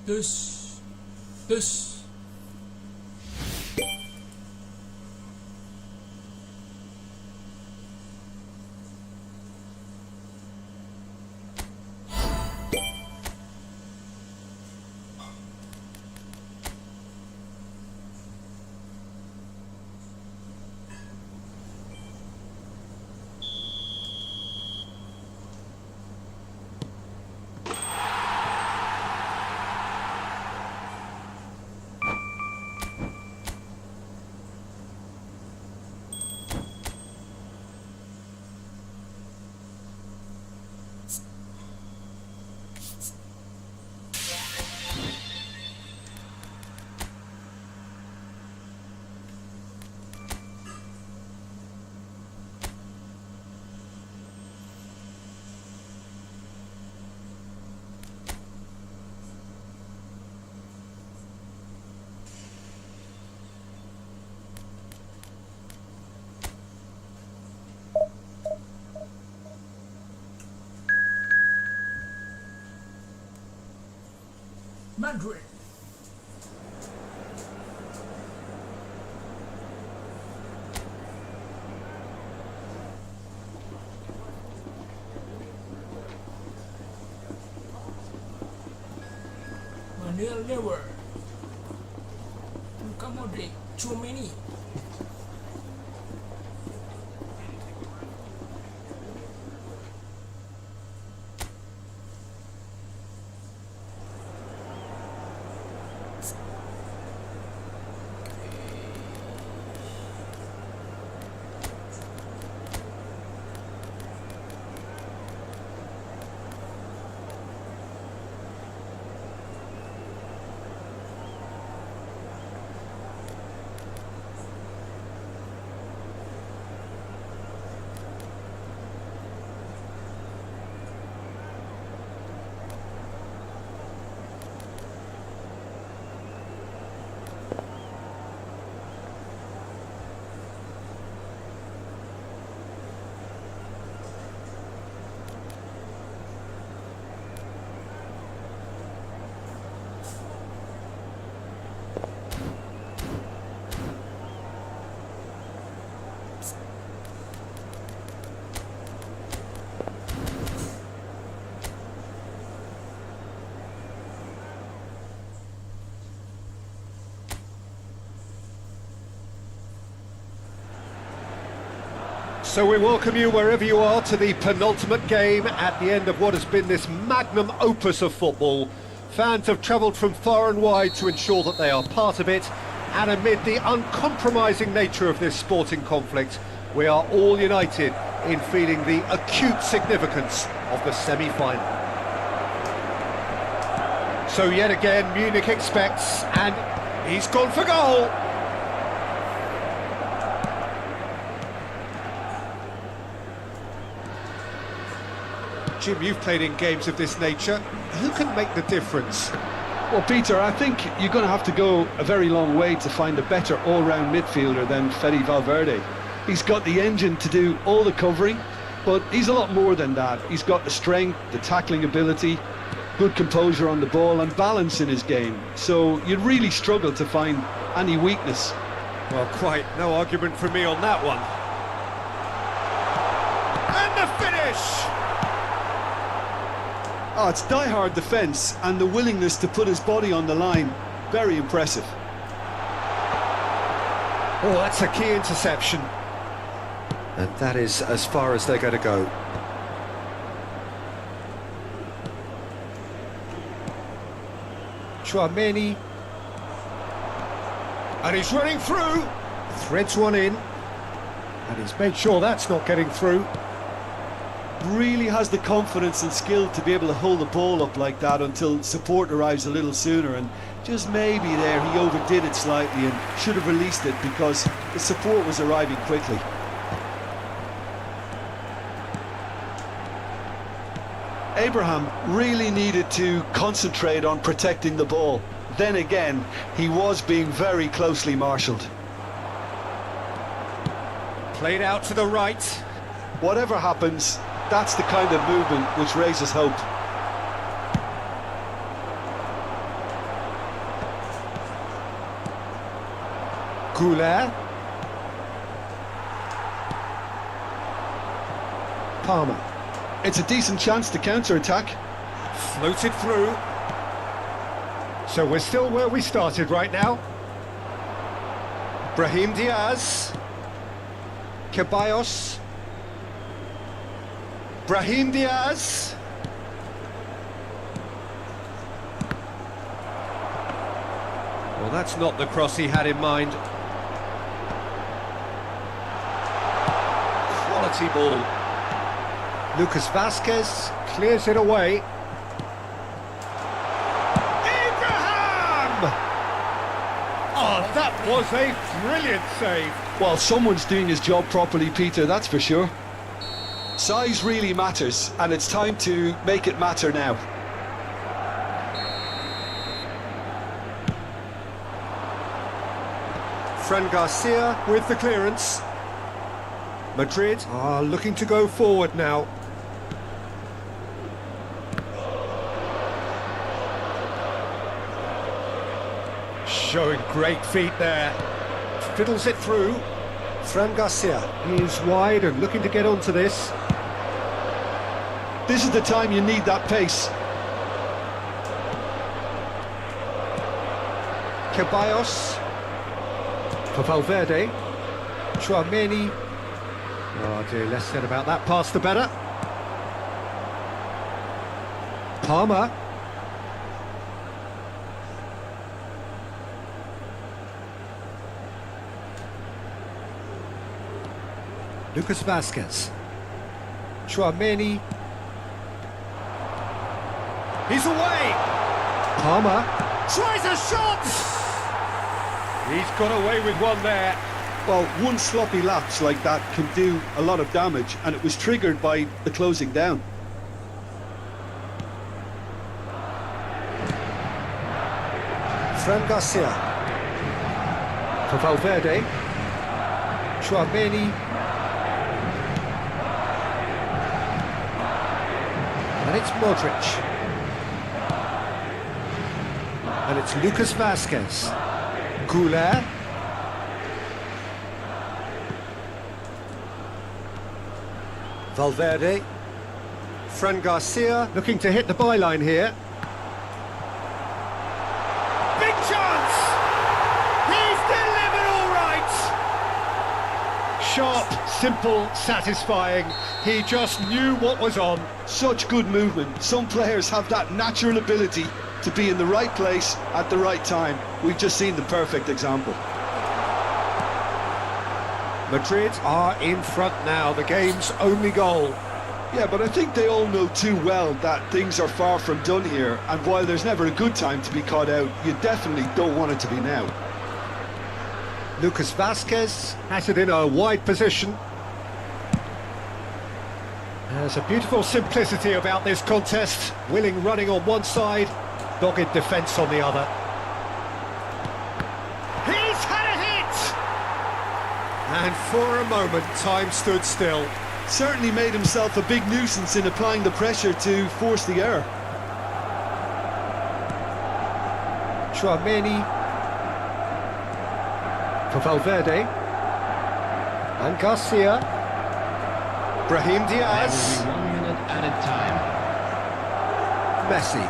Dus. Dus. Madrid. Manuel Neuer. Luka Modric. Tchouaméni. So we welcome you wherever you are to the penultimate game at the end of what has been this magnum opus of football. Fans have travelled from far and wide to ensure that they are part of it, and amid the uncompromising nature of this sporting conflict, we are all united in feeling the acute significance of the semi-final. So yet again, Munich expects, and he's gone for goal! Jim, you've played in games of this nature. Who can make the difference? Well, Peter, I think you're going to have to go a very long way to find a better all-round midfielder than Fede Valverde. He's got the engine to do all the covering, but he's a lot more than that. He's got the strength, the tackling ability, good composure on the ball and balance in his game. So you'd really struggle to find any weakness. Well, quite no argument from me on that one. And the finish! Oh, it's die-hard defence and the willingness to put his body on the line. Very impressive. Oh, that's a key interception. And that is as far as they're going to go. Tchouaméni. And he's running through. Threads one in. And he's made sure that's not getting through. Really has the confidence and skill to be able to hold the ball up like that until support arrives a little sooner, and just maybe there he overdid it slightly and should have released it because the support was arriving quickly. Abraham really needed to concentrate on protecting the ball. Then again, he was being very closely marshalled. Played out to the right. Whatever happens, that's the kind of movement which raises hope. Goulet. Palmer. It's a decent chance to counter-attack. Floated through. So we're still where we started right now. Brahim Diaz. Ceballos. Brahim Diaz. Well, that's not the cross he had in mind. Quality ball. Lucas Vasquez clears it away. Abraham! Oh, that was a brilliant save. Well, someone's doing his job properly, Peter, that's for sure. Size really matters, and it's time to make it matter now. Fran Garcia with the clearance. Madrid are looking to go forward now. Showing great feet there. Fiddles it through. Fran Garcia is wide and looking to get onto this. This is the time you need that pace. Ceballos. For Valverde. Tchouaméni. Oh dear, less said about that pass the better. Palmer. Lucas Vasquez. Tchouaméni. He's away! Palmer. Tries a shot! He's got away with one there. Well, one sloppy lapse like that can do a lot of damage, and it was triggered by the closing down. Fran Garcia. For Valverde. Tchouaméni. And it's Modric. And it's Lucas Vasquez. Goulet. Valverde. Fran Garcia looking to hit the byline here. Big chance! He's delivered all right! Sharp, simple, satisfying. He just knew what was on. Such good movement. Some players have that natural ability to be in the right place at the right time. We've just seen the perfect example. Madrid are in front now, the game's only goal. Yeah, but I think they all know too well that things are far from done here, and while there's never a good time to be caught out, you definitely don't want it to be now. Lucas Vasquez has it in a wide position. There's a beautiful simplicity about this contest. Willing running on one side, dogged defence on the other. He's had a hit! And for a moment, time stood still. Certainly made himself a big nuisance in applying the pressure to force the error. Tchouaméni. For Valverde. And Garcia. Brahim Diaz. There will be 1 minute added time. Messi.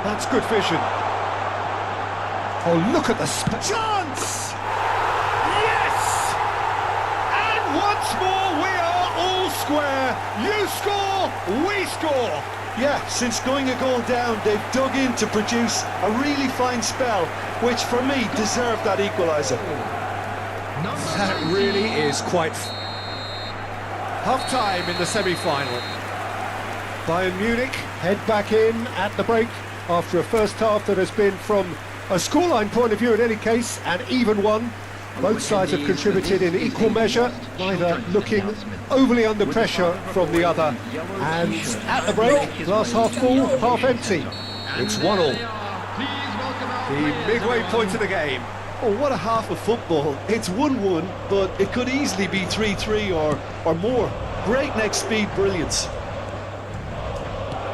That's good vision. Oh, look at the chance! Yes! And once more we are all square. You score, we score. Yeah, since going a goal down, they've dug in to produce a really fine spell, which for me deserved that equaliser. That really is quite... Half-time in the semi-final. Bayern Munich head back in at the break after a first half that has been, from a scoreline point of view in any case, an even one. Both sides have contributed in equal measure, neither looking overly under pressure from the other. And at the break, glass half full, half empty. It's 1-1. The midway point of the game. Oh, what a half of football. It's 1-1, but it could easily be 3-3 or more. Breakneck speed brilliance.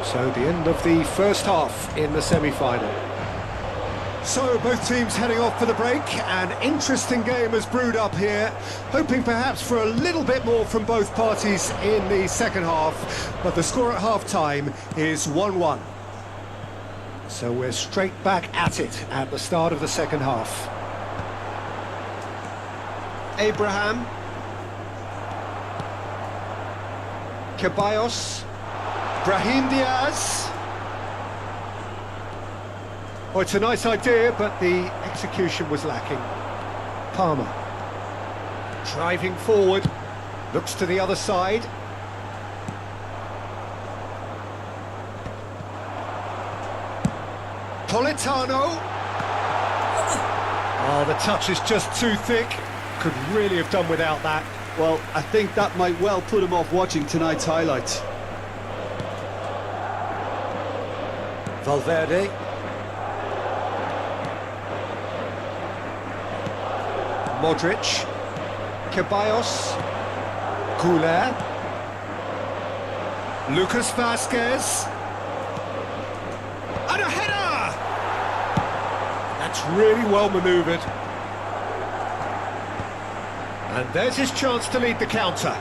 So the end of the first half in the semi-final. So both teams heading off for the break. An interesting game has brewed up here, hoping perhaps for a little bit more from both parties in the second half, but the score at half-time is 1-1. So we're straight back at it at the start of the second half. Abraham. Ceballos. Brahim Diaz. Oh, it's a nice idea, but the execution was lacking. Palmer. Driving forward. Looks to the other side. Politano. Oh, the touch is just too thick. Could really have done without that. Well, I think that might well put him off watching tonight's highlights. Valverde. Modric. Ceballos. Goulet. Lucas Vazquez. And a header! That's really well manoeuvred. And there's his chance to lead the counter.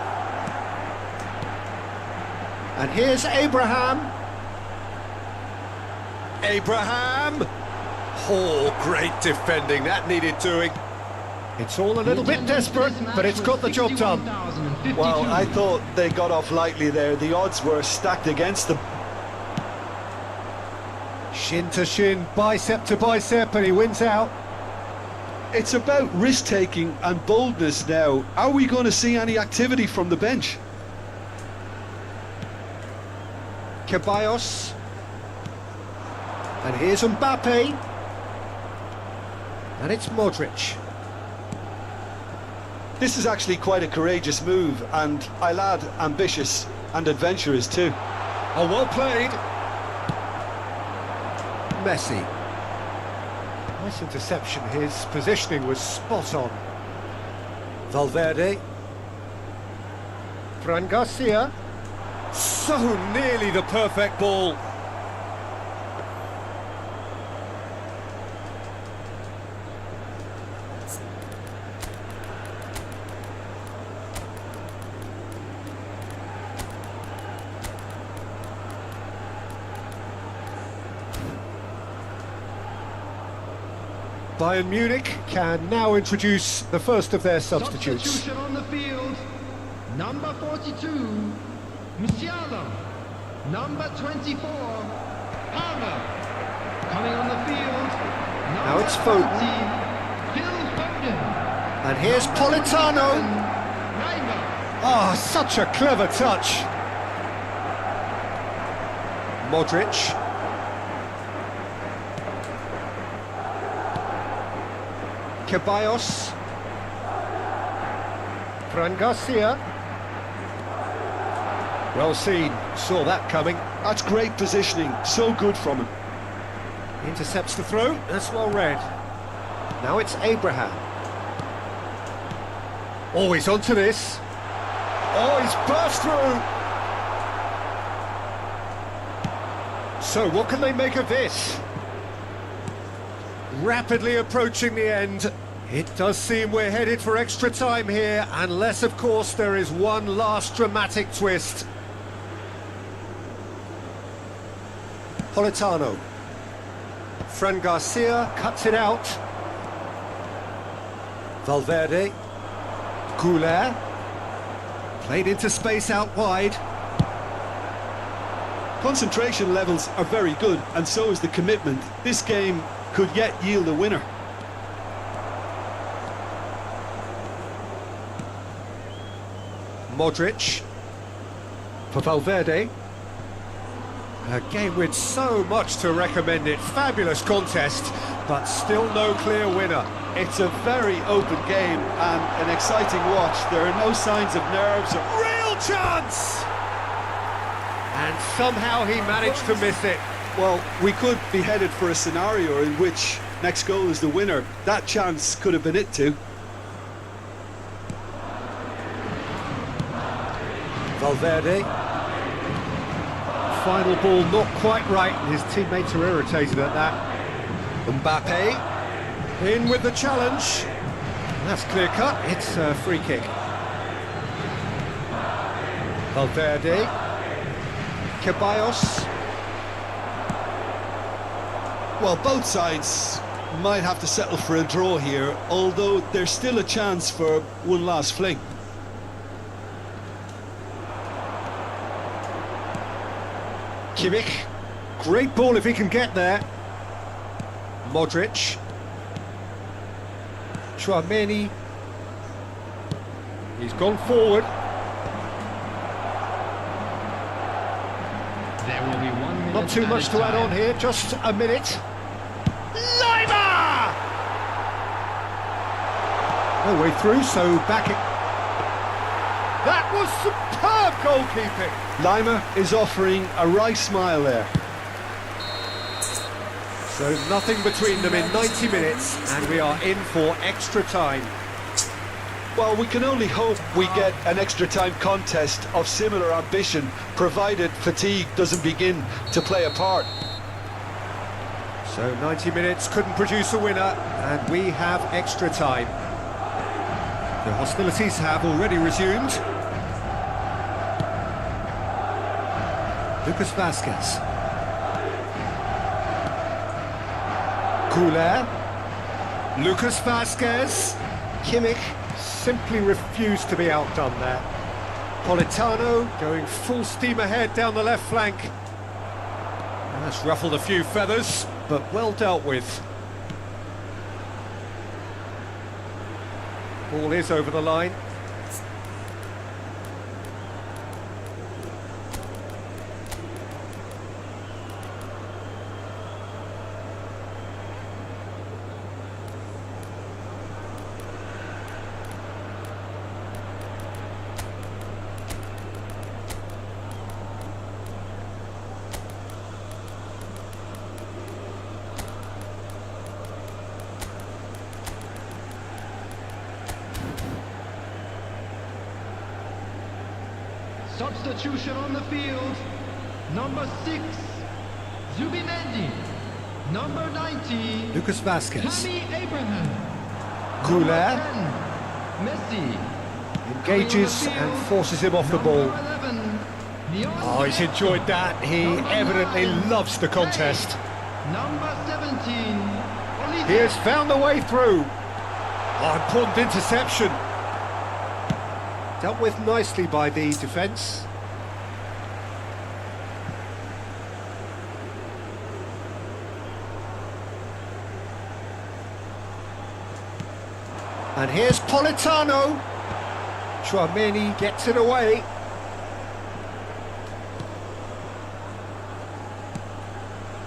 And here's Abraham. Abraham! Oh, great defending, that needed doing. It's all a little bit desperate, but it's got the job done. Well, I thought they got off lightly there. The odds were stacked against them. Shin to shin, bicep to bicep, and he wins out. It's about risk-taking and boldness now. Are we going to see any activity from the bench? Ceballos. And here's Mbappe. And it's Modric. This is actually quite a courageous move, and I'll add ambitious and adventurous too. Oh, well played. Messi. Nice interception, his positioning was spot on. Valverde. Fran Garcia. So nearly the perfect ball. Bayern Munich can now introduce the first of their substitutes. Substitution on the field. Number 42, Musiala. Number 24, Palmer. Coming on the field. Now it's Foden. Phil Foden. And here's Politano. Neymar. Ah, such a clever touch. Modric. Ceballos. Fran Garcia. Well seen, saw that coming. That's great positioning, so good from him. Intercepts the throw, that's well read. Now it's Abraham. Oh, he's onto this. Oh, he's burst through. So, what can they make of this? Rapidly approaching the end. It does seem we're headed for extra time here, unless, of course, there is one last dramatic twist. Politano. Fran Garcia cuts it out. Valverde. Goulet. Played into space out wide. Concentration levels are very good, and so is the commitment. This game could yet yield a winner. Modric. For Valverde. A game with so much to recommend it. Fabulous contest, but still no clear winner. It's a very open game and an exciting watch. There are no signs of nerves or... Real chance! And somehow he managed to miss it. Well, we could be headed for a scenario in which next goal is the winner. That chance could have been it too. Valverde. Final ball not quite right, and his teammates are irritated at that. Mbappe in with the challenge. That's clear cut. It's a free kick. Valverde. Ceballos. Well, both sides might have to settle for a draw here, although there's still a chance for one last fling. Kimmich. Great ball if he can get there. Modric. Tchouaméni. He's gone forward. There will be 1 minute. Not too much to add on here, just a minute. Lima! No way through, so back it. That was superb goalkeeping. Lima is offering a wry smile there. So nothing between them in 90 minutes, and we are in for extra time. Well, we can only hope we get an extra time contest of similar ambition, provided fatigue doesn't begin to play a part. So 90 minutes couldn't produce a winner, and we have extra time. The hostilities have already resumed. Lucas Vazquez. Couler. Lucas Vazquez. Kimmich simply refused to be outdone there. Politano going full steam ahead down the left flank. And that's ruffled a few feathers, but well dealt with. Ball is over the line. Substitution on the field. Number 6, Zubimendi. Number 90, Lucas Vazquez. Tammy Abraham. Couler Number 10, Messi. engages and forces him off the ball. Number 11, Leon Oh, he's enjoyed that. He evidently loves the contest. Number 17, Olise. He has found the way through. Oh, important interception. Dealt with nicely by the defence. And here's Politano. Tchouaméni gets it away.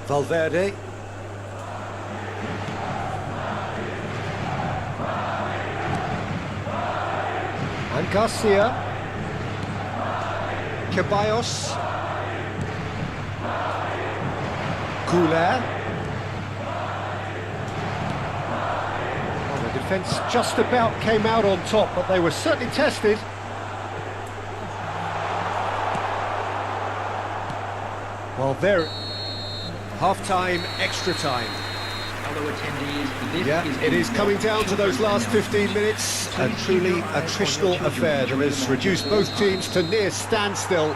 Valverde. And Garcia. Ceballos. Couler. Well, the defence just about came out on top, but they were certainly tested. Well, there, half-time, extra time. Fellow attendees, this Yeah, it is coming down to those last 15 minutes. A truly attritional affair that has reduced both teams to near standstill.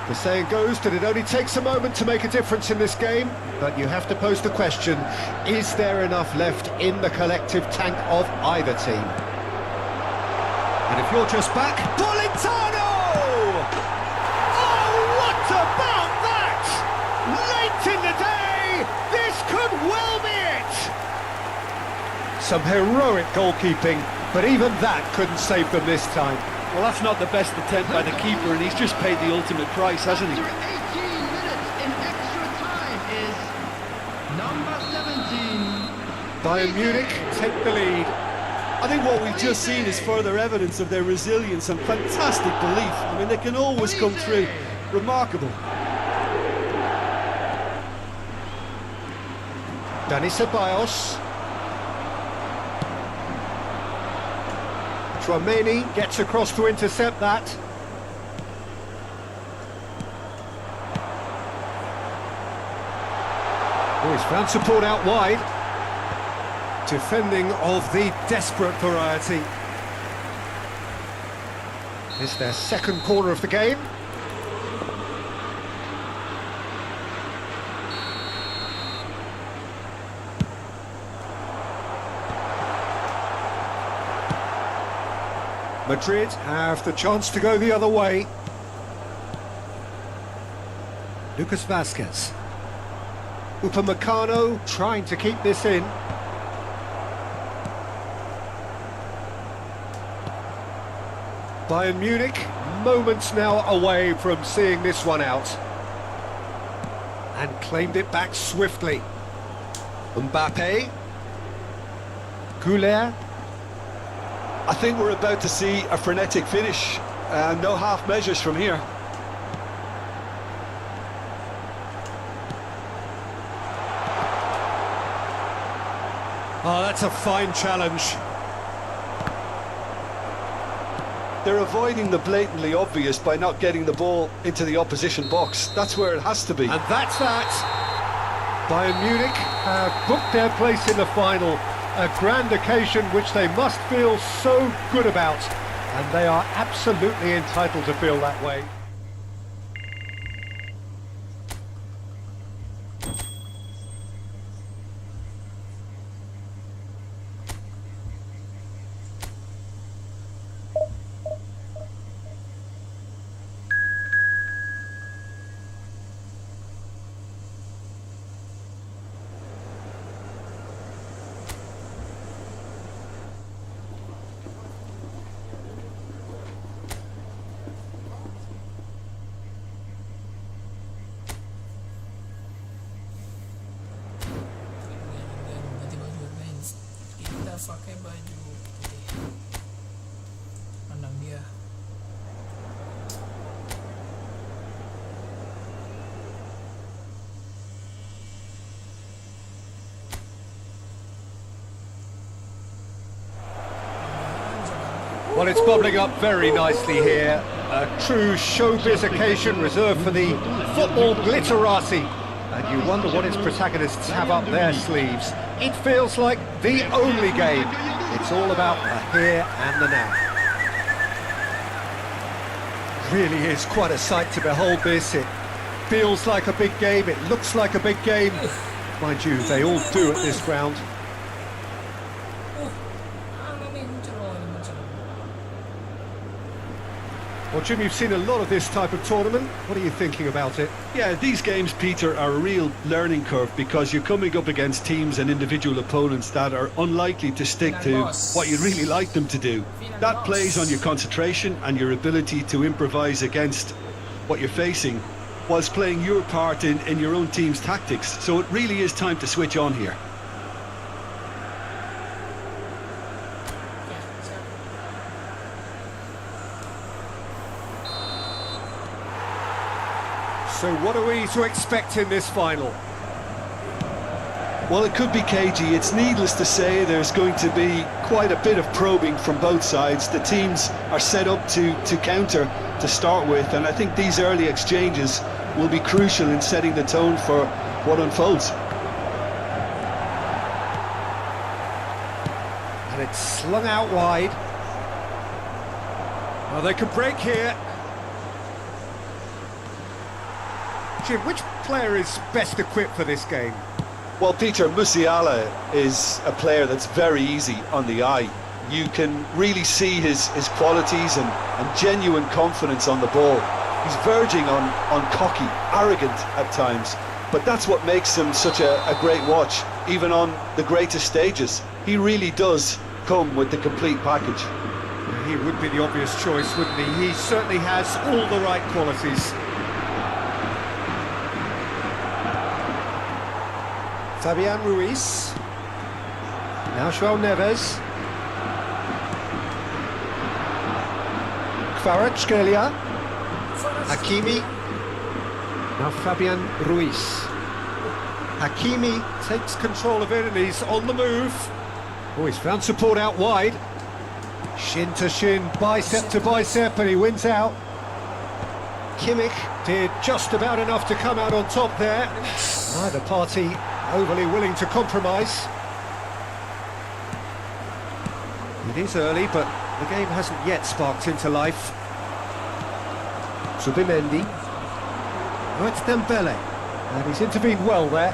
The saying goes that it only takes a moment to make a difference in this game, but you have to pose the question, is there enough left in the collective tank of either team? And if you're just back, Politano! Oh, what about that? Late in the day, this could well be it! Some heroic goalkeeping, but even that couldn't save them this time. Well, that's not the best attempt by the keeper, and he's just paid the ultimate price, hasn't he? After 18 minutes in extra time is number 17. Bayern Munich take the lead. I think what we've just seen is further evidence of their resilience and fantastic belief. I mean, they can always come through. Remarkable. Dani Ceballos. Tchouaméni gets across to intercept that. Oh, he's found support out wide. Defending of the desperate variety. It's their second corner of the game. Madrid have the chance to go the other way. Lucas Vazquez. Upamecano trying to keep this in. Bayern Munich, moments now away from seeing this one out. And claimed it back swiftly. Mbappe. Goulet. I think we're about to see a frenetic finish. No half measures from here. Oh, that's a fine challenge. They're avoiding the blatantly obvious by not getting the ball into the opposition box. That's where it has to be. And that's that. Bayern Munich have booked their place in the final. A grand occasion which they must feel so good about. And they are absolutely entitled to feel that way. Ganti baju guys. Kita pakai baju putih. Menang dia. Well, it's bubbling up very nicely here. A true showbiz occasion reserved for the football glitterati. And you wonder what its protagonists have up their sleeves. It feels like the only game. It's all about the here and the now. Really is quite a sight to behold this. It feels like a big game, it looks like a big game. Mind you, they all do at this ground. Well, Jim, you've seen a lot of this type of tournament. What are you thinking about it? Yeah, these games, Peter, are a real learning curve because you're coming up against teams and individual opponents that are unlikely to stick to what you'd really like them to do. That plays on your concentration and your ability to improvise against what you're facing whilst playing your part in your own team's tactics. So it really is time to switch on here. So what are we to expect in this final? Well, it could be cagey. It's needless to say there's going to be quite a bit of probing from both sides. The teams are set up to counter to start with, and I think these early exchanges will be crucial in setting the tone for what unfolds. And it's slung out wide. Well, they could break here. Jim, which player is best equipped for this game? Well, Peter, Musiala is a player that's very easy on the eye. You can really see his qualities and genuine confidence on the ball. He's verging on cocky, arrogant at times, but that's what makes him such a great watch, even on the greatest stages. He really does come with the complete package. He would be the obvious choice, wouldn't he? He certainly has all the right qualities. Fabian Ruiz. Now João Neves. Kvaratskhelia. Hakimi. Now Fabian Ruiz. Hakimi takes control of it and he's on the move. Oh, he's found support out wide. Shin to shin, bicep to bicep, and he wins out. Kimmich did just about enough to come out on top there. Neither party overly willing to compromise. It is early, but the game hasn't yet sparked into life. Zubimendi. Oh, it's Dembele. And he's intervened well there.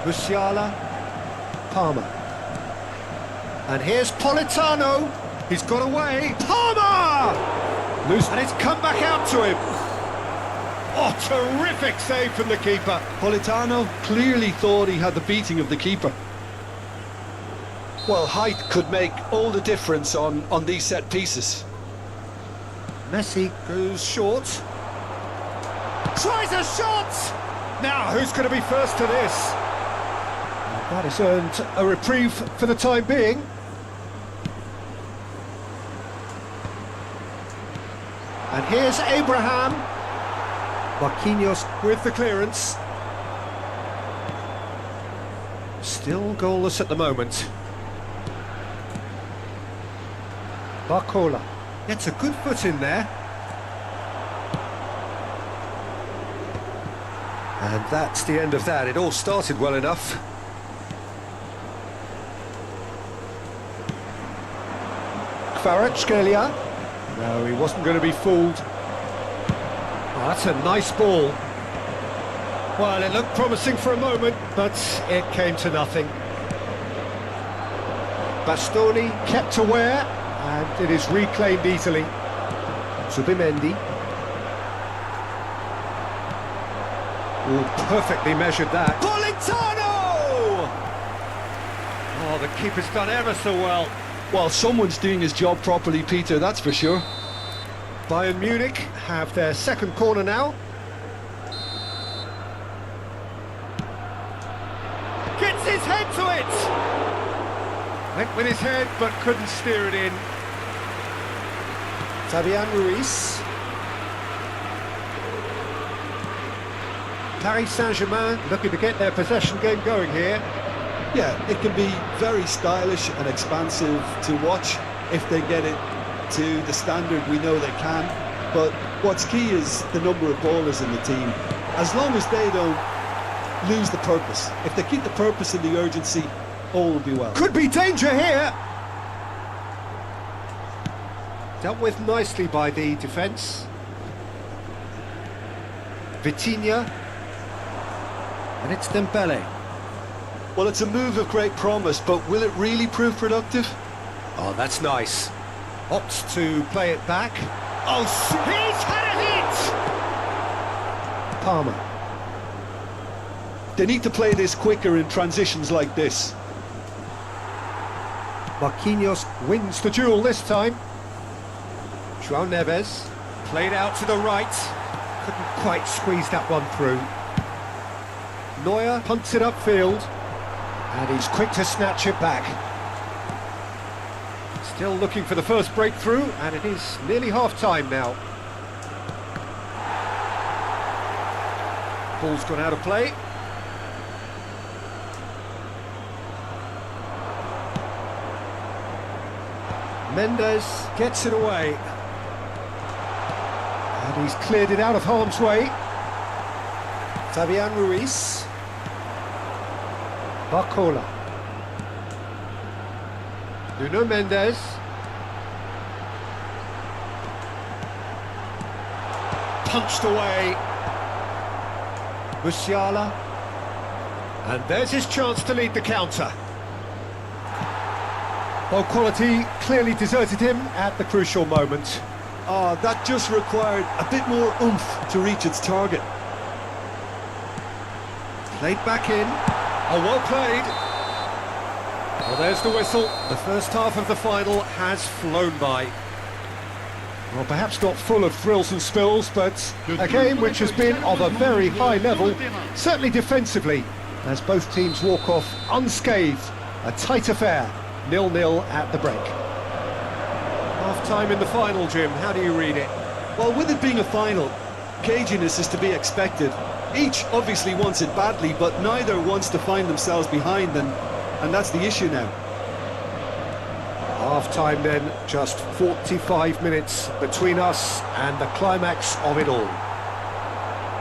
Musiala. Palmer. And here's Politano. He's got away. Palmer! Loose. And it's come back out to him. Oh, terrific save from the keeper. Politano clearly thought he had the beating of the keeper. Well, height could make all the difference on these set pieces. Messi goes short. Tries a shot! Now, who's going to be first to this? That has earned a reprieve for the time being. And here's Abraham. Marquinhos with the clearance. Still goalless at the moment. Barcola gets a good foot in there. And that's the end of that. It all started well enough. Kvaratskhelia. No, he wasn't going to be fooled. Oh, that's a nice ball. Well, it looked promising for a moment, but it came to nothing. Bastoni kept aware, and it is reclaimed easily. Zubimendi. Oh, perfectly measured that. Politano! Oh, the keeper's done ever so well. Well, someone's doing his job properly, Peter, that's for sure. Bayern Munich have their second corner now. Gets his head to it! Went with his head, but couldn't steer it in. Fabian Ruiz. Paris Saint-Germain looking to get their possession game going here. Yeah, it can be very stylish and expansive to watch if they get it to the standard we know they can. But what's key is the number of ballers in the team. As long as they don't lose the purpose, if they keep the purpose and the urgency, all will be well. Could be danger here! Dealt with nicely by the defence. Vitinha. And it's Dembele. Well, it's a move of great promise, but will it really prove productive? Oh, that's nice. Opts to play it back. Oh, he's had a hit! Palmer. They need to play this quicker in transitions like this. Marquinhos wins the duel this time. João Neves played out to the right. Couldn't quite squeeze that one through. Neuer punts it upfield. And he's quick to snatch it back. Still looking for the first breakthrough, and it is nearly half-time now. Ball's gone out of play. Mendes gets it away. And he's cleared it out of harm's way. Fabian Ruiz. Barcola. Nuno Mendes. Punched away. Musiala. And there's his chance to lead the counter. Well, quality clearly deserted him at the crucial moment. Oh, that just required a bit more oomph to reach its target. Played back in. Oh, well played. Well, there's the whistle. The first half of the final has flown by. Well, perhaps not full of thrills and spills, but a game which has been of a very high level, certainly defensively, as both teams walk off unscathed. A tight affair, 0-0 at the break. Half-time in the final, Jim. How do you read it? Well, with it being a final, caginess is to be expected. Each obviously wants it badly, but neither wants to find themselves behind, and that's the issue now. Half-time then, just 45 minutes between us and the climax of it all.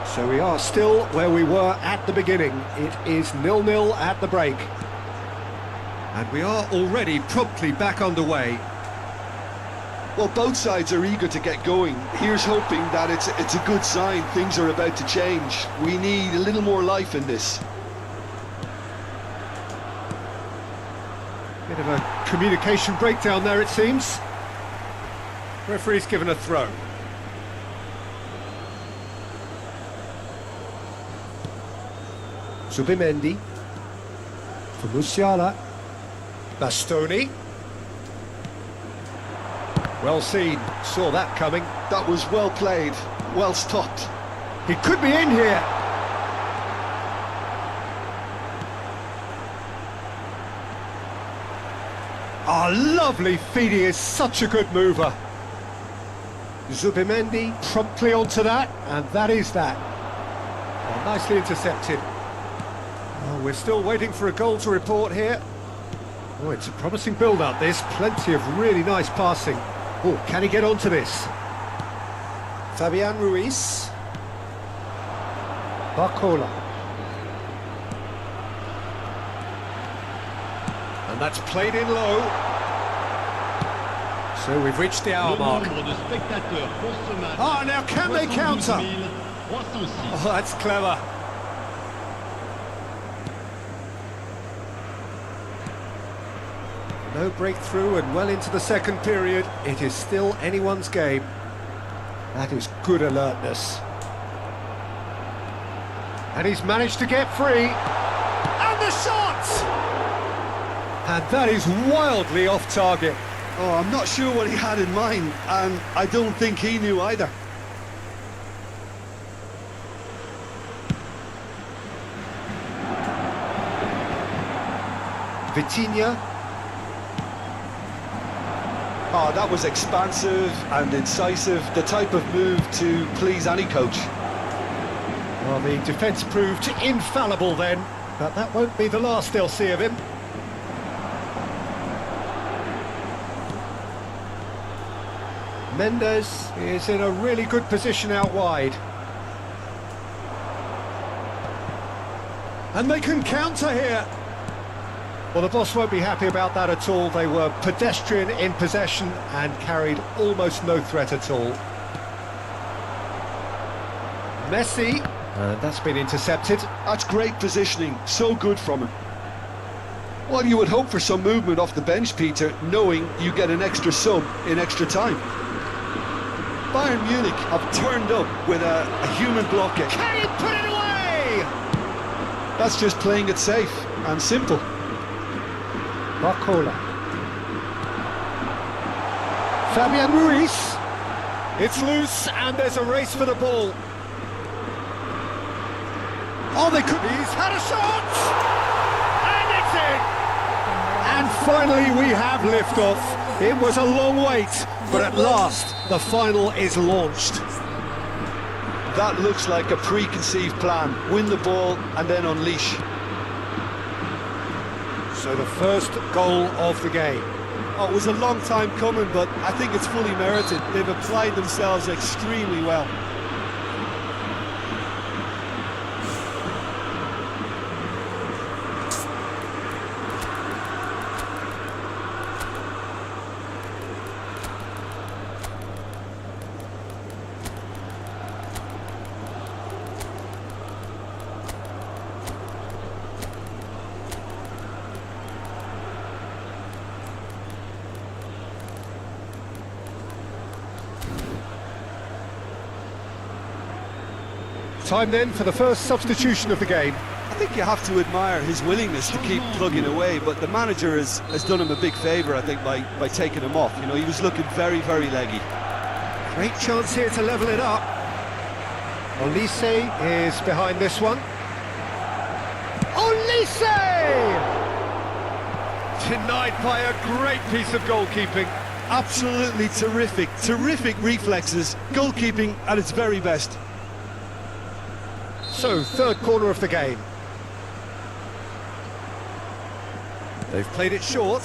So we are still where we were at the beginning. It is 0-0 at the break. And we are already promptly back underway. Well, both sides are eager to get going. Here's hoping that it's a good sign. Things are about to change. We need a little more life in this. Bit of a communication breakdown there, it seems. Referee's given a throw. Zubimendi. For Musiala. Bastoni. Well seen, saw that coming. That was well played, well stopped. He could be in here. Ah, lovely feed, he is such a good mover. Zubimendi promptly onto that, and that is that. Oh, nicely intercepted. Oh, we're still waiting for a goal to report here. Oh, it's a promising build-up, this. Plenty of really nice passing. Oh, can he get onto this? Fabian Ruiz. Barcola. And that's played in low. So we've reached the hour mark. Oh, now can they counter? Oh, that's clever. No breakthrough and well into the second period. It is still anyone's game. That is good alertness. And he's managed to get free. And the shot! And that is wildly off target. Oh, I'm not sure what he had in mind, and I don't think he knew either. Vitinha. Oh, that was expansive and incisive, the type of move to please any coach. Well, the defence proved infallible then, but that won't be the last they'll see of him. Mendes is in a really good position out wide. And they can counter here. Well, the boss won't be happy about that at all. They were pedestrian in possession and carried almost no threat at all. Messi, and that's been intercepted. That's great positioning, so good from him. Well, you would hope for some movement off the bench, Peter, knowing you get an extra sub in extra time. Bayern Munich have turned up with a human blocker. Can he put it away? That's just playing it safe and simple. Barcola. Fabian Ruiz. It's loose and there's a race for the ball. Oh, they could be. He's had a shot! And it's in! And finally we have liftoff. It was a long wait, but at last the final is launched. That looks like a preconceived plan. Win the ball and then unleash. So the first goal of the game. Oh, it was a long time coming, but I think it's fully merited. They've applied themselves extremely well. Time then for the first substitution of the game. I think you have to admire his willingness to keep plugging away, but the manager has done him a big favour, I think, by taking him off. You know, he was looking very, very leggy. Great chance here to level it up. Olise is behind this one. Olise! Denied by a great piece of goalkeeping. Absolutely terrific, terrific reflexes. Goalkeeping at its very best. So, third corner of the game. They've played it short.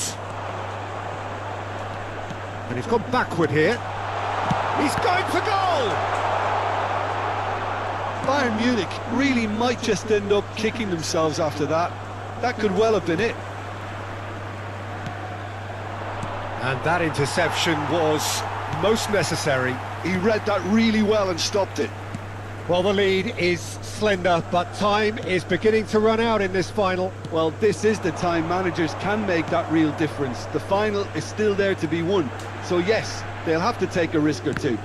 And he's gone backward here. He's going for goal! Bayern Munich really might just end up kicking themselves after that. That could well have been it. And that interception was most necessary. He read that really well and stopped it. Well, the lead is slender, but time is beginning to run out in this final. Well, this is the time managers can make that real difference. The final is still there to be won. So yes, they'll have to take a risk or two.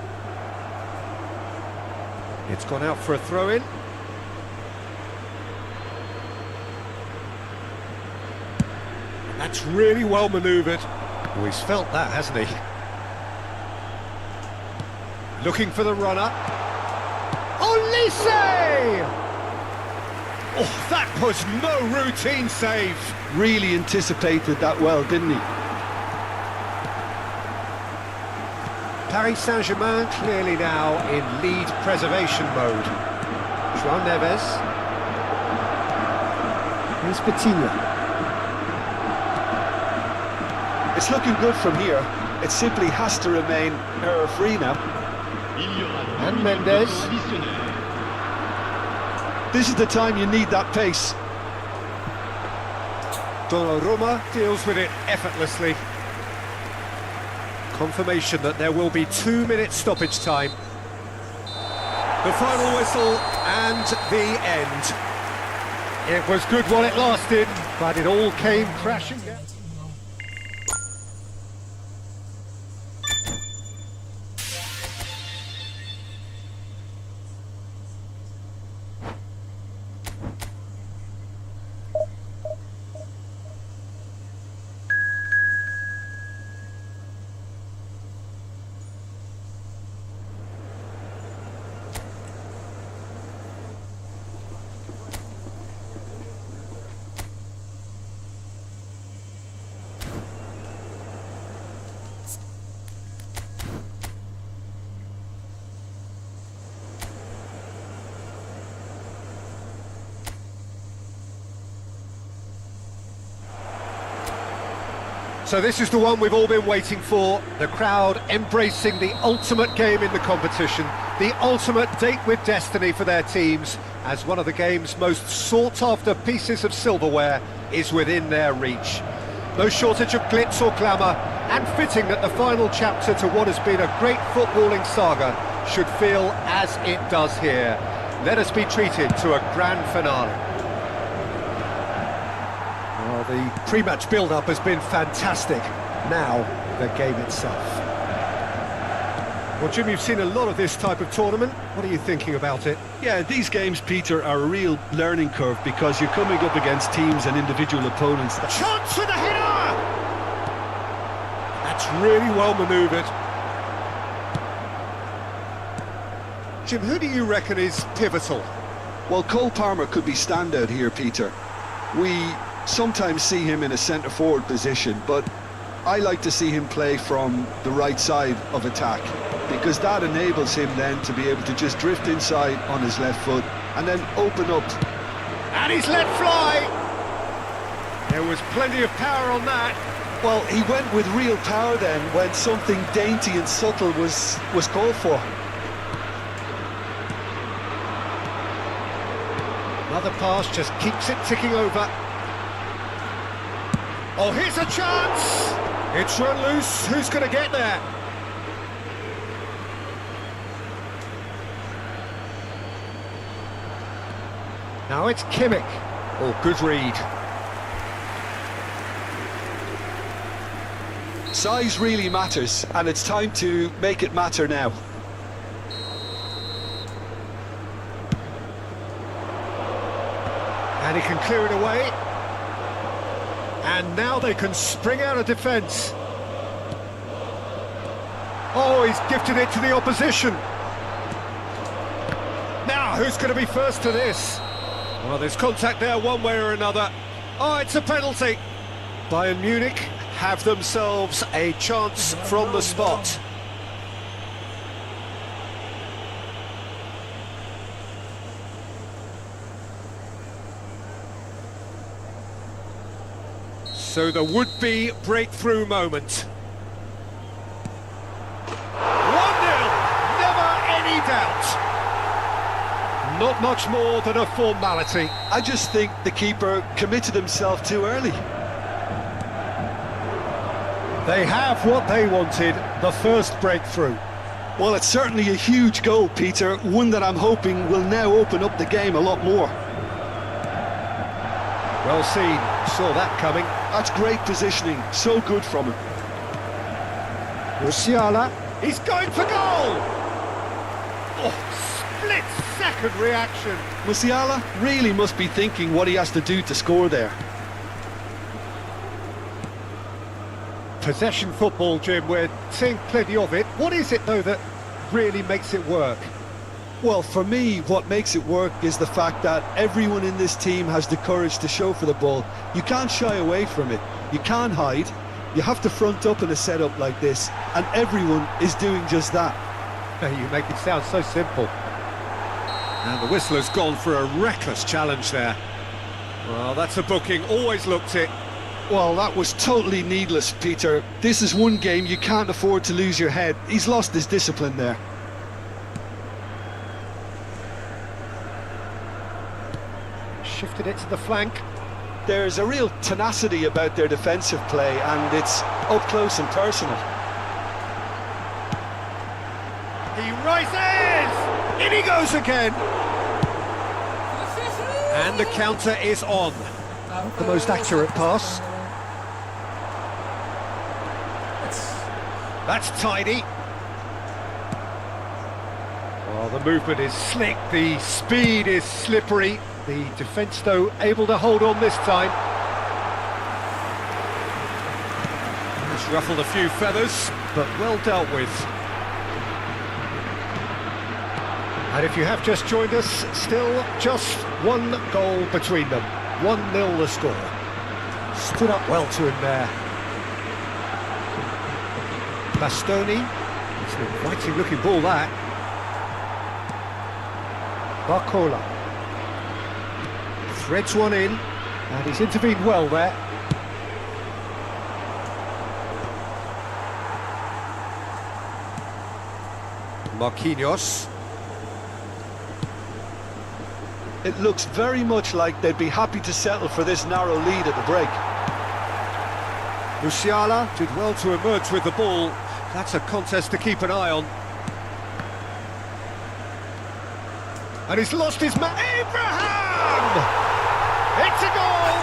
It's gone out for a throw-in. That's really well manoeuvred. Oh, he's felt that, hasn't he? Looking for the runner. Olise! Oh, that was no routine save. Really anticipated that well, didn't he? Paris Saint-Germain clearly now in lead preservation mode. João Neves. Here's Vitinha. It's looking good from here. It simply has to remain error-free now. And Mendes. This is the time you need that pace. Donnarumma deals with it effortlessly. Confirmation that there will be 2 minutes stoppage time. The final whistle and the end. It was good while it lasted, but it all came crashing down. So this is the one we've all been waiting for, the crowd embracing the ultimate game in the competition, the ultimate date with destiny for their teams, as one of the game's most sought-after pieces of silverware is within their reach. No shortage of glitz or glamour, and fitting that the final chapter to what has been a great footballing saga should feel as it does here. Let us be treated to a grand finale. Well, the pre-match build-up has been fantastic. Now, the game itself. Well, Jim, you've seen a lot of this type of tournament. What are you thinking about it? Yeah, these games, Peter, are a real learning curve because you're coming up against teams and individual opponents. Chance for the header! That's really well manoeuvred. Jim, who do you reckon is pivotal? Well, Cole Palmer could be standout here, Peter. We sometimes see him in a centre-forward position, but I like to see him play from the right side of attack, because that enables him then to be able to just drift inside on his left foot and then open up. And he's let fly! There was plenty of power on that. Well, he went with real power then when something dainty and subtle was called for. Another pass just keeps it ticking over. Oh, here's a chance! It's run loose. Who's going to get there? Now it's Kimmich. Oh, good read. Size really matters, and it's time to make it matter now. And he can clear it away. And now they can spring out of defence. Oh, he's gifted it to the opposition. Now, who's going to be first to this? Well, there's contact there one way or another. Oh, it's a penalty. Bayern Munich have themselves a chance from the spot. So the would-be breakthrough moment. 1-0, never any doubt. Not much more than a formality. I just think the keeper committed himself too early. They have what they wanted, the first breakthrough. Well, it's certainly a huge goal, Peter, one that I'm hoping will now open up the game a lot more. Well seen, saw that coming. That's great positioning, so good from him. Musiala, he's going for goal! Oh, split-second reaction. Musiala really must be thinking what he has to do to score there. Possession football, Jim, we're seeing plenty of it. What is it, though, that really makes it work? Well, for me, what makes it work is the fact that everyone in this team has the courage to show for the ball. You can't shy away from it. You can't hide. You have to front up in a setup like this, and everyone is doing just that. You make it sound so simple. And the whistler's gone for a reckless challenge there. Well, that's a booking, always looked it. Well, that was totally needless, Peter. This is one game you can't afford to lose your head. He's lost his discipline there. Shifted it to the flank. There's a real tenacity about their defensive play, and it's up close and personal. He rises! In he goes again! And the counter is on. The most accurate pass. That's tidy. Well, the movement is slick, the speed is slippery. The defence, though, able to hold on this time. It's ruffled a few feathers, but well dealt with. And if you have just joined us, still just one goal between them. 1-0 the score. Stood up well to him there. Bastoni. It's an inviting looking ball, that. Barcola. Threads one in, and he's intervened well there. Marquinhos. It looks very much like they'd be happy to settle for this narrow lead at the break. Musiala did well to emerge with the ball. That's a contest to keep an eye on. And he's lost his man. Abraham! It's a goal!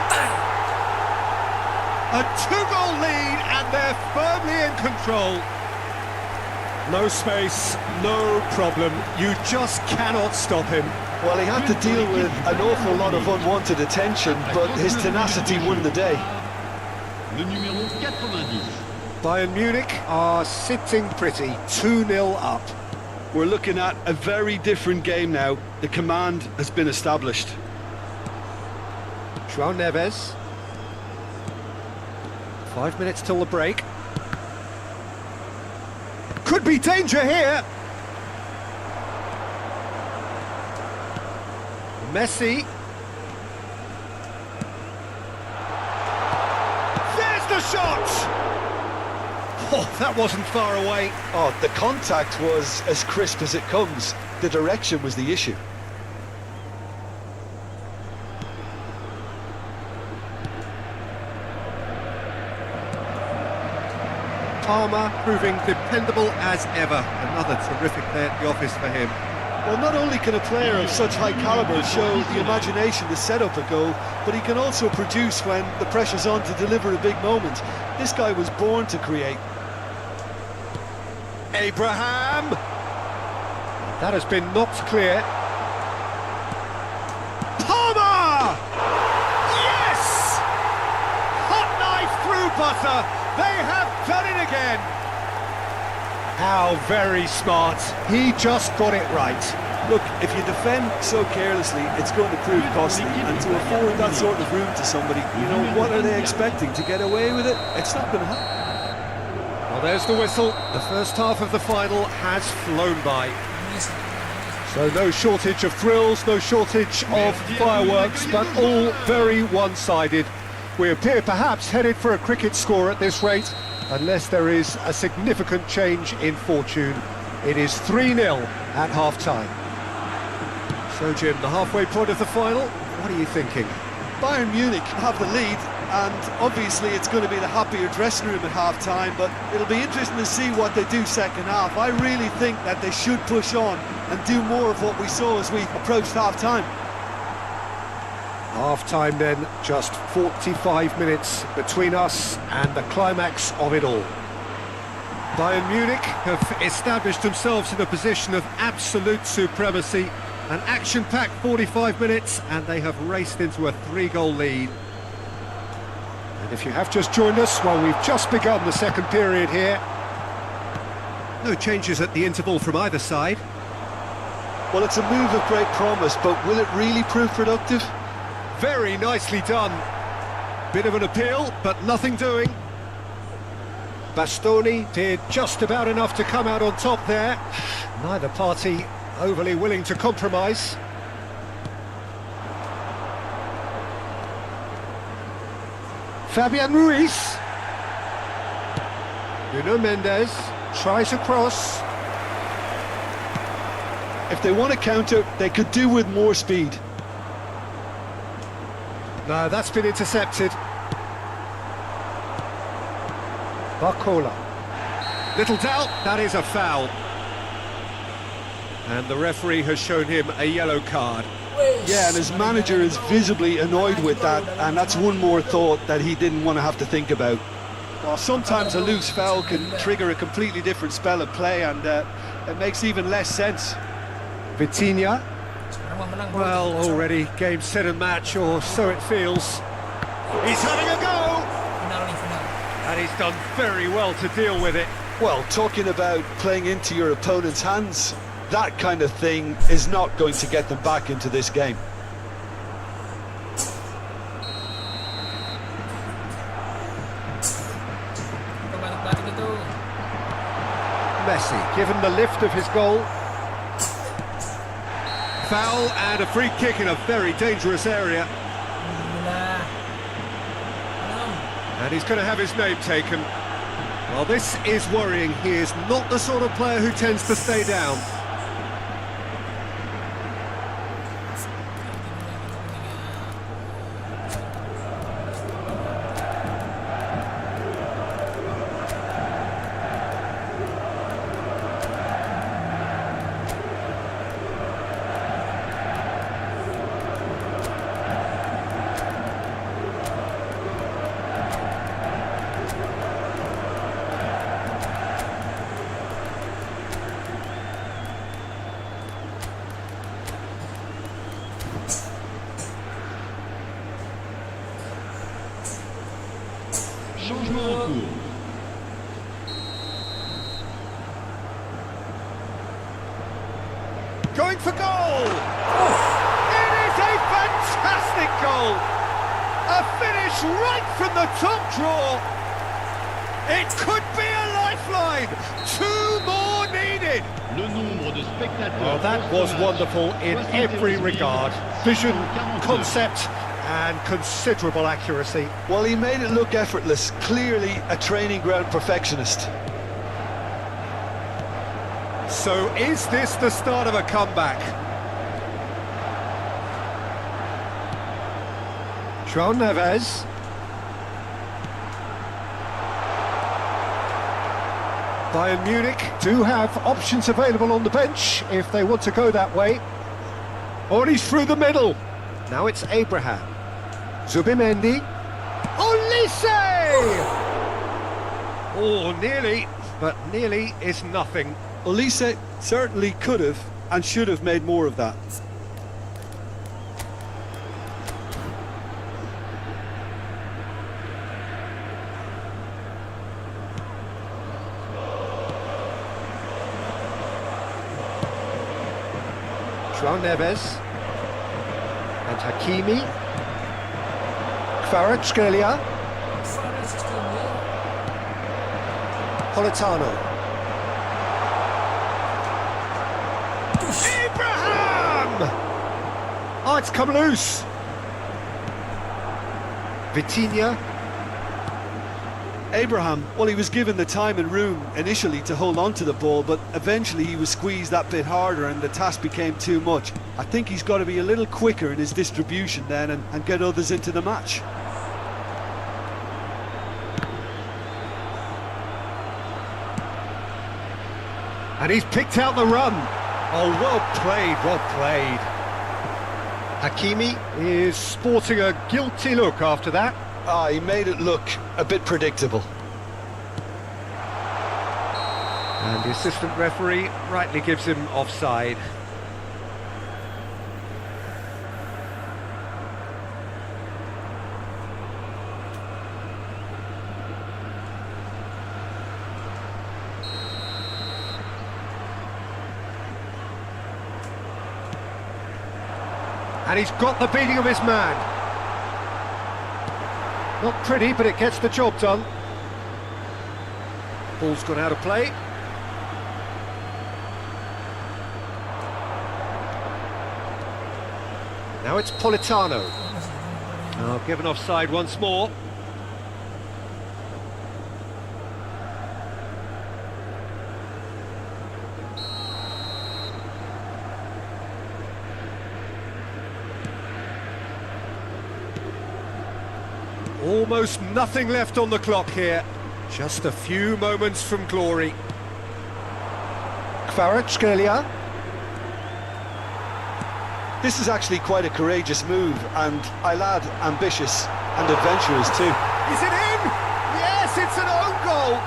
A two-goal lead, and they're firmly in control. No space, no problem. You just cannot stop him. Well, he had to deal with an awful lot of unwanted attention, but his tenacity won the day. Le numéro 90. Bayern Munich are sitting pretty, 2-0 up. We're looking at a very different game now. The command has been established. João Neves. 5 minutes till the break. Could be danger here. Messi. There's the shot! Oh, that wasn't far away. Oh, the contact was as crisp as it comes. The direction was the issue. Palmer proving dependable as ever. Another terrific day at the office for him. Well, not only can a player of such high calibre show the imagination to set up a goal, but he can also produce when the pressure's on to deliver a big moment. This guy was born to create. Abraham! That has been knocked clear. Palmer! Yes! Hot knife through butter. They have done it again. How very smart. He just got it right. Look, if you defend so carelessly, it's going to prove costly. And to afford that sort of room to somebody, you know, what are they expecting? To get away with it? It's not going to happen. Well, there's the whistle. The first half of the final has flown by. So no shortage of thrills, no shortage of fireworks, but all very one-sided. We appear perhaps headed for a cricket score at this rate, unless there is a significant change in fortune. It is 3-0 at half-time. So, Jim, the halfway point of the final, what are you thinking? Bayern Munich have the lead, and obviously it's going to be the happier dressing room at half-time, but it'll be interesting to see what they do second half. I really think that they should push on and do more of what we saw as we approached half-time. Half-time then, just 45 minutes between us and the climax of it all. Bayern Munich have established themselves in a position of absolute supremacy. An action-packed 45 minutes, and they have raced into a 3-goal lead. And if you have just joined us, well, we've just begun the second period here. No changes at the interval from either side. Well, it's a move of great promise, but will it really prove productive? Very nicely done. Bit of an appeal, but nothing doing. Bastoni did just about enough to come out on top there. Neither party overly willing to compromise. Fabian Ruiz. Nuno Mendes tries a cross. If they want to counter, they could do with more speed. No, that's been intercepted. Barcola. Little doubt, that is a foul. And the referee has shown him a yellow card. Yeah, and his manager is visibly annoyed with that, and that's one more thought that he didn't want to have to think about. Well, sometimes a loose foul can trigger a completely different spell of play, and it makes even less sense. Vitinha. Well, already game, set and match, or so it feels. He's having a go! And he's done very well to deal with it. Well, talking about playing into your opponent's hands, that kind of thing is not going to get them back into this game. Messi, given the lift of his goal. Foul and a free kick in a very dangerous area. And he's going to have his name taken. Well, this is worrying. He is not the sort of player who tends to stay down. Changement en cours. Going for goal! It is a fantastic goal! A finish right from the top draw! It could be a lifeline! 2 more needed! Le nombre de spectateurs. Well, that was wonderful in every regard. Vision, concept, and considerable accuracy. Well, he made it look effortless. Clearly a training ground perfectionist. So is this the start of a comeback? João Neves. Bayern Munich do have options available on the bench if they want to go that way. Oh, and he's through the middle. Now it's Abraham. Zubimendi. Olise! Oh, nearly, but nearly is nothing. Olise certainly could have and should have made more of that. João Neves. And Hakimi. Kvaratskhelia. Politano. Abraham! Oh, it's come loose. Vitinha. Abraham, well, he was given the time and room initially to hold on to the ball, but eventually he was squeezed that bit harder and the task became too much. I think he's got to be a little quicker in his distribution then and get others into the match. And he's picked out the run. Oh, well played, well played. Hakimi is sporting a guilty look after that. Ah, he made it look a bit predictable. And the assistant referee rightly gives him offside. And he's got the beating of his man. Not pretty, but it gets the job done. Ball's gone out of play. Now it's Politano. Oh, given offside once more. Almost nothing left on the clock here. Just a few moments from glory. Kvaratskhelia. This is actually quite a courageous move, and I'll add ambitious and adventurous too. Is it in? Yes, it's an own goal.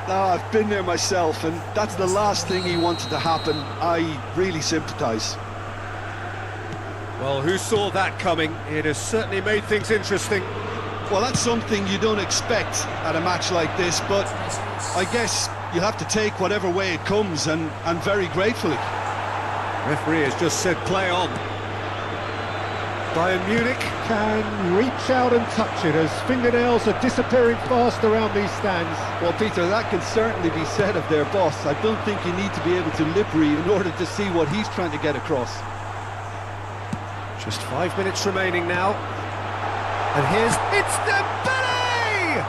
Ah, I've been there myself, and that's the last thing he wanted to happen. I really sympathise. Well, who saw that coming? It has certainly made things interesting. Well, that's something you don't expect at a match like this, but I guess you'll have to take whatever way it comes, and very gratefully. Referee has just said play on. Bayern Munich can reach out and touch it as fingernails are disappearing fast around these stands. Well, Peter, that can certainly be said of their boss. I don't think you need to be able to lip read in order to see what he's trying to get across. Just 5 minutes remaining now. And here's... It's Dembele!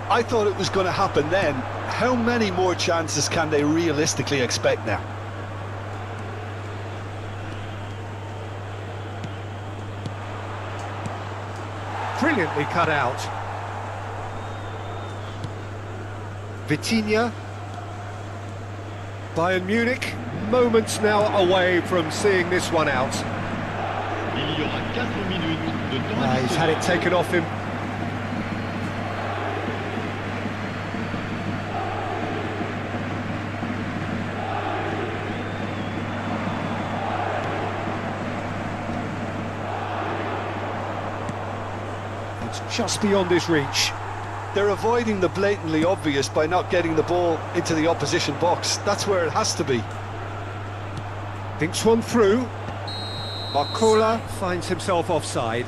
I thought it was going to happen then. How many more chances can they realistically expect now? Brilliantly cut out. Vitinha. Bayern Munich, moments now away from seeing this one out. Il y aura 4 minutes de temps He's had it taken off him. It's just beyond his reach. They're avoiding the blatantly obvious by not getting the ball into the opposition box. That's where it has to be. Thinks one through. Barcola finds himself offside.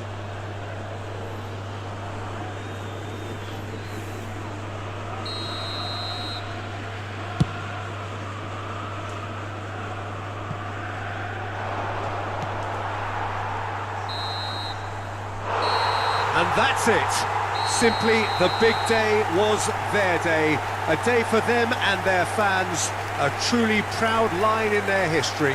And that's it. Simply, the big day was their day. A day for them and their fans. A truly proud line in their history.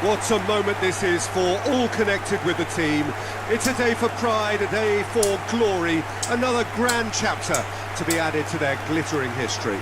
What a moment this is for all connected with the team. It's a day for pride, a day for glory. Another grand chapter to be added to their glittering history.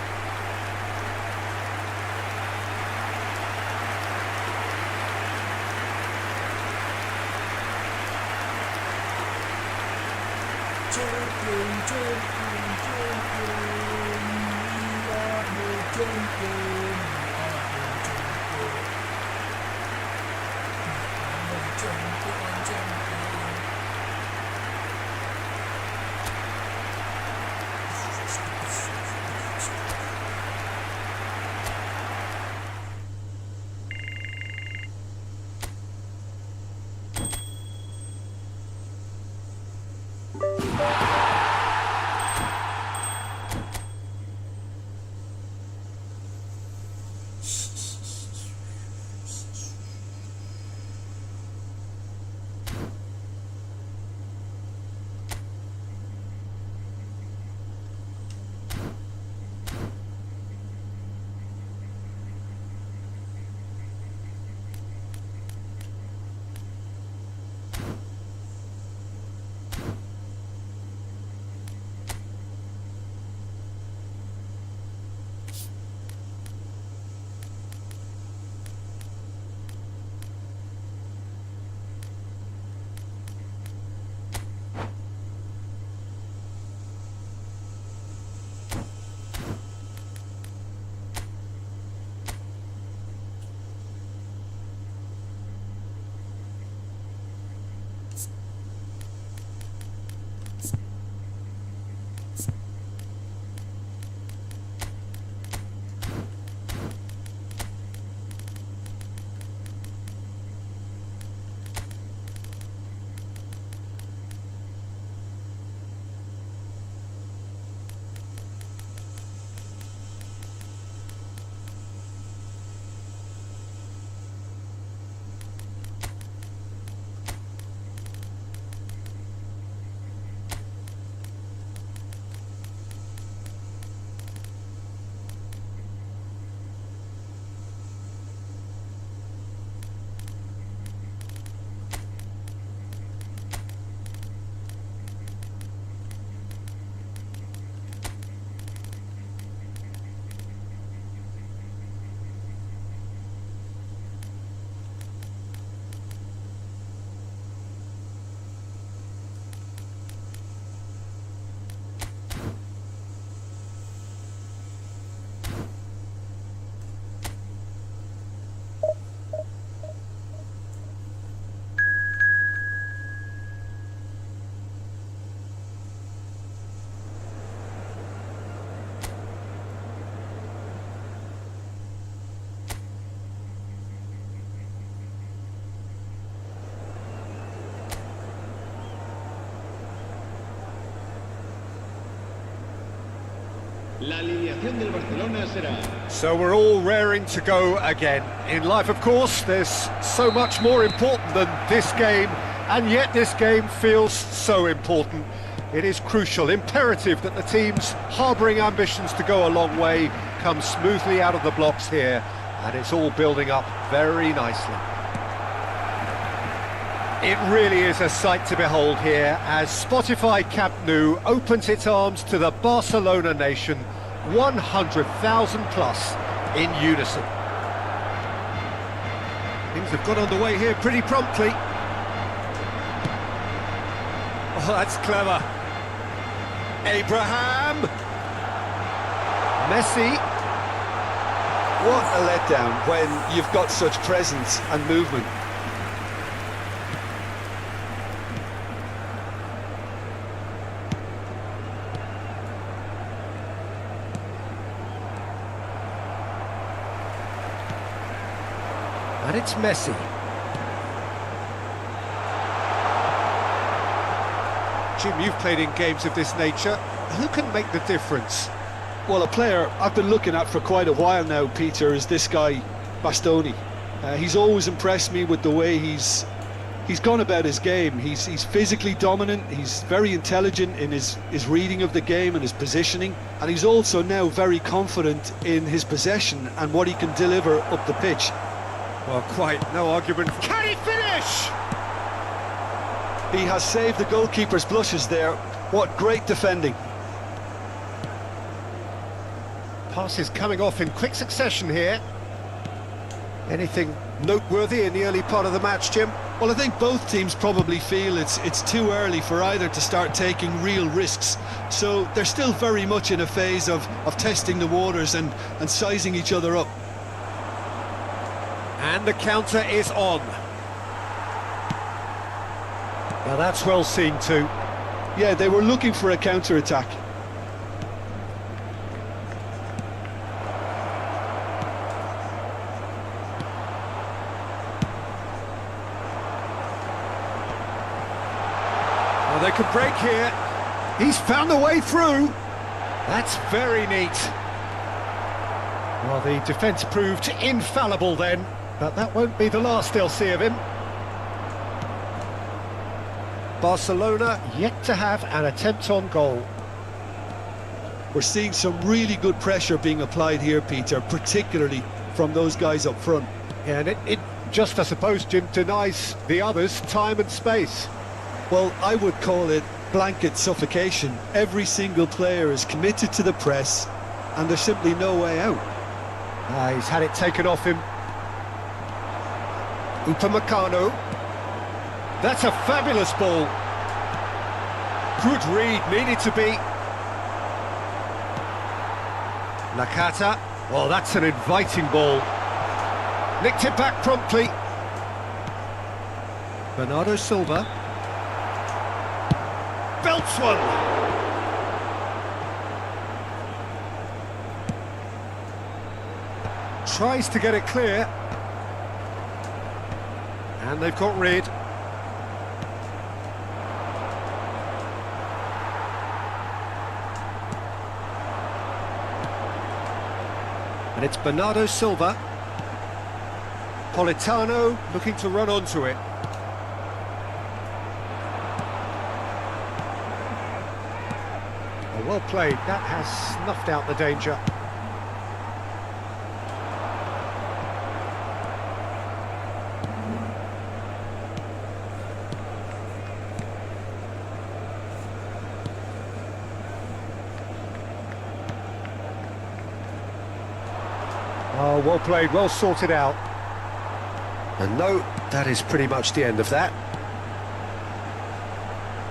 La alineación del Barcelona será So we're all raring to go again. In life, of course, there's so much more important than this game, and yet this game feels so important. It is crucial, imperative that the teams harbouring ambitions to go a long way come smoothly out of the blocks here, and it's all building up very nicely. It really is a sight to behold here as Spotify Camp Nou opens its arms to the Barcelona nation, 100,000 plus in unison. Things have got underway here pretty promptly. Oh, that's clever. Abraham. Messi. What a letdown when you've got such presence and movement. And it's Messi. Jim, you've played in games of this nature. Who can make the difference? Well, a player I've been looking at for quite a while now, Peter, is this guy, Bastoni. He's always impressed me with the way he's gone about his game. He's physically dominant, he's very intelligent in his reading of the game and his positioning, and he's also now very confident in his possession and what he can deliver up the pitch. Well, quite no argument. Can he finish? He has saved the goalkeeper's blushes there. What great defending. Passes coming off in quick succession here. Anything noteworthy in the early part of the match, Jim? Well, I think both teams probably feel it's too early for either to start taking real risks. So they're still very much in a phase of testing the waters and sizing each other up. And the counter is on. Now that's well seen too. Yeah, they were looking for a counter-attack. Well, they could break here. He's found the way through. That's very neat. Well, the defence proved infallible then, but that won't be the last they'll see of him. Barcelona yet to have an attempt on goal. We're seeing some really good pressure being applied here, Peter, particularly from those guys up front. Yeah, and it just, I suppose, Jim, denies the others time and space. Well, I would call it blanket suffocation. Every single player is committed to the press, and there's simply no way out. He's had it taken off him. Upamecano. That's a fabulous ball. Good read, needed to be. Nakata. Oh, that's an inviting ball. Nicked it back promptly. Bernardo Silva. Belts one. Tries to get it clear. And they've got rid. And it's Bernardo Silva. Politano looking to run onto it. Oh, well played. That has snuffed out the danger. Oh, well played, well sorted out. And no, that is pretty much the end of that.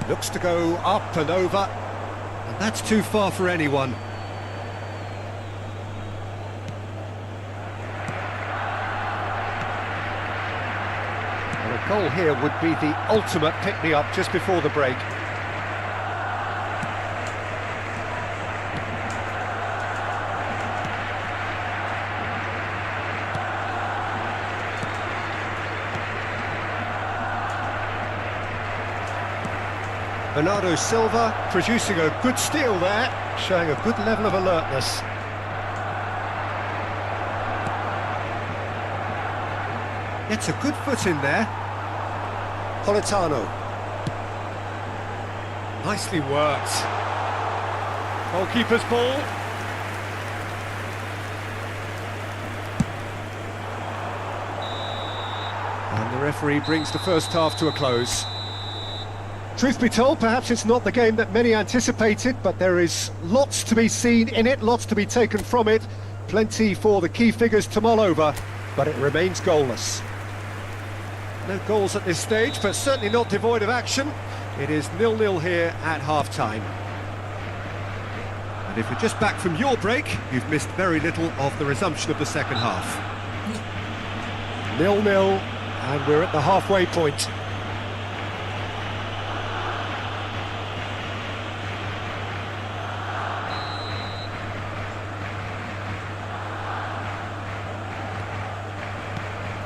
Looks to go up and over, and that's too far for anyone. And a goal here would be the ultimate pick-me-up just before the break. Bernardo Silva producing a good steal there, showing a good level of alertness. Gets a good foot in there. Politano. Nicely worked. Goalkeeper's ball. And the referee brings the first half to a close. Truth be told, perhaps it's not the game that many anticipated, but there is lots to be seen in it, lots to be taken from it. Plenty for the key figures to mull over, but it remains goalless. No goals at this stage, but certainly not devoid of action. It is 0-0 here at half-time. And if you're just back from your break, you've missed very little of the resumption of the second half. 0-0, and we're at the halfway point.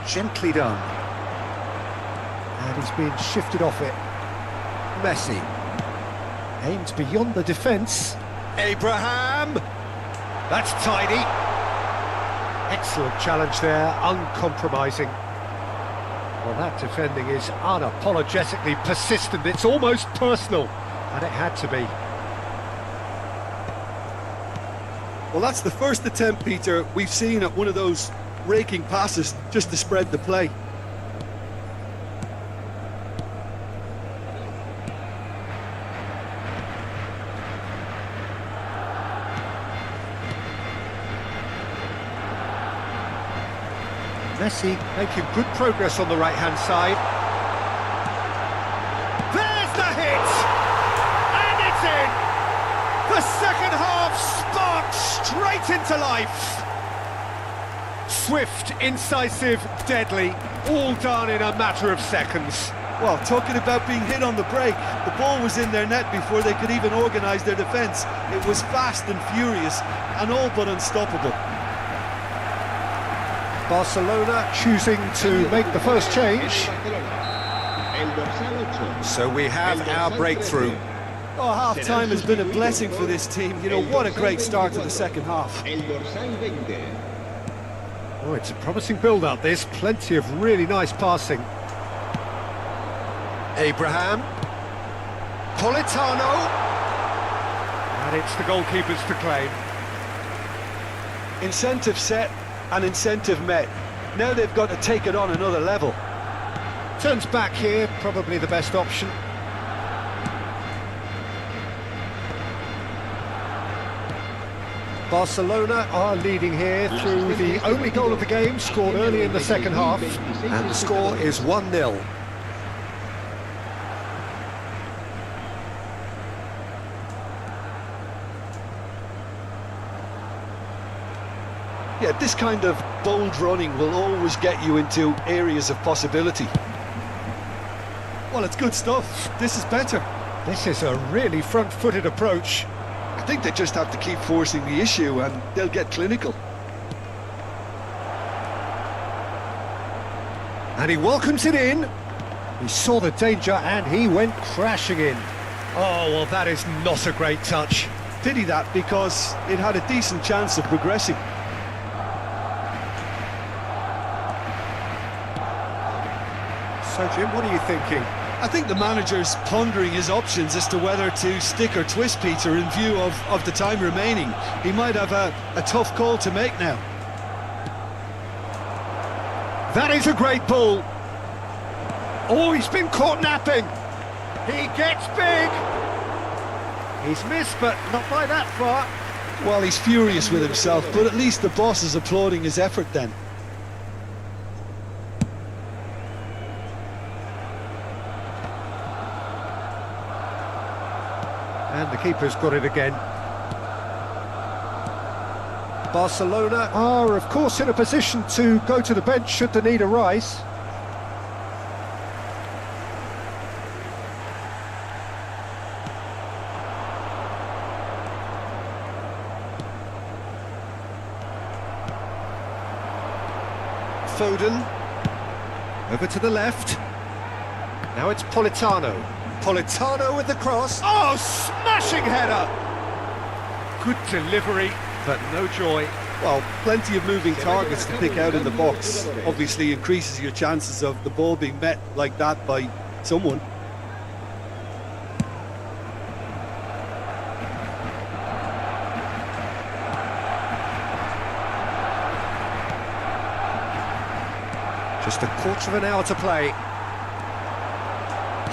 Gently done. And he's being shifted off it. Messi. Aims beyond the defence. Abraham! That's tidy. Excellent challenge there, uncompromising. Well, that defending is unapologetically persistent. It's almost personal, and it had to be. Well, that's the first attempt, Peter, we've seen at one of those raking passes just to spread the play. Messi making good progress on the right-hand side. There's the hit! And it's in! The second half sparked straight into life. Swift, incisive, deadly, all done in a matter of seconds. Well, talking about being hit on the break, the ball was in their net before they could even organise their defence. It was fast and furious, and all but unstoppable. Barcelona choosing to make the first change. So we have our breakthrough. Oh, half-time has been a blessing for this team. You know, what a great start to the second half. Oh, it's a promising build-up, this. Plenty of really nice passing. Abraham. Politano. And it's the goalkeepers to claim. Incentive set and incentive met. Now they've got to take it on another level. Turns back here, probably the best option. Barcelona are leading here through the only goal of the game, scored early in the second half, and the score is 1-0. Yeah, this kind of bold running will always get you into areas of possibility. Well, it's good stuff. This is better. This is a really front-footed approach. I think they just have to keep forcing the issue and they'll get clinical. And he welcomes it in. He saw the danger and he went crashing in. Oh, well, that is not a great touch. Pity that, because it had a decent chance of progressing. So, Jim, what are you thinking? I think the manager's pondering his options as to whether to stick or twist Peter in view of the time remaining. He might have a tough call to make now. That is a great ball. Oh, he's been caught napping. He gets big. He's missed, but not by that far. Well, he's furious with himself, but at least the boss is applauding his effort then. And the keeper's got it again. Barcelona are, of course, in a position to go to the bench should the need arise. Foden. Over to the left. Now it's Politano. Politano with the cross. Oh, smashing header! Good delivery, but no joy. Well, plenty of moving targets to pick out in the box. Obviously increases your chances of the ball being met like that by someone. Just a quarter of an hour to play.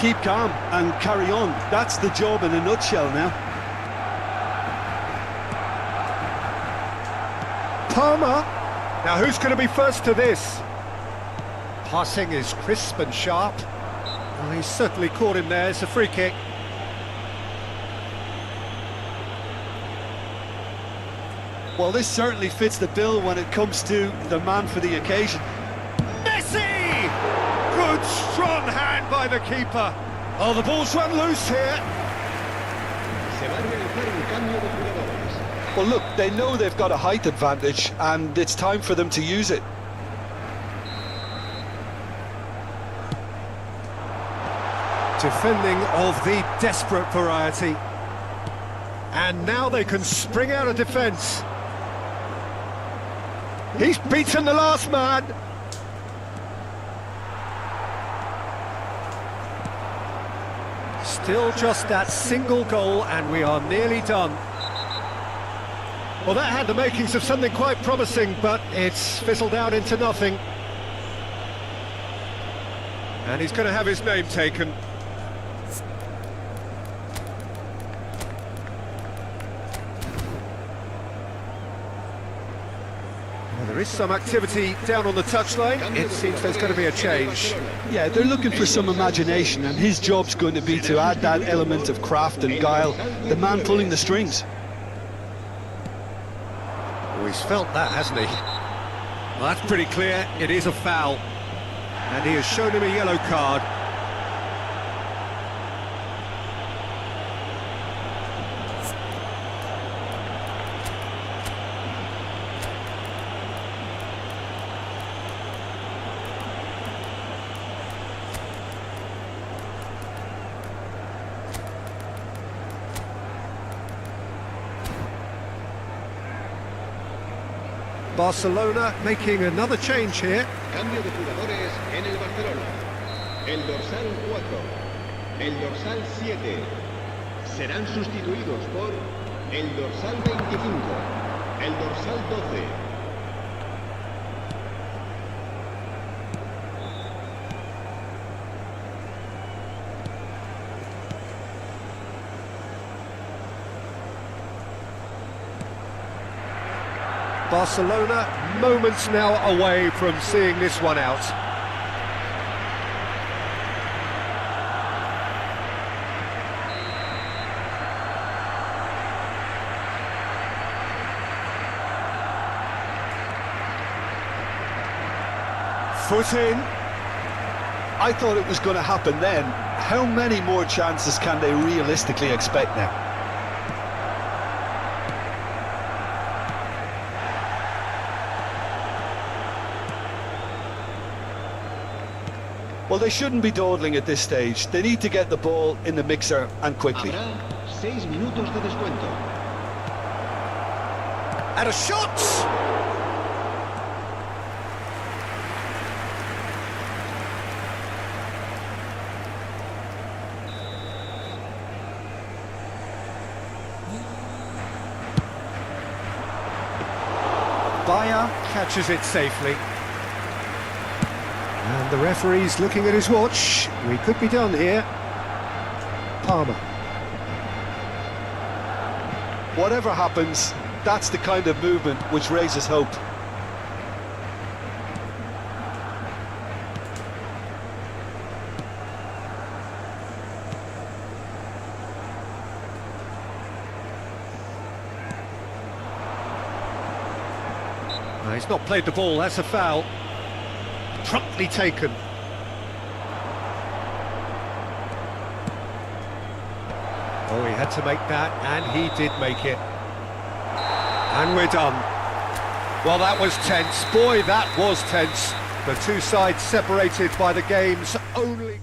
Keep calm and carry on. That's the job in a nutshell now. Palmer. Now who's going to be first to this? Passing is crisp and sharp. Well, he's certainly caught him there. It's a free kick. Well, this certainly fits the bill when it comes to the man for the occasion. Messi! Good strong hand by the keeper. Oh, the ball's run loose here. Se va a realizar un cambio de jugadores. Well, look, they know they've got a height advantage and it's time for them to use it. Defending of the desperate variety. And now they can spring out of defence. He's beaten the last man. Still just that single goal and we are nearly done. Well, that had the makings of something quite promising, but it's fizzled out into nothing. And he's going to have his name taken. Well, there is some activity down on the touchline. It seems there's going to be a change. Yeah, they're looking for some imagination and his job's going to be to add that element of craft and guile, the man pulling the strings. Oh, he's felt that, hasn't he? Well, that's pretty clear. It is a foul. And he has shown him a yellow card. Barcelona making another change here. Cambio de jugadores en el Barcelona. El dorsal 4, el dorsal 7 serán sustituidos por el dorsal 25, el dorsal 12. Barcelona moments now away from seeing this one out. Foot in. I thought it was going to happen then. How many more chances can they realistically expect now? Well, they shouldn't be dawdling at this stage. They need to get the ball in the mixer and quickly. Habrá 6 minutos de descuento. And a shot! Bayer catches it safely. And the referee's looking at his watch. We could be done here. Palmer. Whatever happens, that's the kind of movement which raises hope. No, he's not played the ball, that's a foul. Promptly taken. Oh, he had to make that, and he did make it. And we're done. Well, that was tense. Boy, that was tense. The two sides separated by the game's only...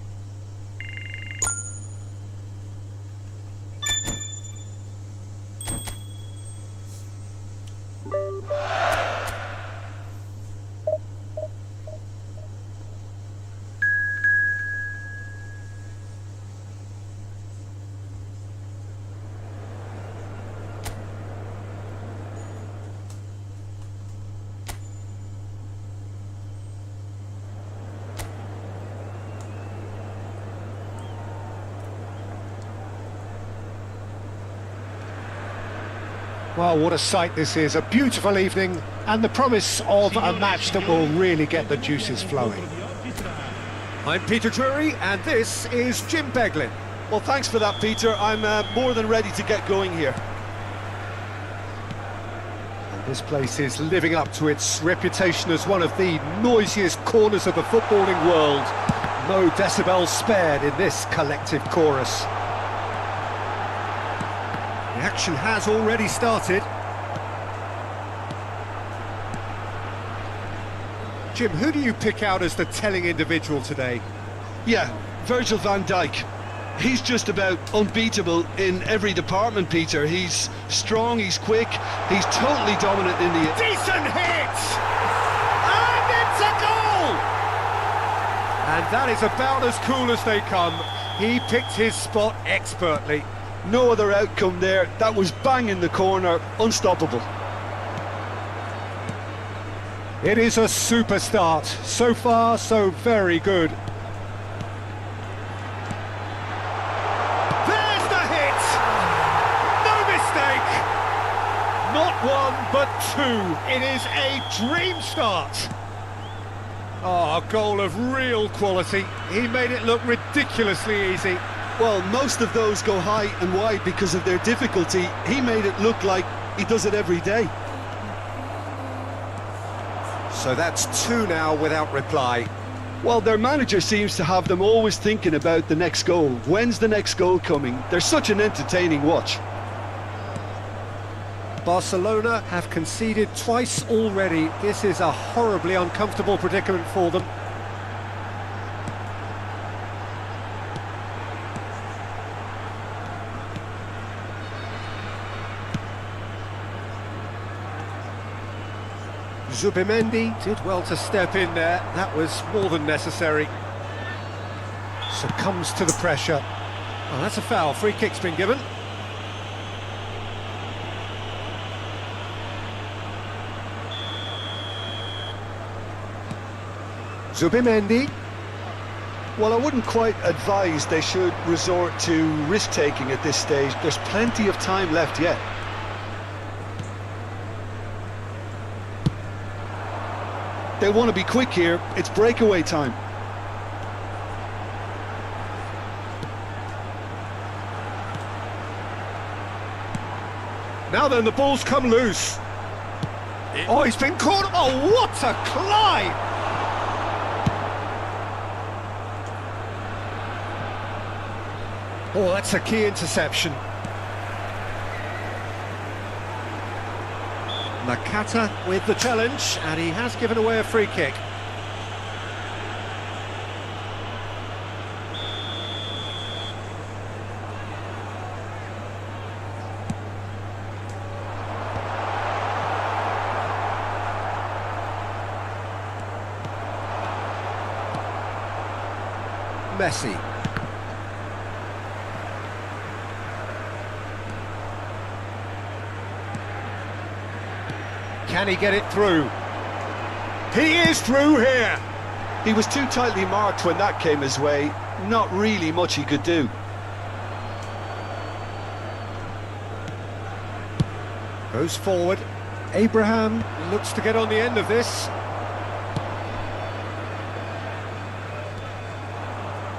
Well, what a sight this is, a beautiful evening and the promise of a match that will really get the juices flowing. I'm Peter Drury and this is Jim Beglin. Well, thanks for that, Peter. I'm more than ready to get going here. And this place is living up to its reputation as one of the noisiest corners of the footballing world. No decibels spared in this collective chorus. The action has already started. Jim, who do you pick out as the telling individual today? Yeah, Virgil van Dijk. He's just about unbeatable in every department, Peter. He's strong, he's quick, he's totally dominant in the... Decent hit! And it's a goal! And that is about as cool as they come. He picked his spot expertly. No other outcome there. That was bang in the corner, unstoppable. It is a super start. So far, so very good. There's the hit! No mistake! Not one, but two. It is a dream start. Oh, a goal of real quality. He made it look ridiculously easy. Well, most of those go high and wide because of their difficulty. He made it look like he does it every day. So that's two now without reply. Well, their manager seems to have them always thinking about the next goal. When's the next goal coming? They're such an entertaining watch. Barcelona have conceded twice already. This is a horribly uncomfortable predicament for them. Zubimendi did well to step in there. That was more than necessary. Succumbs to the pressure. Oh, that's a foul. Free kick's been given. Zubimendi. Well, I wouldn't quite advise they should resort to risk-taking at this stage. There's plenty of time left yet. They want to be quick here. It's breakaway time. Now then, the ball's come loose. Oh, he's been caught. Oh, what a climb! Oh, that's a key interception. Nakata with the challenge, and he has given away a free kick. Messi. Can he get it through? He is through here! He was too tightly marked when that came his way. Not really much he could do. Goes forward. Abraham looks to get on the end of this.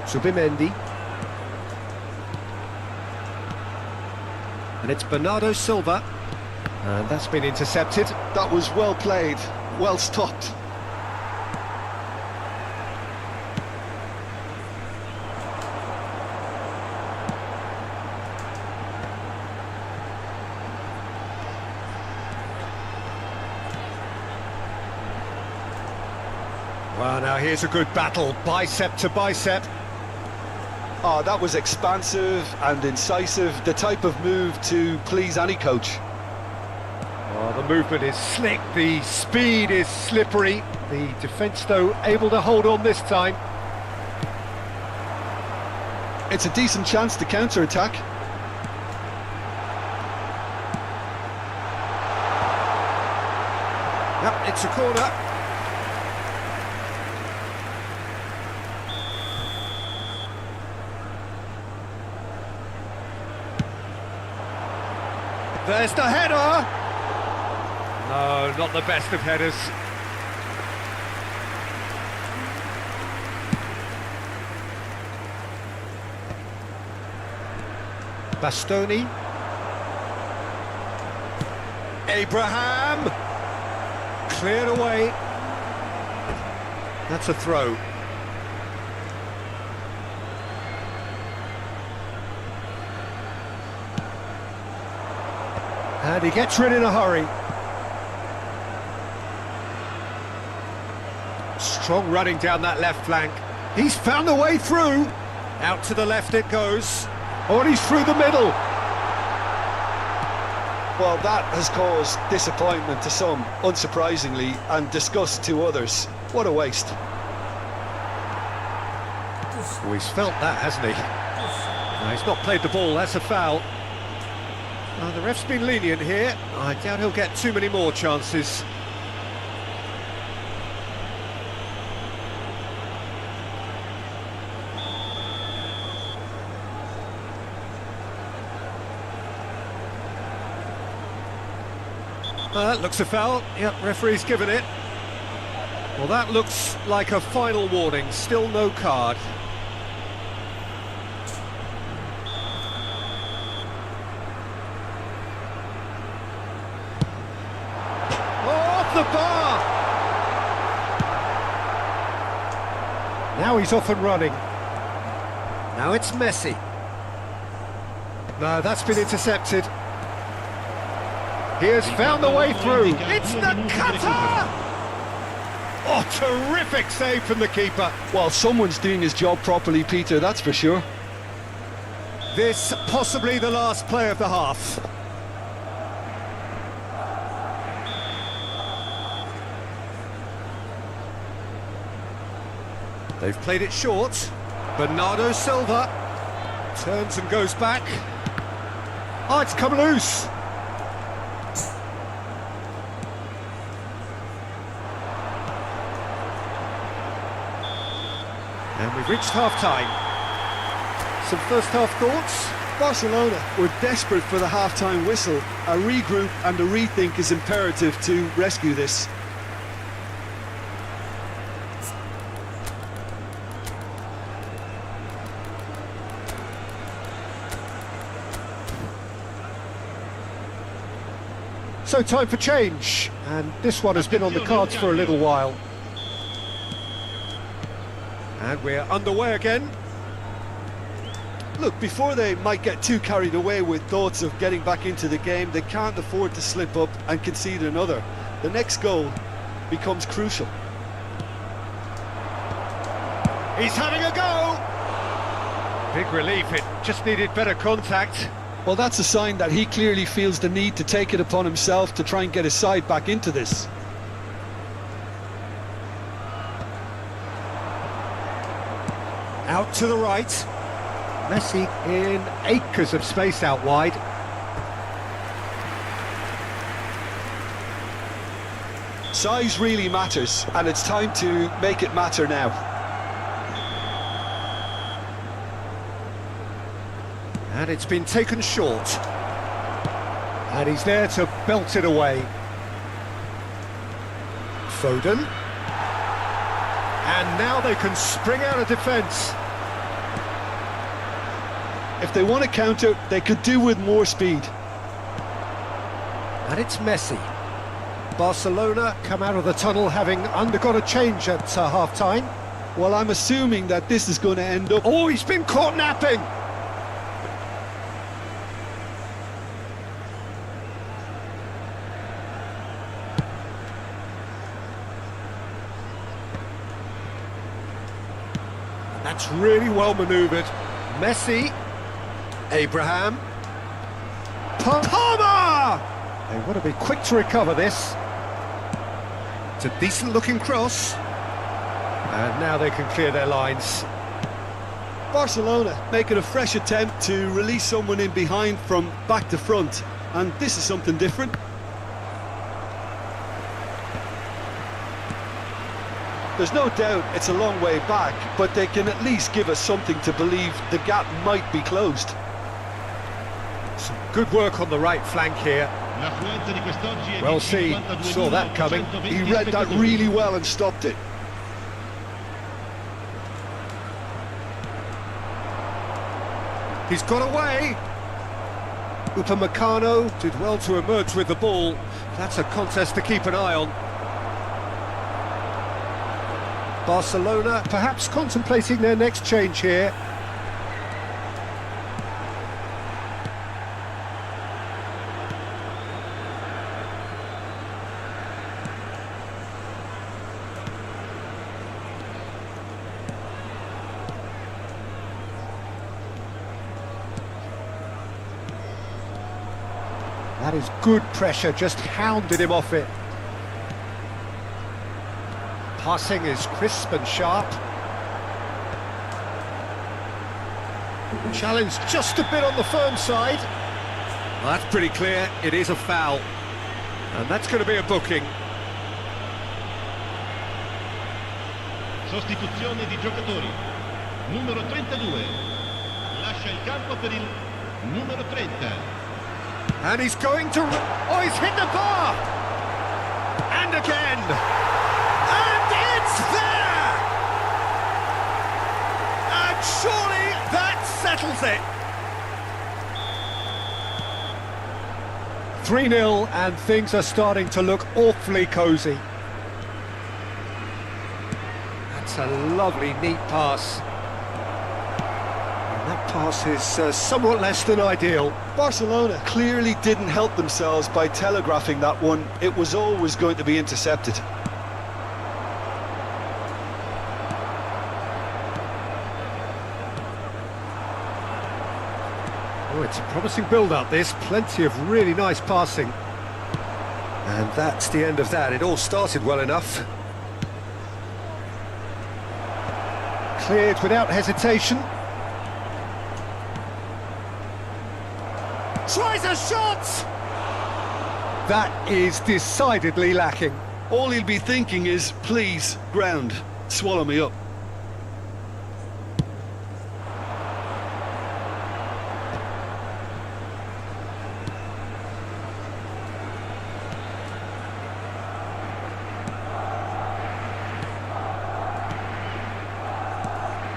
Zubimendi. And it's Bernardo Silva. And that's been intercepted. That was well played, well stopped. Well, now here's a good battle, bicep to bicep. Oh, that was expansive and incisive, the type of move to please any coach. Oh, the movement is slick, the speed is slippery. The defence, though, able to hold on this time. It's a decent chance to counter-attack. Yep, it's a corner. There's the header! No, not the best of headers. Bastoni. Abraham! Cleared away. That's a throw. And he gets rid in a hurry. Strong running down that left flank. He's found a way through. Out to the left it goes. Oh, and he's through the middle. Well, that has caused disappointment to some, unsurprisingly, and disgust to others. What a waste. Oh, he's felt that, hasn't he? No, he's not played the ball, that's a foul. The ref's been lenient here. I doubt he'll get too many more chances. That looks a foul. Yep, referee's given it. Well, that looks like a final warning. Still no card. Off the bar! Now he's off and running. Now it's Messi. No, that's been intercepted. He has found the way through. It's the cutter! Oh, terrific save from the keeper. Well, someone's doing his job properly, Peter, that's for sure. This possibly the last play of the half. They've played it short. Bernardo Silva turns and goes back. Oh, it's come loose. And we've reached half-time. Some first-half thoughts? Barcelona were desperate for the half-time whistle. A regroup and a rethink is imperative to rescue this. So time for change, and this one has been on the cards for a little while. And we're underway again. Look, before they might get too carried away with thoughts of getting back into the game, they can't afford to slip up and concede another. The next goal becomes crucial. He's having a go! Big relief, it just needed better contact. Well, that's a sign that he clearly feels the need to take it upon himself to try and get his side back into this. Out to the right. Messi in acres of space out wide. Size really matters, and it's time to make it matter now. And it's been taken short. And he's there to belt it away. Foden. And now they can spring out of defence. If they want to counter, they could do with more speed. And it's Messi. Barcelona come out of the tunnel having undergone a change at half-time. Well, I'm assuming that this is going to end up... Oh, he's been caught napping! That's really well manoeuvred. Messi. Abraham. Palmer! They want to be quick to recover this. It's a decent-looking cross. And now they can clear their lines. Barcelona making a fresh attempt to release someone in behind from back to front. And this is something different. There's no doubt it's a long way back, but they can at least give us something to believe the gap might be closed. Some Good work on the right flank here. L'affluenza di quest'oggi è Well di seen, saw that coming. 52.820 He read that spettatori. really well and stopped it. He's got away. Upamecano did well to emerge with the ball. That's a contest to keep an eye on. Barcelona perhaps contemplating their next change here. That is good pressure, just hounded him off it. Passing is crisp and sharp. Challenge just a bit on the firm side. Well, that's pretty clear, it is a foul. And that's going to be a booking. Sostituzione di giocatori. Numero 32. Lascia il campo per il numero 30. And he's going to... Oh, he's hit the bar! And again! And it's there! And surely that settles it! 3-0 and things are starting to look awfully cosy. That's a lovely, neat pass. And that pass is somewhat less than ideal. Barcelona clearly didn't help themselves by telegraphing that one. It was always going to be intercepted. Oh, it's a promising build-up, this. Plenty of really nice passing. And that's the end of that. It all started well enough. Cleared without hesitation. Tries a shot! That is decidedly lacking. All he'll be thinking is, please, ground, swallow me up.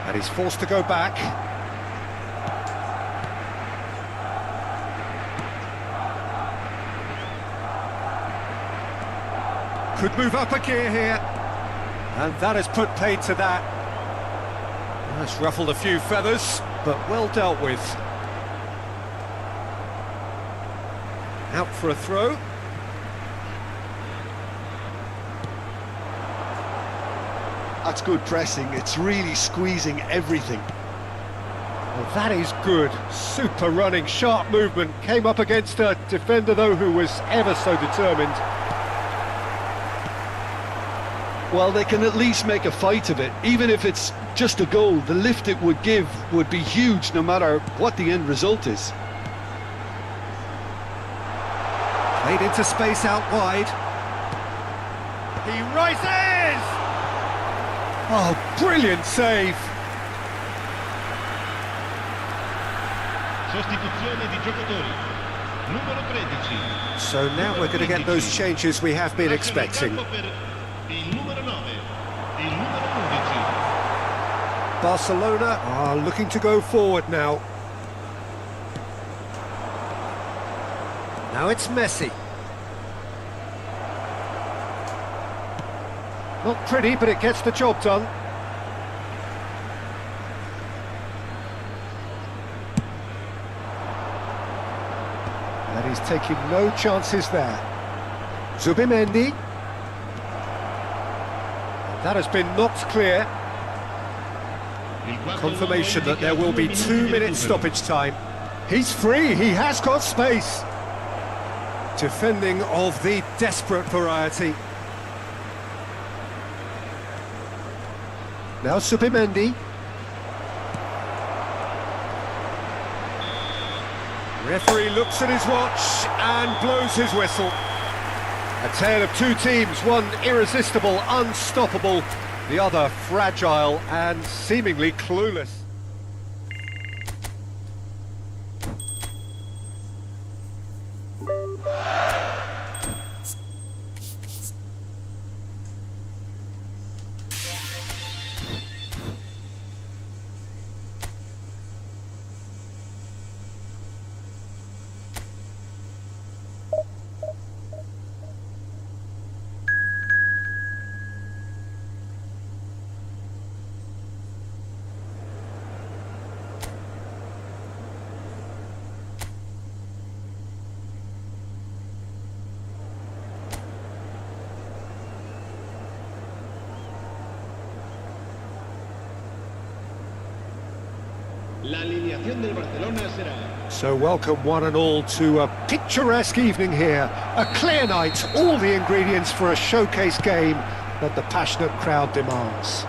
And he's forced to go back. Could move up a gear here. And that has put paid to that. That's ruffled a few feathers, but well dealt with. Out for a throw. That's good pressing. It's really squeezing everything. Well, that is good. Super running, sharp movement. Came up against a defender, though, who was ever so determined. Well, they can at least make a fight of it. Even if it's just a goal, the lift it would give would be huge no matter what the end result is. Played into space out wide. He rises! Oh, brilliant save! Sostituzione di giocatori. Numero 13. So now we're going to get those changes we have been expecting. Il numero 9. Il numero 11. Barcelona are looking to go forward now. Now it's Messi. Not pretty, but it gets the job done. And he's taking no chances there. Zubimendi. That has been knocked clear. Confirmation that there will be 2 minutes stoppage time. He's free, he has got space. Defending of the desperate variety. Now Zubimendi. Referee looks at his watch and blows his whistle. A tale of two teams, one irresistible, unstoppable, the other fragile and seemingly clueless. La alineación del Barcelona será So welcome one and all to a picturesque evening here. A clear night, all the ingredients for a showcase game that the passionate crowd demands.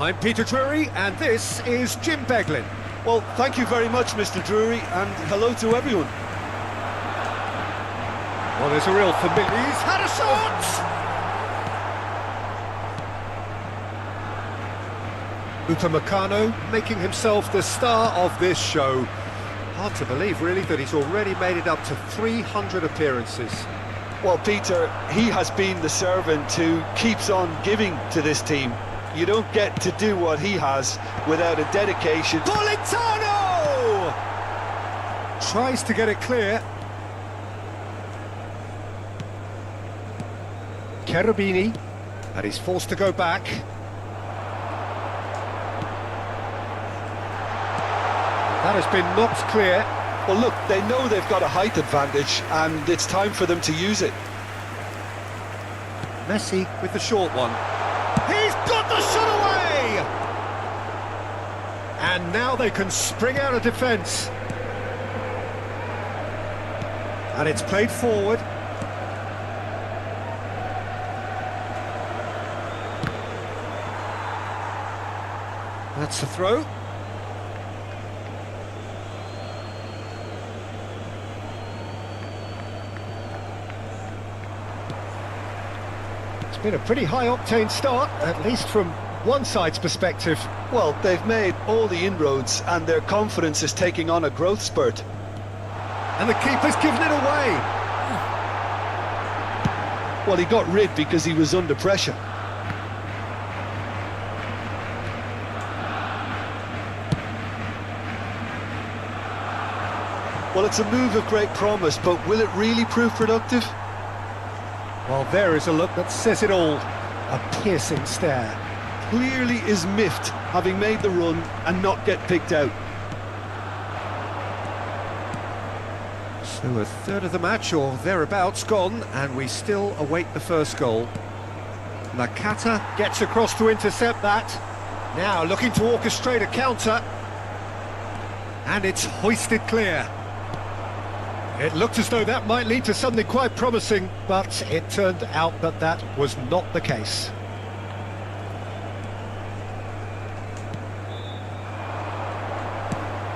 I'm Peter Drury, and this is Jim Beglin. Well, thank you very much, Mr. Drury, and hello to everyone. Well, there's a real familiar. He's had a shot! Upamecano making himself the star of this show. Hard to believe, really, that he's already made it up to 300 appearances. Well, Peter, he has been the servant who keeps on giving to this team. You don't get to do what he has without a dedication. Politano! Tries to get it clear. Cherubini, and he's forced to go back. That has been knocked clear. Well, look, they know they've got a height advantage, and it's time for them to use it. Messi with the short one. He's got the shot away! And now they can spring out of defence. And it's played forward. That's the throw. It's been a pretty high-octane start, at least from one side's perspective. Well, they've made all the inroads, and their confidence is taking on a growth spurt. And the keeper's given it away. Well, he got rid because he was under pressure. Well, it's a move of great promise, but will it really prove productive? Well, there is a look that says it all. A piercing stare. Clearly is miffed, having made the run and not get picked out. So a third of the match, or thereabouts, gone, and we still await the first goal. Nakata gets across to intercept that. Now looking to orchestrate a counter. And it's hoisted clear. It looked as though that might lead to something quite promising, but it turned out that that was not the case.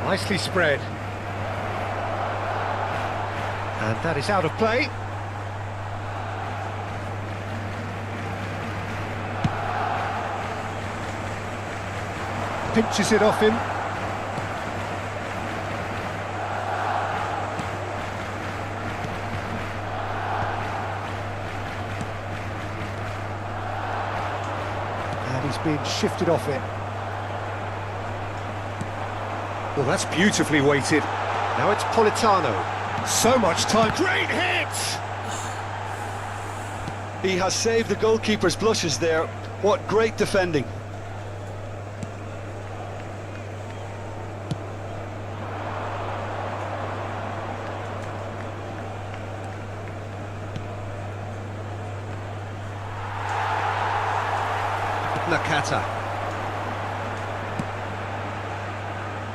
Nicely spread. And that is out of play. Pinches it off him. He's been shifted off it. Well, that's beautifully weighted. Now it's Politano. So much time. Great hit! He has saved the goalkeeper's blushes there. What great defending. Nakata.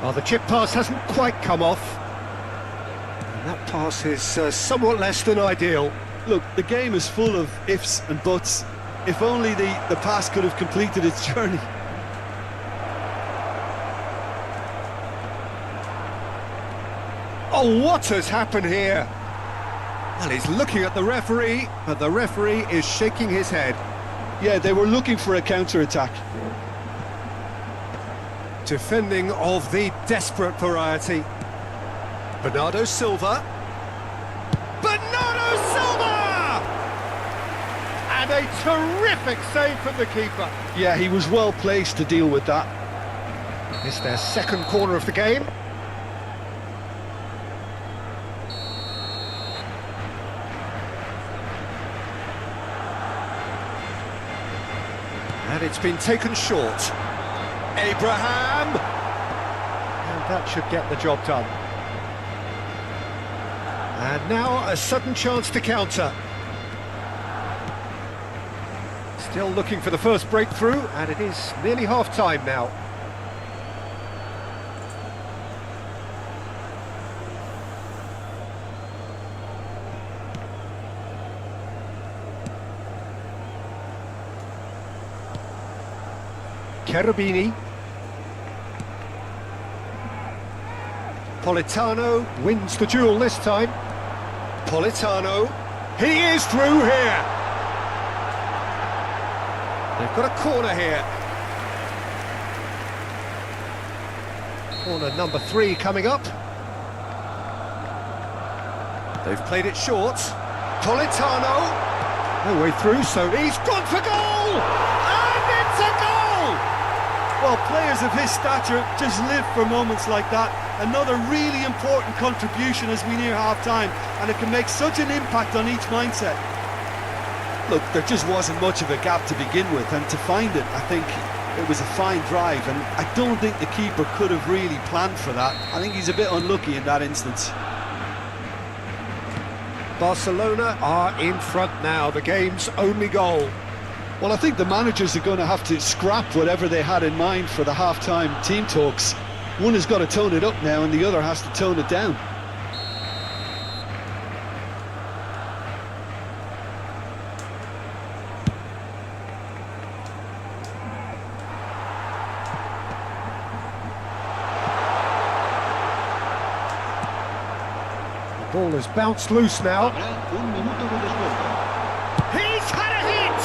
Oh, the chip pass hasn't quite come off. And that pass is somewhat less than ideal. Look, the game is full of ifs and buts. If only the pass could have completed its journey. Oh, what has happened here? Well, he's looking at the referee, but the referee is shaking his head. Yeah, they were looking for a counter-attack. Defending of the desperate variety. Bernardo Silva. Bernardo Silva! And a terrific save from the keeper. Yeah, he was well placed to deal with that. It's their second corner of the game. And it's been taken short. Abraham! And that should get the job done. And now a sudden chance to counter. Still looking for the first breakthrough, and it is nearly half-time now. Cherubini. Politano wins the duel this time. Politano. He is through here. They've got a corner here. Corner number 3 coming up. They've played it short. Politano. No way through, so he's gone for goal! And it's a goal! Well, players of his stature just live for moments like that. Another really important contribution as we near half-time, and it can make such an impact on each mindset. Look, there just wasn't much of a gap to begin with, and to find it, I think it was a fine drive, and I don't think the keeper could have really planned for that. I think he's a bit unlucky in that instance. Barcelona are in front now, the game's only goal. Well, I think the managers are going to have to scrap whatever they had in mind for the half-time team talks. One has got to tone it up now and the other has to tone it down. The ball has bounced loose now. Habrá un minuto de descuento. He's had a hit!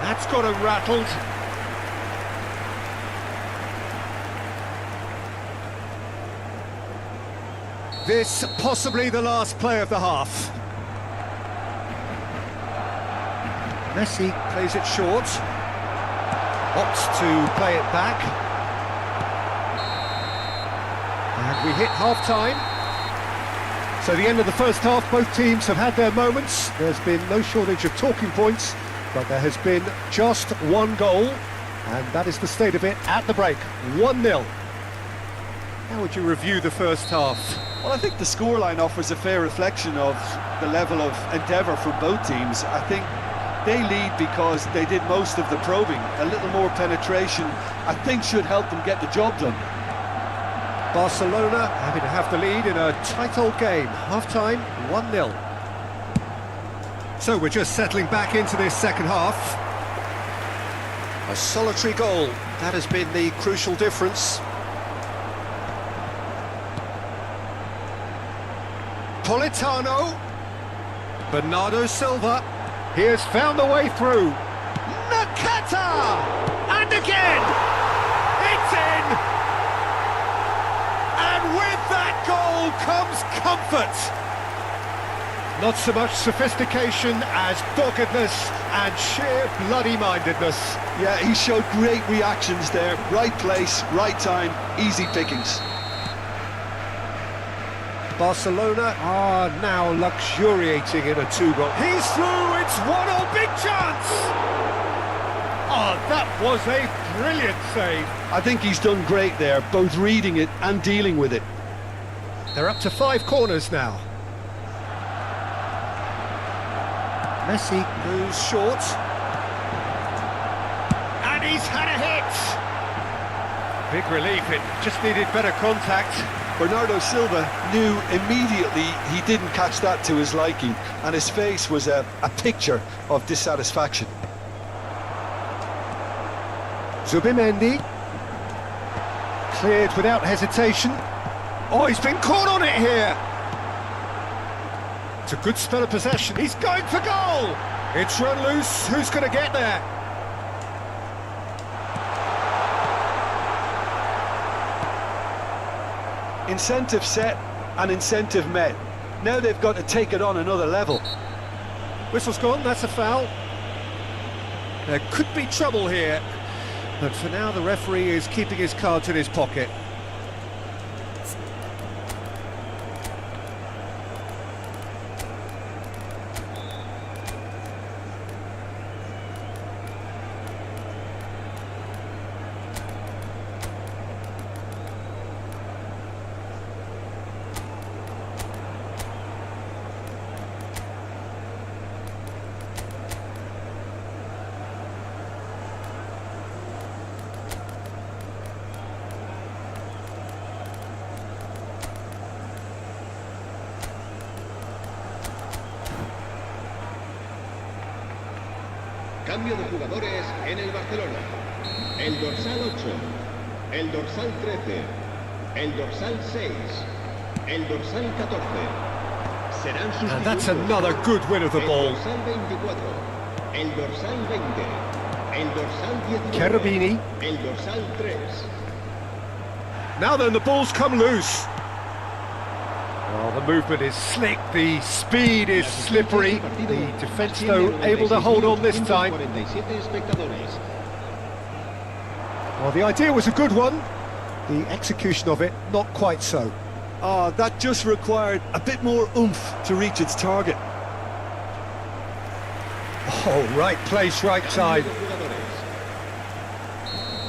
That's got him rattled. This possibly the last play of the half. Messi plays it short. Opts to play it back. And we hit half-time. So the end of the first half, both teams have had their moments. There's been no shortage of talking points, but there has been just one goal, and that is the state of it at the break, 1-0. How would you review the first half? Well, I think the scoreline offers a fair reflection of the level of endeavour from both teams. I think they lead because they did most of the probing. A little more penetration, I think, should help them get the job done. Barcelona happy to have the lead in a tight old game. Half-time, 1-0. So we're just settling back into this second half. A solitary goal, that has been the crucial difference. Politano. Bernardo Silva. He has found the way through. Nakata! And again! It's in! And with that goal comes comfort. Not so much sophistication as doggedness and sheer bloody-mindedness. Yeah, he showed great reactions there. Right place, right time, easy pickings. Barcelona are now luxuriating in a 2-goal. He's through, it's 1-0, big chance! Oh, that was a brilliant save. I think he's done great there, both reading it and dealing with it. They're up to 5 corners now. Messi goes short. And he's had a hit! Big relief, it just needed better contact. Bernardo Silva knew immediately he didn't catch that to his liking, and his face was a picture of dissatisfaction. Zubimendi. Cleared without hesitation. Oh, he's been caught on it here! It's a good spell of possession. He's going for goal! It's run loose. Who's going to get there? Incentive set and incentive met. Now they've got to take it on another level. Whistle's gone, that's a foul. There could be trouble here, but for now the referee is keeping his cards in his pocket. Cambio de jugadores en el Barcelona. el dorsal 8, el dorsal 13, el dorsal 6, el dorsal 14. Serán sustituidos And that's another good win of the el ball. dorsal 24, el dorsal 20, el dorsal 19, Cherubini. el dorsal 3. Now then, the ball's come loose. Well, the movement is slick, the speed is slippery. The defence, though, able to hold on this time. Well, the idea was a good one. The execution of it, not quite so. Oh, that just required a bit more oomph to reach its target. Oh, right place, right time.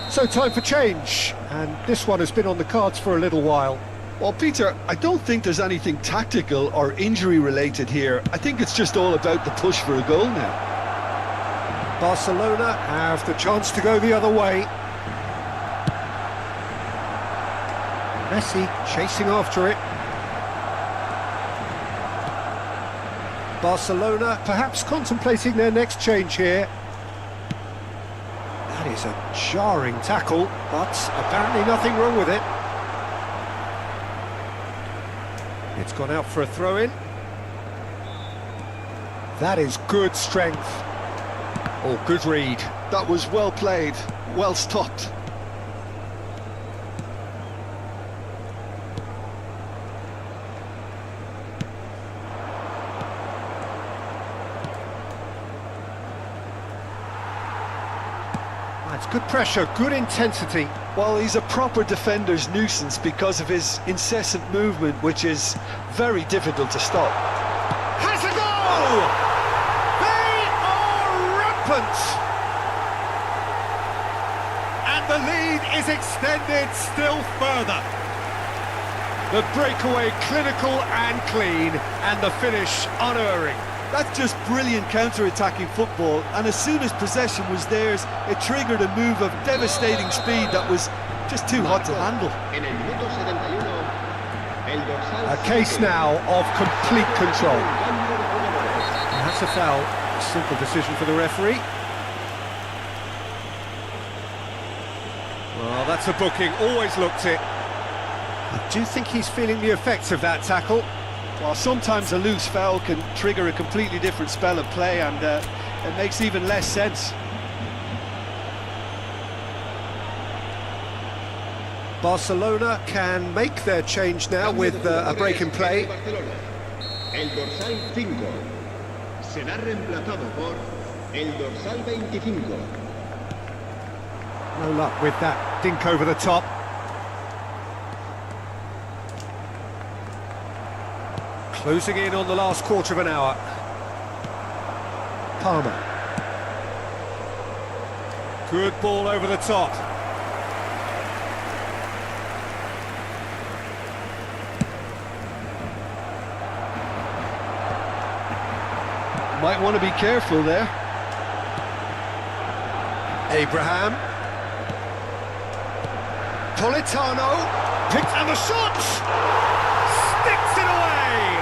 So time for change, and this one has been on the cards for a little while. Well, Peter, I don't think there's anything tactical or injury related here. I think it's just all about the push for a goal now. Barcelona have the chance to go the other way. Messi chasing after it. Barcelona perhaps contemplating their next change here. That is a jarring tackle, but apparently nothing wrong with it. It's gone out for a throw-in. That is good strength. Oh, good read. That was well played, well stopped. That's good pressure, good intensity. Well, he's a proper defender's nuisance because of his incessant movement, which is very difficult to stop. Has a goal! They are rampant! And the lead is extended still further. The breakaway clinical and clean, and the finish unerring. That's just brilliant counter-attacking football, and as soon as possession was theirs, it triggered a move of devastating speed that was just too hot to handle. En el minuto 71, el dorsal A case 7. now of complete control. Cambio de jugadores. And that's a foul. A simple decision for the referee. Well, that's a booking. Always looked it. I do think he's feeling the effects of that tackle. Well, sometimes a loose foul can trigger a completely different spell of play, and it makes even less sense. Barcelona can make their change now with a break in play. Barcelona. El dorsal 5 será reemplazado por el dorsal 25. No luck with that dink over the top. Closing in on the last quarter of an hour. Palmer. Good ball over the top. Might want to be careful there. Abraham. Politano. Picked and the shot! Sticks it away!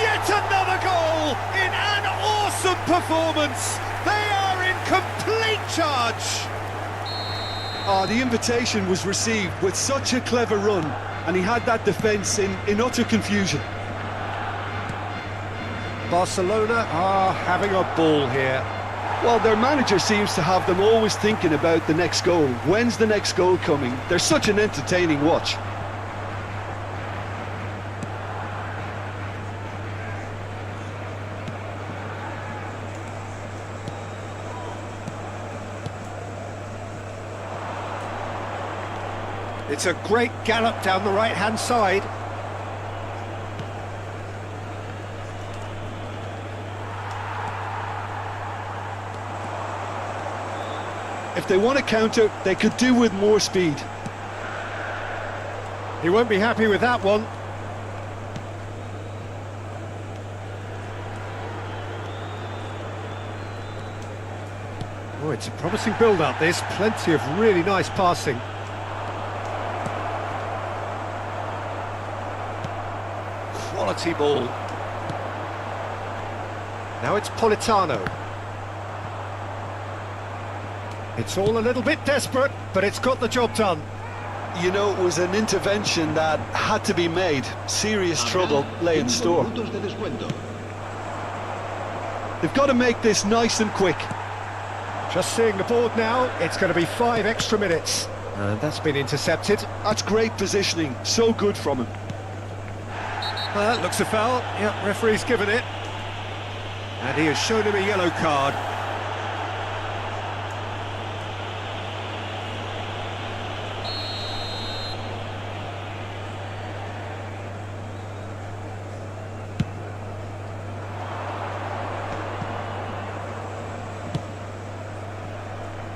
Yet another goal in an awesome performance! They are in complete charge! Oh, the invitation was received with such a clever run, and he had that defence in utter confusion. Barcelona are having a ball here. Well, their manager seems to have them always thinking about the next goal. When's the next goal coming? They're such an entertaining watch. It's a great gallop down the right-hand side. If they want to counter, they could do with more speed. He won't be happy with that one. Oh, it's a promising build-up, this. Plenty of really nice passing. Quality ball. Now it's Politano. It's all a little bit desperate, but it's got the job done. You know, it was an intervention that had to be made. Serious trouble lay in 5 store. minutos de descuento. They've got to make this nice and quick. Just seeing the board now, it's going to be 5 extra minutes. And that's been intercepted. That's great positioning. So good from him. That looks a foul. Yep, referee's given it. And he has shown him a yellow card.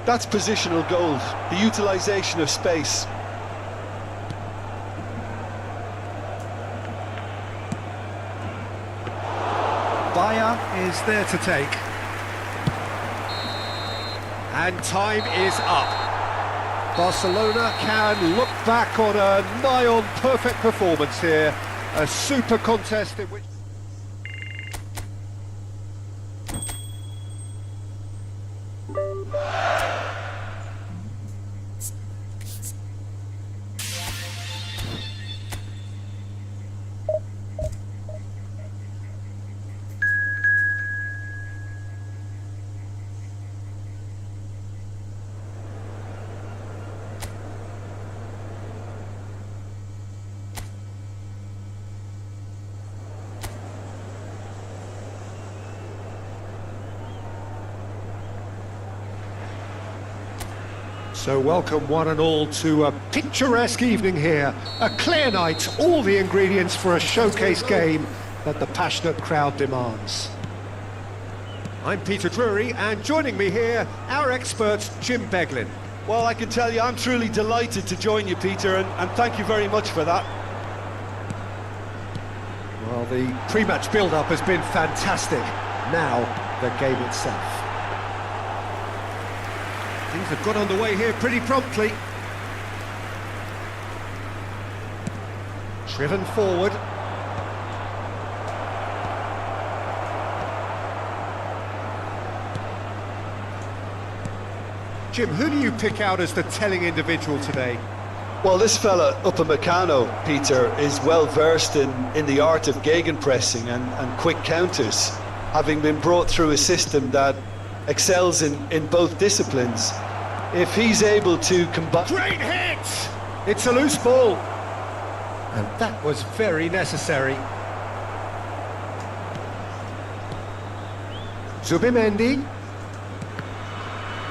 That's positional gold. The utilisation of space. Bayer is there to take. And time is up. Barcelona can look back on a nigh-on perfect performance here. A super contest in which... So welcome one and all to a picturesque evening here. A clear night, all the ingredients for a showcase game that the passionate crowd demands. I'm Peter Drury, and joining me here, our expert Jim Beglin. Well, I can tell you, I'm truly delighted to join you, Peter, and thank you very much for that. Well, the pre-match build-up has been fantastic. Now, the game itself. Things have got underway here pretty promptly. Driven forward. Jim, who do you pick out as the telling individual today? Well, this fella, Upamecano, Peter, is well versed in the art of gegenpressing and quick counters, having been brought through a system that excels in both disciplines. If he's able to combine... Great hit! It's a loose ball. And that was very necessary. Zubimendi.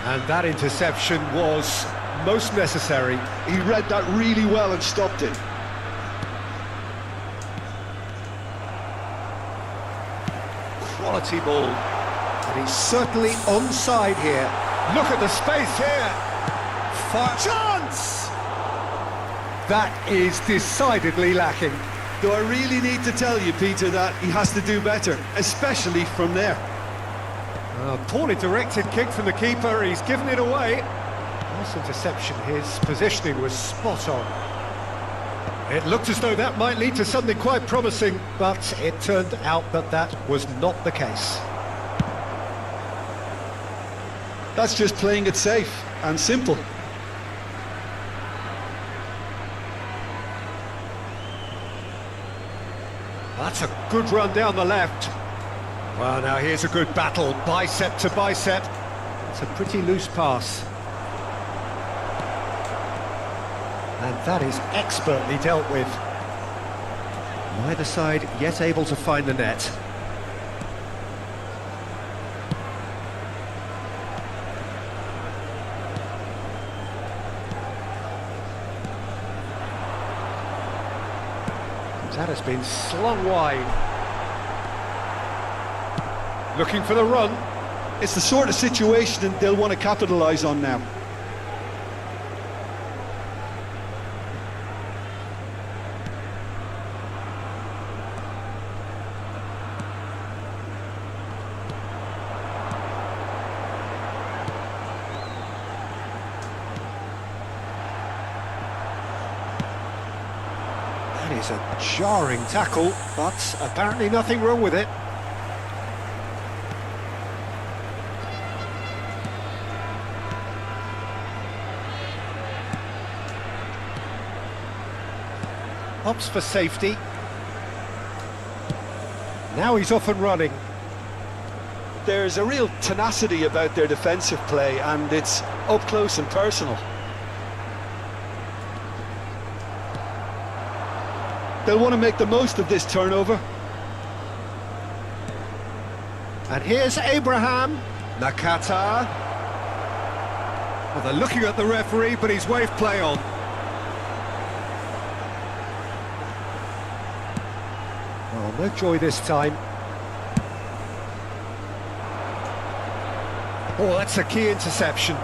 And that interception was most necessary. He read that really well and stopped it. Quality ball. And he's certainly onside here. Look at the space here. Fire chance! That is decidedly lacking. Do I really need to tell you, Peter, that he has to do better, especially from there? A poorly directed kick from the keeper. He's given it away. Nice interception. His positioning was spot on. It looked as though that might lead to something quite promising, but it turned out that that was not the case. That's just playing it safe and simple. That's a good run down the left. Well, now here's a good battle, bicep to bicep. It's a pretty loose pass. And that is expertly dealt with. Neither side yet able to find the net. That has been slung wide. Looking for the run. It's the sort of situation that they'll want to capitalise on now. That is a jarring tackle, but apparently nothing wrong with it. opts for safety. Now he's off and running. There's a real tenacity about their defensive play, and it's up close and personal. They'll want to make the most of this turnover. And here's Abraham. Nakata. Well, they're looking at the referee, but he's waved play on. Well, no joy this time. Oh, that's a key interception.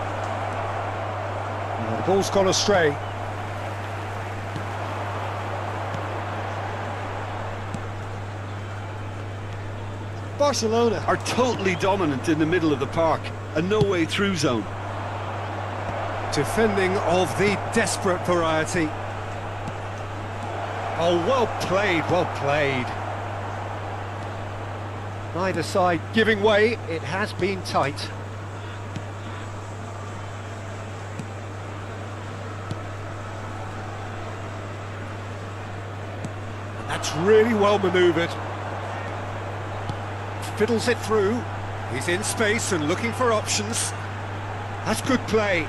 Well, the ball's gone astray. Barcelona are totally dominant in the middle of the park, a no-way through zone. Defending of the desperate variety. Oh, well played, well played. Neither side giving way, it has been tight. That's really well manoeuvred. Fiddles it through. He's in space and looking for options. That's good play.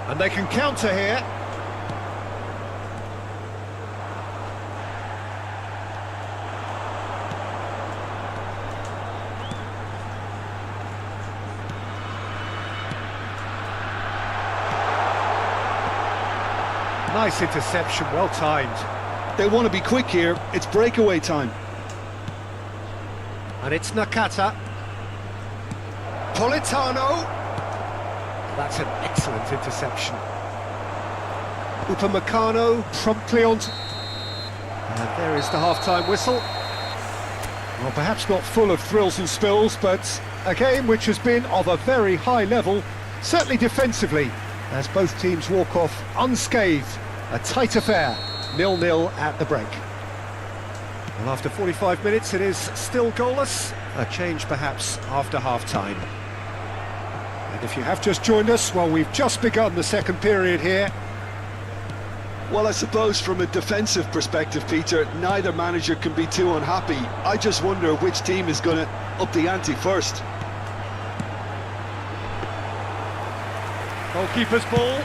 And they can counter here. Nice interception, well timed. They want to be quick here, it's breakaway time. And it's Nakata. Politano. That's an excellent interception. Upamecano promptly on. And there is the half-time whistle. Well, perhaps not full of thrills and spills, but a game which has been of a very high level, certainly defensively, as both teams walk off unscathed. A tight affair, 0-0 at the break. Well, after 45 minutes it is still goalless, a change perhaps after half-time. And if you have just joined us, well, we've just begun the second period here. Well, I suppose from a defensive perspective, Peter, neither manager can be too unhappy. I just wonder which team is going to up the ante first. Goalkeeper's ball.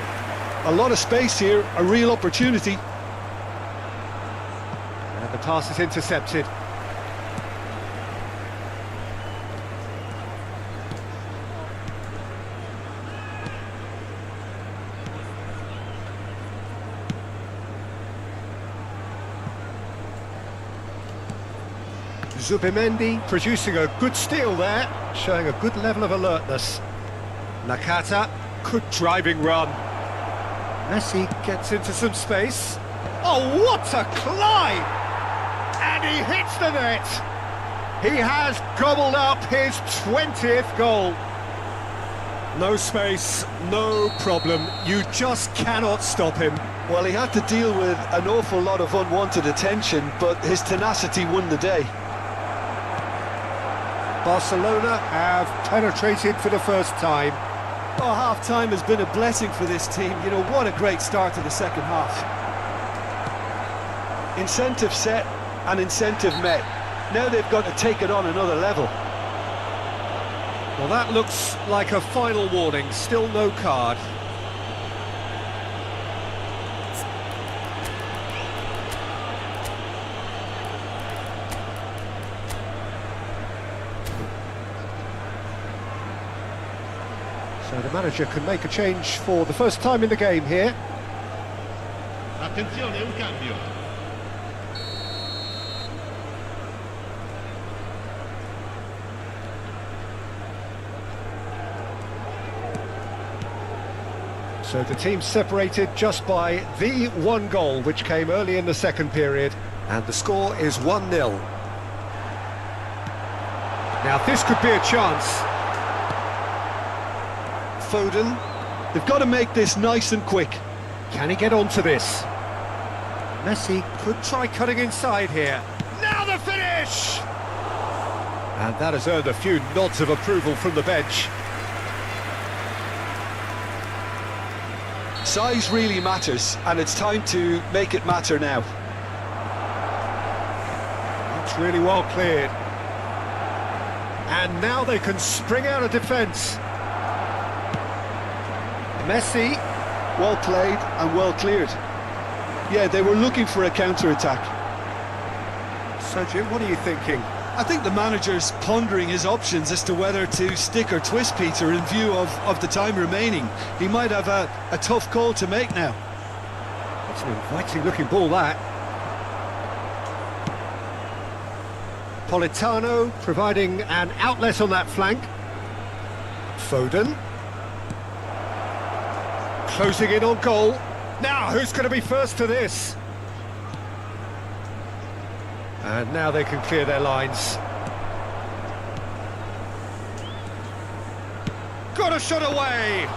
A lot of space here, a real opportunity. And the pass is intercepted. Zubimendi producing a good steal there, showing a good level of alertness. Nakata, good driving run. Messi gets into some space. Oh, what a climb! And he hits the net! He has gobbled up his 20th goal. No space, no problem. You just cannot stop him. Well, he had to deal with an awful lot of unwanted attention, but his tenacity won the day. Barcelona have penetrated for the first time. Oh, half-time has been a blessing for this team. You know, what a great start to the second half. Incentive set and incentive met. Now they've got to take it on another level. Well, that looks like a final warning. Still no card. So the manager can make a change for the first time in the game here. Attenzione, un cambio. So the team separated just by the one goal, which came early in the second period, and the score is 1-0. Now this could be a chance. Foden, they've got to make this nice and quick. Can he get onto this? Messi could try cutting inside here. Now the finish! And that has earned a few nods of approval from the bench. Size really matters, and it's time to make it matter now. That's really well cleared. And now they can spring out of defence. Messi. Well played and well cleared. Yeah, they were looking for a counter-attack. So Jim, what are you thinking? I think the manager's pondering his options as to whether to stick or twist Peter in view of the time remaining. He might have a tough call to make now. That's an inviting looking ball, that. Politano providing an outlet on that flank. Foden. Closing in on goal. Now, who's going to be first to this? And now they can clear their lines. Got a shot away!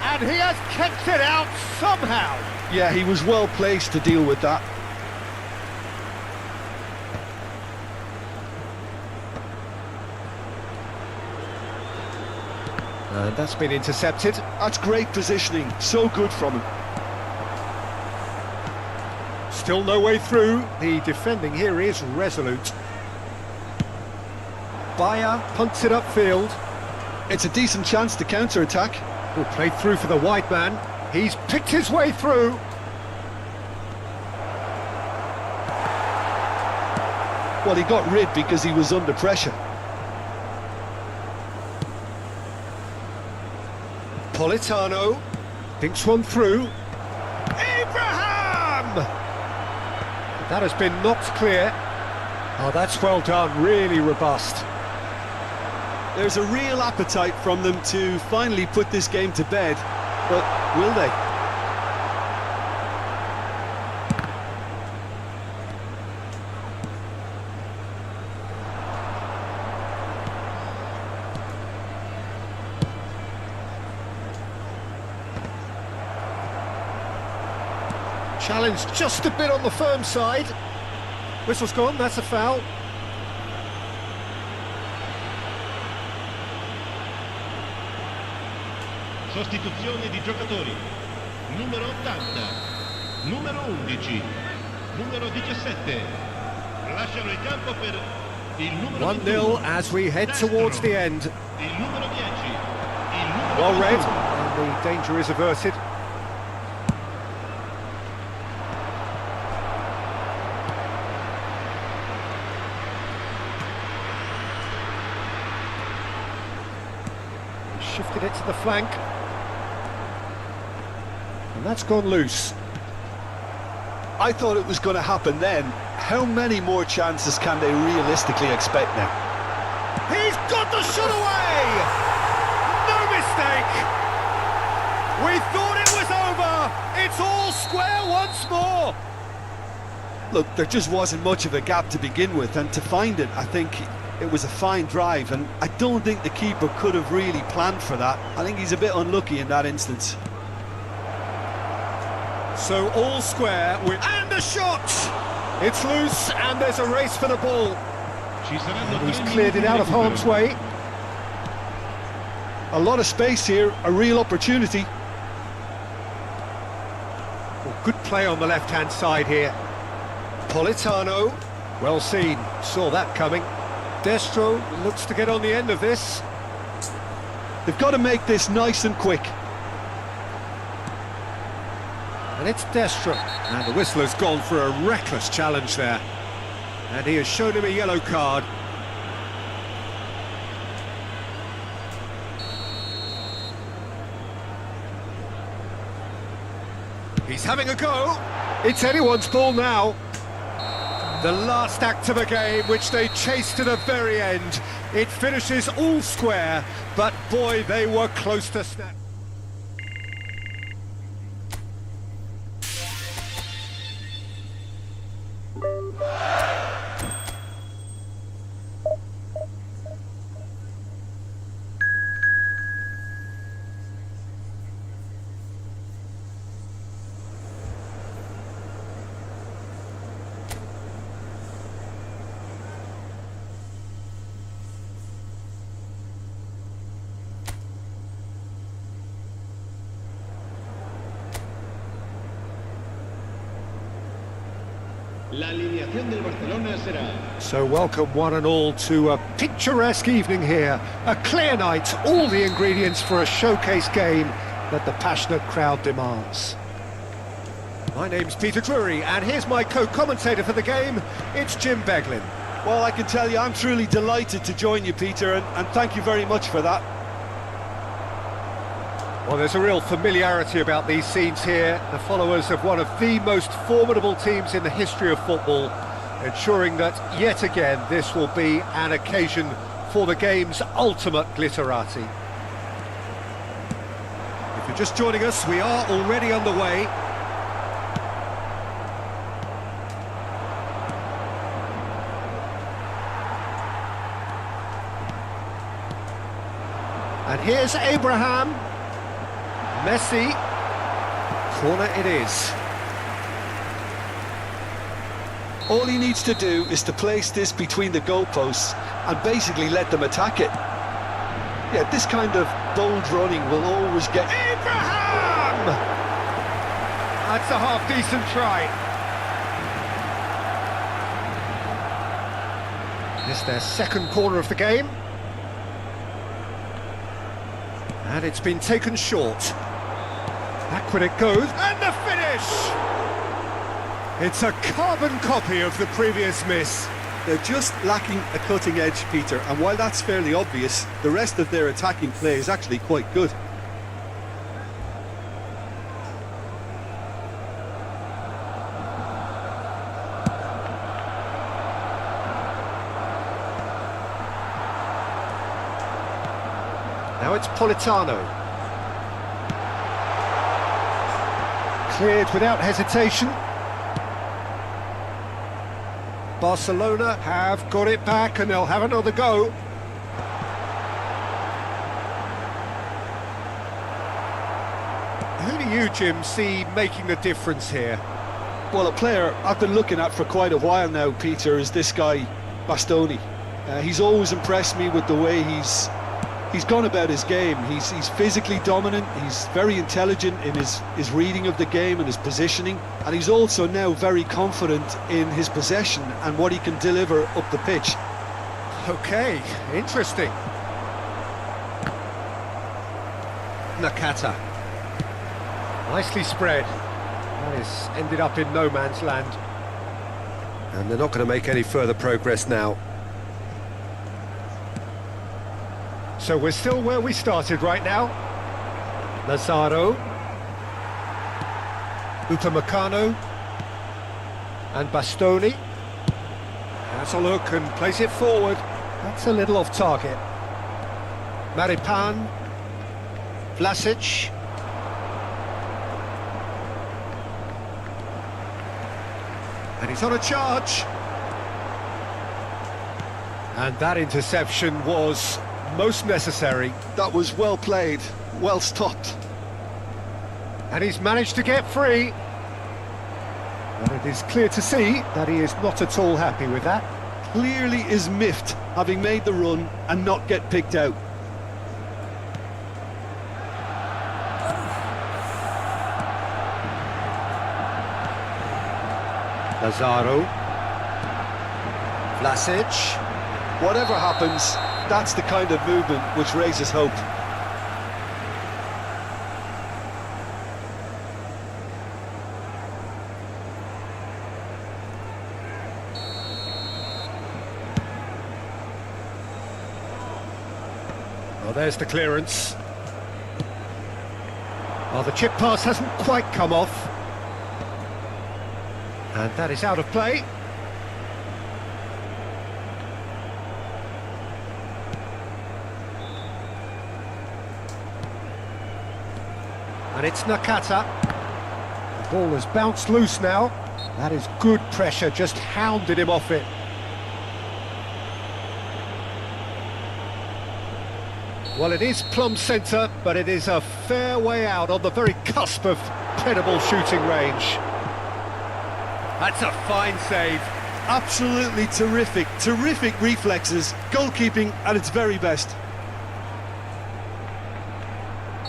And he has kept it out somehow! Yeah, he was well placed to deal with that. And that's been intercepted. That's great positioning, so good from him. Still no way through. The defending here is resolute. Bayer punts it upfield. It's a decent chance to counter-attack. Will play through for the wide man. He's picked his way through. Well, he got rid because he was under pressure. Politano thinks one through. Abraham! That has been knocked clear. Oh, that's well done, really robust. There's a real appetite from them to finally put this game to bed, but will they? Challenge just a bit on the firm side. Whistle's gone, that's a foul. Sostituzione di giocatori. Numero 80, numero 11, numero 17. Lasciano il campo per il numero 1-0 as we head towards the end. Il numero 10, il numero Well read, 21. and the danger is averted. Shifted it to the flank. And that's gone loose. I thought it was going to happen then. How many more chances can they realistically expect now? He's got the shot away! No mistake! We thought it was over! It's all square once more! Look, there just wasn't much of a gap to begin with, and to find it, I think it was a fine drive, and I don't think the keeper could have really planned for that. I think he's a bit unlucky in that instance. So all square with... And a shot! It's loose, and there's a race for the ball. Ci saranno He's 3 cleared it minuti out di of harm's recupero. way. A lot of space here, a real opportunity. Well, good play on the left-hand side here. Politano, well seen, saw that coming. Destro looks to get on the end of this. They've got to make this nice and quick. And it's Destro. And the whistler's gone for a reckless challenge there. And he has shown him a yellow card. He's having a go. It's anyone's ball now. The last act of a game, which they chased to the very end. It finishes all square, but boy, they were close to snap. La alineación del Barcelona será So welcome one and all to a picturesque evening here. A clear night, all the ingredients for a showcase game that the passionate crowd demands. My name's Peter Drury, and here's my co-commentator for the game, it's Jim Beglin. Well, I can tell you, I'm truly delighted to join you, Peter, and thank you very much for that. Well, there's a real familiarity about these scenes here. The followers of one of the most formidable teams in the history of football, ensuring that, yet again, this will be an occasion for the game's ultimate glitterati. If you're just joining us, we are already underway. And here's Abraham. Messi, corner it is. All he needs to do is to place this between the goalposts and basically let them attack it. Yeah, this kind of bold running will always get... Abraham! That's a half-decent try. This is their second corner of the game. And it's been taken short. Back when it goes, and the finish! It's a carbon copy of the previous miss. They're just lacking a cutting edge, Peter, and while that's fairly obvious, the rest of their attacking play is actually quite good. Now it's Politano. Cleared without hesitation. Barcelona have got it back and they'll have another go. Who do you, Jim, see making the difference here? Well, a player I've been looking at for quite a while now, Peter, is this guy, Bastoni. He's always impressed me with the way he's gone about his game. He's physically dominant, he's very intelligent in his reading of the game and his positioning, and he's also now very confident in his possession and what he can deliver up the pitch. Okay, interesting. Nakata. Nicely spread. That is ended up in no man's land. And they're not going to make any further progress now. So we're still where we started right now. Lazaro, Upamecano, and Bastoni. Has a look and plays it forward. That's a little off target. Maripan, Vlasic. And he's on a charge. And that interception was most necessary. That was well played, well stopped. And he's managed to get free. But it is clear to see that he is not at all happy with that. Clearly is miffed, having made the run and not get picked out. Lazaro. Vlasic. Whatever happens, that's the kind of movement which raises hope. Well, there's the clearance. Well, the chip pass hasn't quite come off. And that is out of play. And it's Nakata. The ball has bounced loose now. That is good pressure, just hounded him off it. Well, it is plumb centre, but it is a fair way out on the very cusp of credible shooting range. That's a fine save. Absolutely terrific, terrific reflexes, goalkeeping at its very best.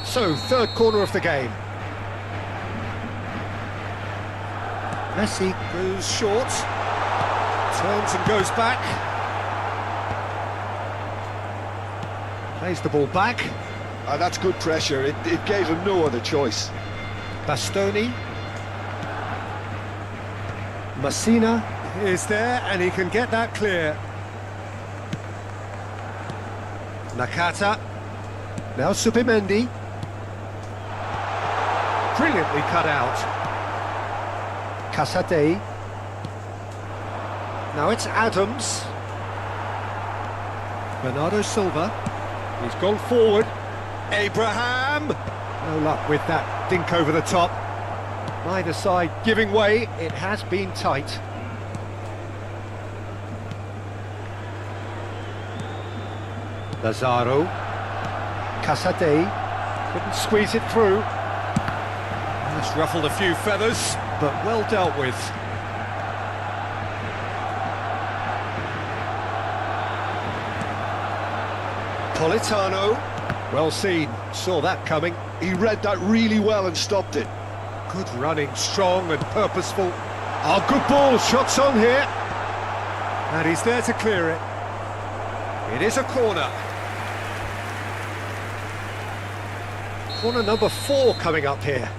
So, third corner of the game. Messi goes short. Turns and goes back. Plays the ball back. That's good pressure. It gave him no other choice. Bastoni. Messina is there, and he can get that clear. Nakata. Now Subimendi. Brilliantly cut out. Casade. Now it's Adams. Bernardo Silva. He's gone forward. Abraham! No luck with that dink over the top. Neither side giving way. It has been tight. Lazaro. Casade. Couldn't squeeze it through. Just ruffled a few feathers, but well dealt with. Politano. Well seen, saw that coming. He read that really well and stopped it. Good running, strong and purposeful. Oh, good ball, shots on here. And he's there to clear it. It is a corner. Corner number 4 coming up here.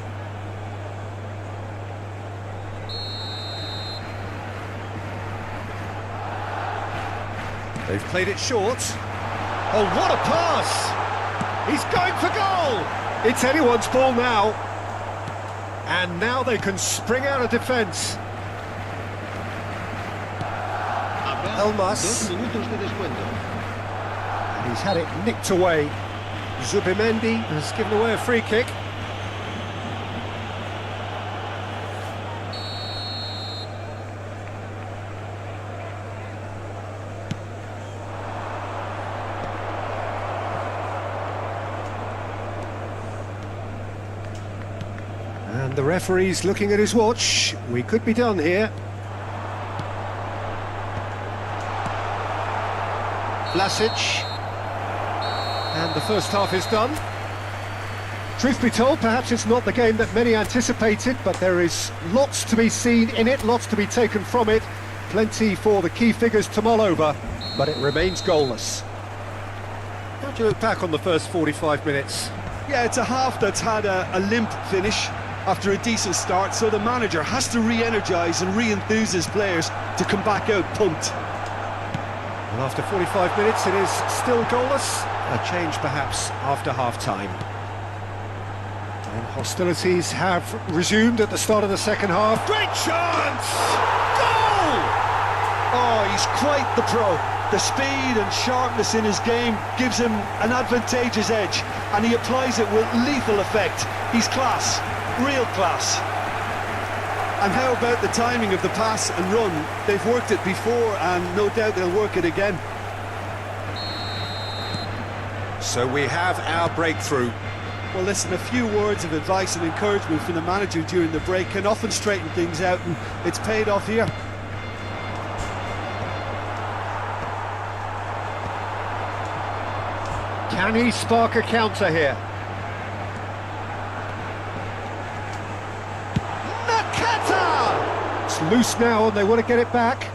They've played it short. Oh, what a pass! He's going for goal! It's anyone's ball now. And now they can spring out of defence. Elmas. 2 minutos de descuento. And he's had it nicked away. Zubimendi has given away a free kick. And the referee's looking at his watch. We could be done here. Vlasic. And the first half is done. Truth be told, perhaps it's not the game that many anticipated, but there is lots to be seen in it, lots to be taken from it. Plenty for the key figures to mull over, but it remains goalless. How do you look back on the first 45 minutes? Yeah, it's a half that's had a limp finish after a decent start, so the manager has to re-energise and re-enthuse his players to come back out pumped. And after 45 minutes, it is still goalless. A change perhaps after half-time. And hostilities have resumed at the start of the second half. Great chance! Goal! Oh, he's quite the pro. The speed and sharpness in his game gives him an advantageous edge, and he applies it with lethal effect. He's class, real class. And how about the timing of the pass and run? They've worked it before, and no doubt they'll work it again. So we have our breakthrough. Well, listen, a few words of advice and encouragement from the manager during the break can often straighten things out, and it's paid off here. Can he spark a counter here? Nakata! It's loose now and they want to get it back.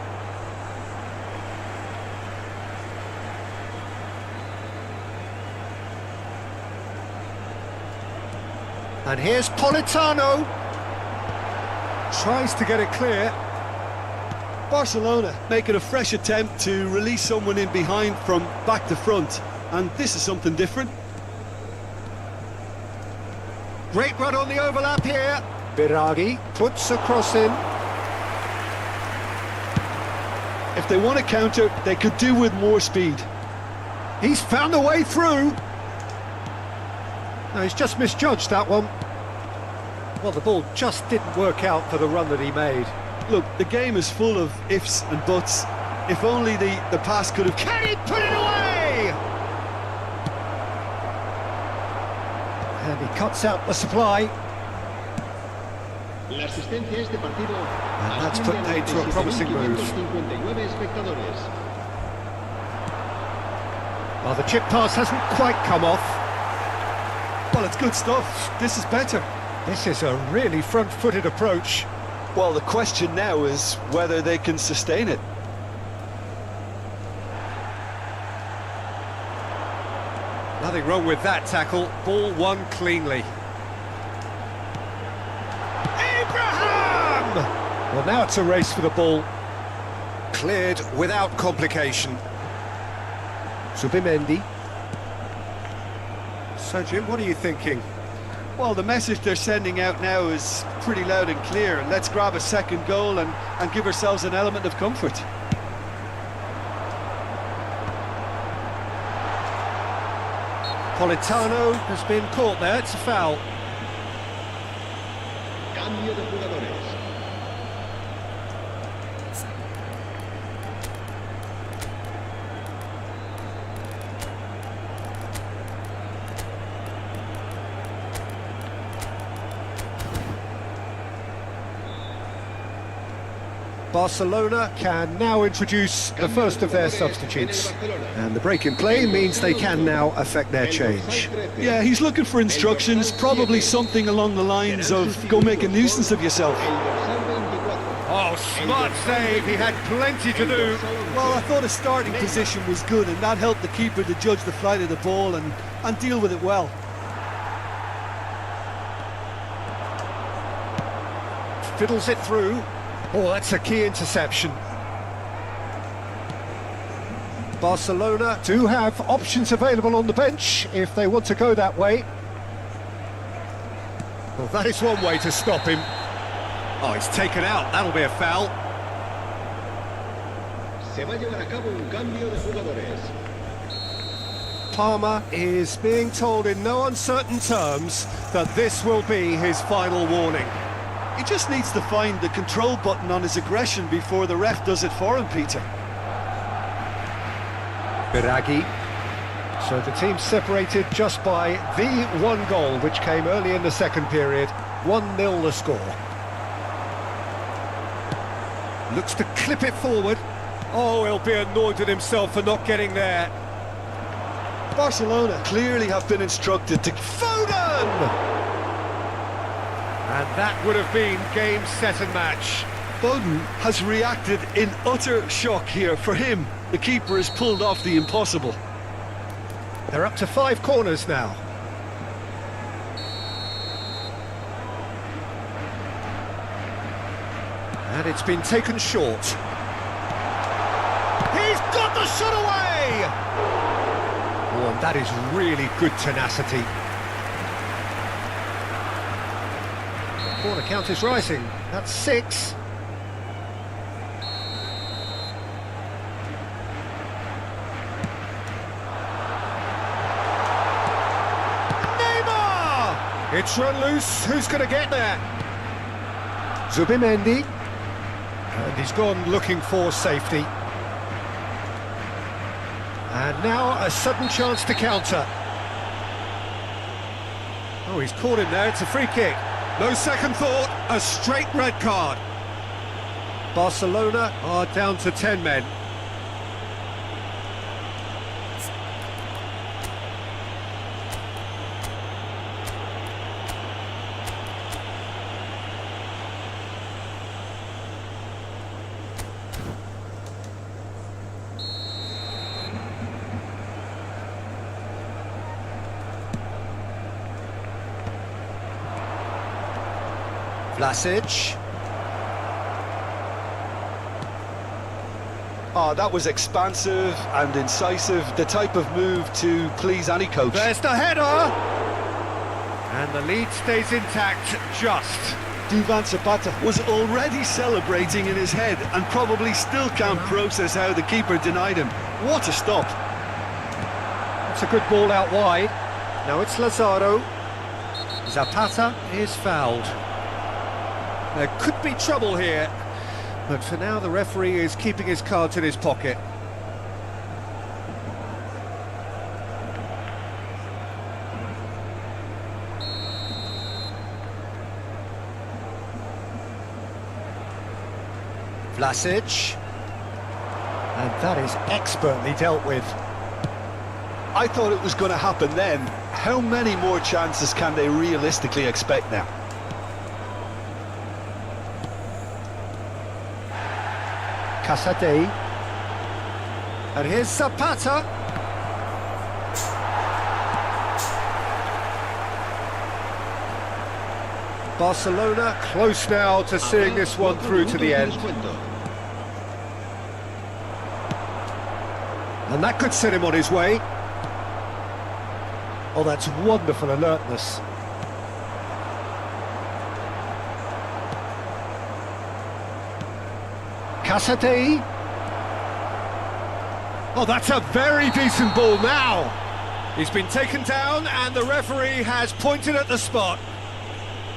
And here's Politano. Tries to get it clear. Barcelona making a fresh attempt to release someone in behind from back to front, and this is something different. Great run on the overlap here. Biragi puts a cross in. If they want to counter, they could do with more speed. He's found a way through. No, he's just misjudged that one. Well, the ball just didn't work out for the run that he made. Look, the game is full of ifs and buts. If only the pass could have... Can he put it away? And he cuts out the supply. La asistencia a este partido And that's put paid to a promising move. 57.559 espectadores. Well, the chip pass hasn't quite come off. Well, it's good stuff. This is better. This is a really front-footed approach. Well, the question now is whether they can sustain it. Nothing wrong with that tackle. Ball won cleanly. Abraham! Well, now it's a race for the ball. Cleared without complication. Zubimendi. So, Jim, what are you thinking? Well, the message they're sending out now is pretty loud and clear. Let's grab a second goal and give ourselves an element of comfort. Politano has been caught there. It's a foul. Cambio de jugadores. Barcelona can now introduce the first of their substitutes. And the break in play means they can now affect their change. Yeah, he's looking for instructions, probably something along the lines of go make a nuisance of yourself. Oh, smart save. He had plenty to do. Well, I thought his starting position was good, and that helped the keeper to judge the flight of the ball and deal with it well. Fiddles it through. Oh, that's a key interception. Barcelona do have options available on the bench if they want to go that way. Well, that is one way to stop him. Oh, he's taken out. That'll be a foul. Se va a llevar a cabo un cambio de jugadores. Palmer is being told in no uncertain terms that this will be his final warning. He just needs to find the control button on his aggression before the ref does it for him, Peter. Biraghi. So the team separated just by the one goal, which came early in the second period. 1-0 the score. Looks to clip it forward. Oh, he'll be annoyed with himself for not getting there. Barcelona clearly have been instructed to... Foden! And that would have been game, set and match. Foden has reacted in utter shock here. For him, the keeper has pulled off the impossible. They're up to 5 corners now. And it's been taken short. He's got the shot away! Oh, and that is really good tenacity. The corner count is rising. That's 6. Neymar! It's run loose. Who's going to get there? Zubimendi. And he's gone looking for safety. And now a sudden chance to counter. Oh, he's caught him there. It's a free kick. No second thought, a straight red card. Barcelona are down to 10 men. Vlasic. Oh, that was expansive and incisive, the type of move to please any coach. There's the header! And the lead stays intact, just. Duvan Zapata was already celebrating in his head and probably still can't process how the keeper denied him. What a stop. It's a good ball out wide. Now it's Lazaro. Zapata is fouled. There could be trouble here, but for now the referee is keeping his cards in his pocket. Vlasic. And that is expertly dealt with. I thought it was going to happen then. How many more chances can they realistically expect now? Casadei. And here's Zapata. Barcelona close now to seeing this one through to the end. And that could set him on his way. Oh, that's wonderful alertness. Casadei. Oh, that's a very decent ball now. He's been taken down and the referee has pointed at the spot.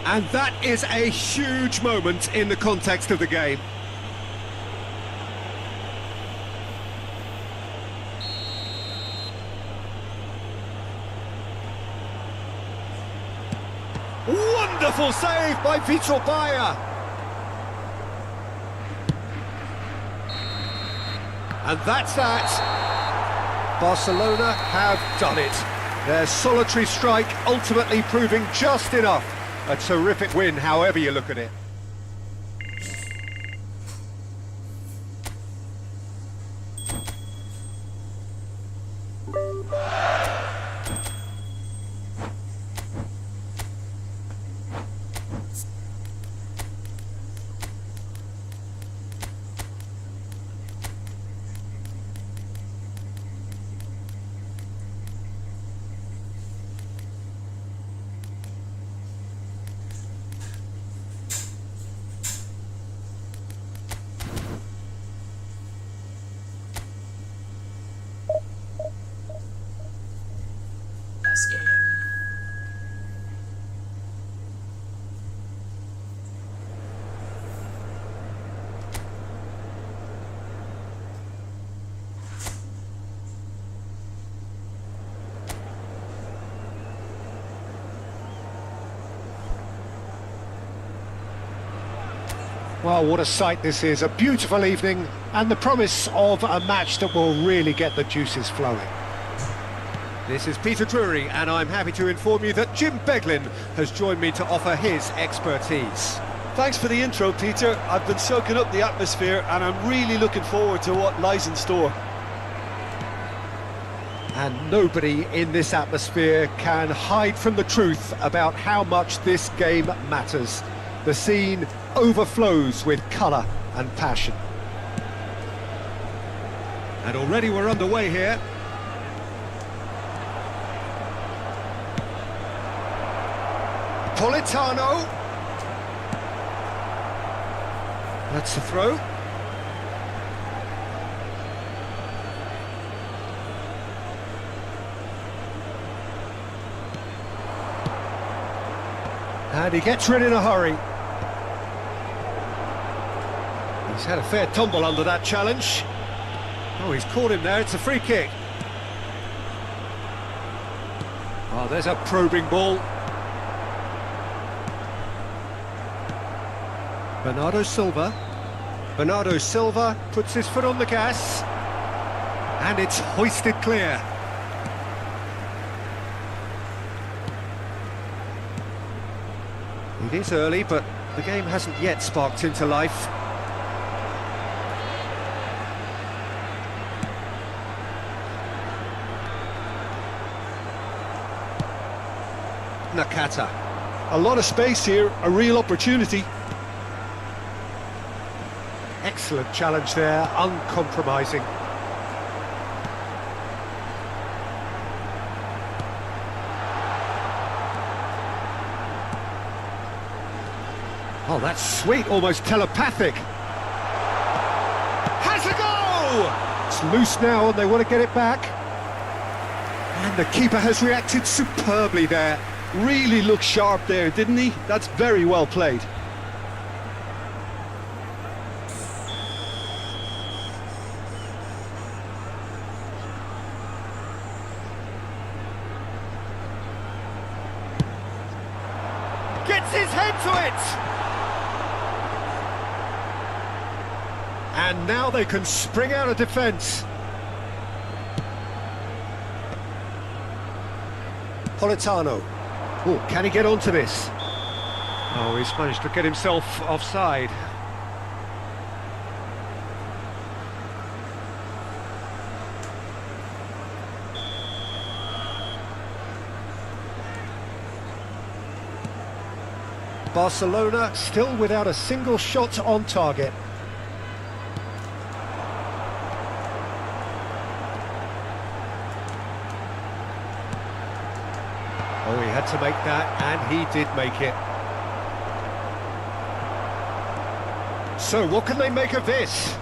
And that is a huge moment in the context of the game. Wonderful save by Vitor Bayer. And that's that. Barcelona have done it. Their solitary strike ultimately proving just enough. A terrific win, however you look at it. Last game. Well, what a sight this is. A beautiful evening and the promise of a match that will really get the juices flowing. This is Peter Drury, and I'm happy to inform you that Jim Beglin has joined me to offer his expertise. Thanks for the intro, Peter. I've been soaking up the atmosphere and I'm really looking forward to what lies in store. And nobody in this atmosphere can hide from the truth about how much this game matters. The scene overflows with colour and passion. And already we're underway here. Politano. That's the throw. And he gets rid in a hurry. He's had a fair tumble under that challenge. Oh, he's caught him there, it's a free kick. Oh, there's a probing ball. Bernardo Silva. Bernardo Silva puts his foot on the gas. And it's hoisted clear. It is early, but the game hasn't yet sparked into life. Nakata. A lot of space here, a real opportunity. Excellent challenge there, uncompromising. Oh, that's sweet, almost telepathic. Has a goal! It's loose now and they want to get it back. And the keeper has reacted superbly there. Really looked sharp there, didn't he? That's very well played. Gets his head to it! And now they can spring out of defence. Politano. Oh, can he get onto this? Oh, he's managed to get himself offside. Barcelona still without a single shot on target. Oh, he had to make that, and he did make it. So, what can they make of this?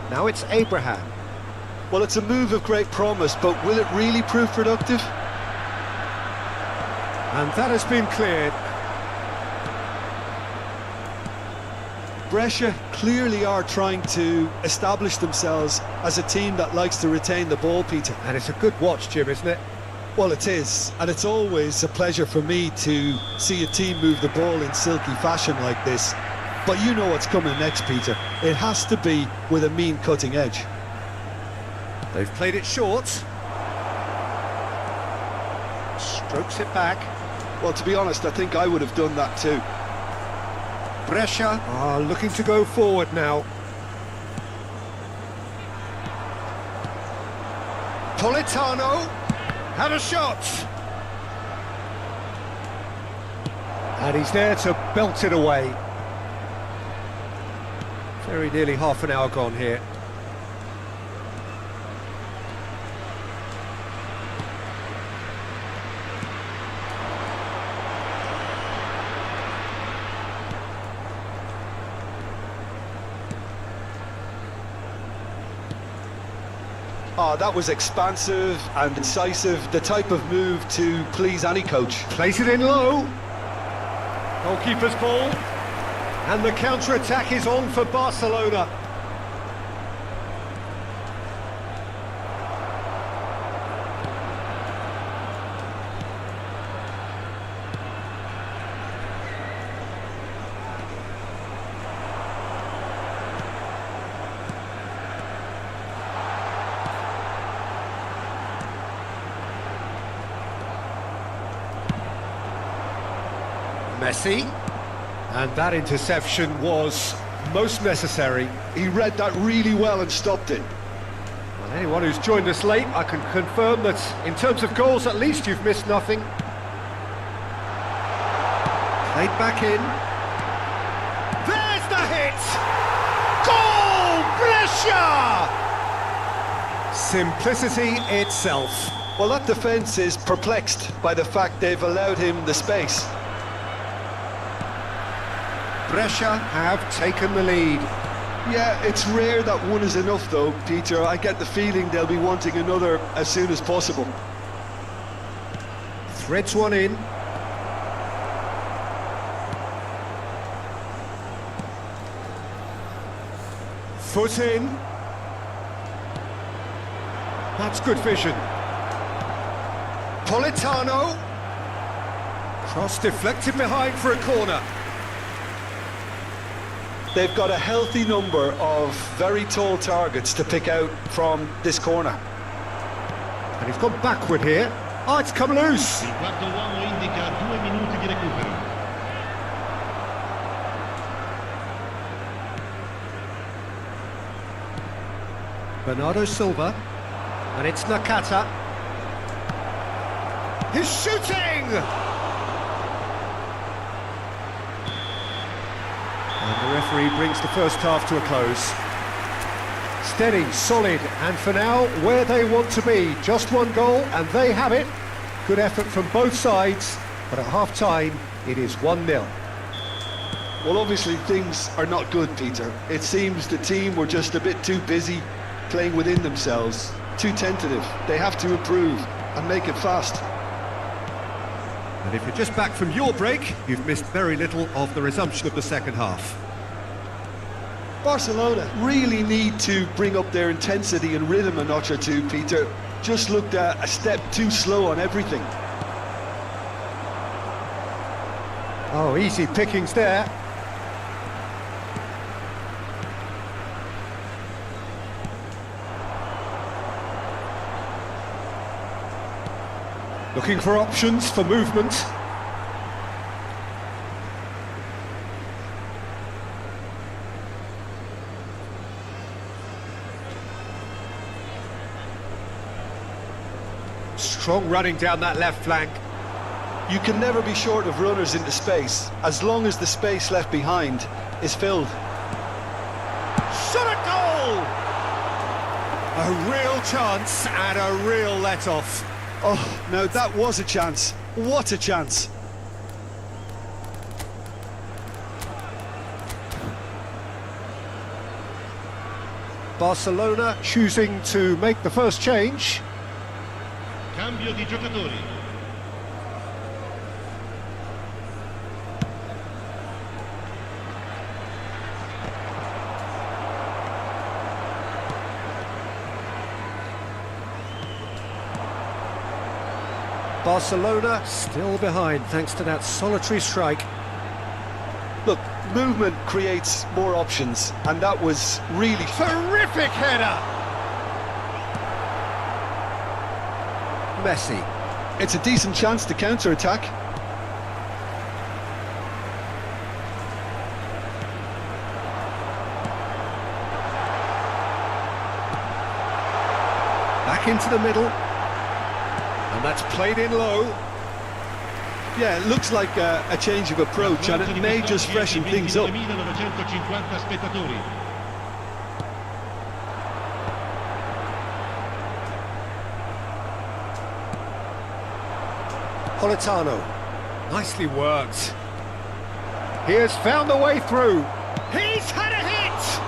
Now it's Abraham. Well, it's a move of great promise, but will it really prove productive? And that has been cleared. Brescia clearly are trying to establish themselves as a team that likes to retain the ball, Peter. And it's a good watch, Jim, isn't it? Well, it is, and it's always a pleasure for me to see a team move the ball in silky fashion like this. But you know what's coming next, Peter. It has to be with a mean cutting edge. They've played it short. Strokes it back. Well, to be honest, I think I would have done that too. Brescia are looking to go forward now. Politano had a shot. And he's there to belt it away. Very nearly half an hour gone here. Oh, that was expansive and incisive, the type of move to please any coach. Plays it in low. Goalkeeper's ball. And the counter-attack is on for Barcelona. Messi. And that interception was most necessary. He read that really well and stopped it. Well, anyone who's joined us late, I can confirm that in terms of goals, at least you've missed nothing. Played back in. There's the hit! Goal! Brescia! Simplicity itself. Well, that defence is perplexed by the fact they've allowed him the space. Brescia have taken the lead. Yeah, it's rare that one is enough though, Peter. I get the feeling they'll be wanting another as soon as possible. Threads one in. Foot in. That's good vision. Politano. Cross deflected behind for a corner. They've got a healthy number of very tall targets to pick out from this corner. And he's gone backward here. Oh, it's come loose. Il quarto uomo indica 2 minuti di recupero. Bernardo Silva. And it's Nakata. He's shooting! And the referee brings the first half to a close. Steady, solid, and for now, where they want to be. Just one goal, and they have it. Good effort from both sides, but at half-time, it is 1-0. Well, obviously things are not good, Peter. It seems the team were just a bit too busy playing within themselves, too tentative. They have to improve and make it fast. And if you're just back from your break, you've missed very little of the resumption of the second half. Barcelona really need to bring up their intensity and rhythm a notch or two, Peter. Just looked a step too slow on everything. Oh, easy pickings there. Looking for options for movement. Strong running down that left flank. You can never be short of runners into space, as long as the space left behind is filled. Shot at goal! A real chance and a real let-off. Oh, now that was a chance. What a chance. Barcelona choosing to make the first change. Cambio di giocatori. Barcelona still behind thanks to that solitary strike. Look, movement creates more options, and that was really... Terrific header! Messi. It's a decent chance to counter-attack. Back into the middle. And that's played in low. Yeah, it looks like a change of approach, and it may just freshen things up. 1950 spettatori. Politano. Nicely worked. He has found a way through. He's had a hit!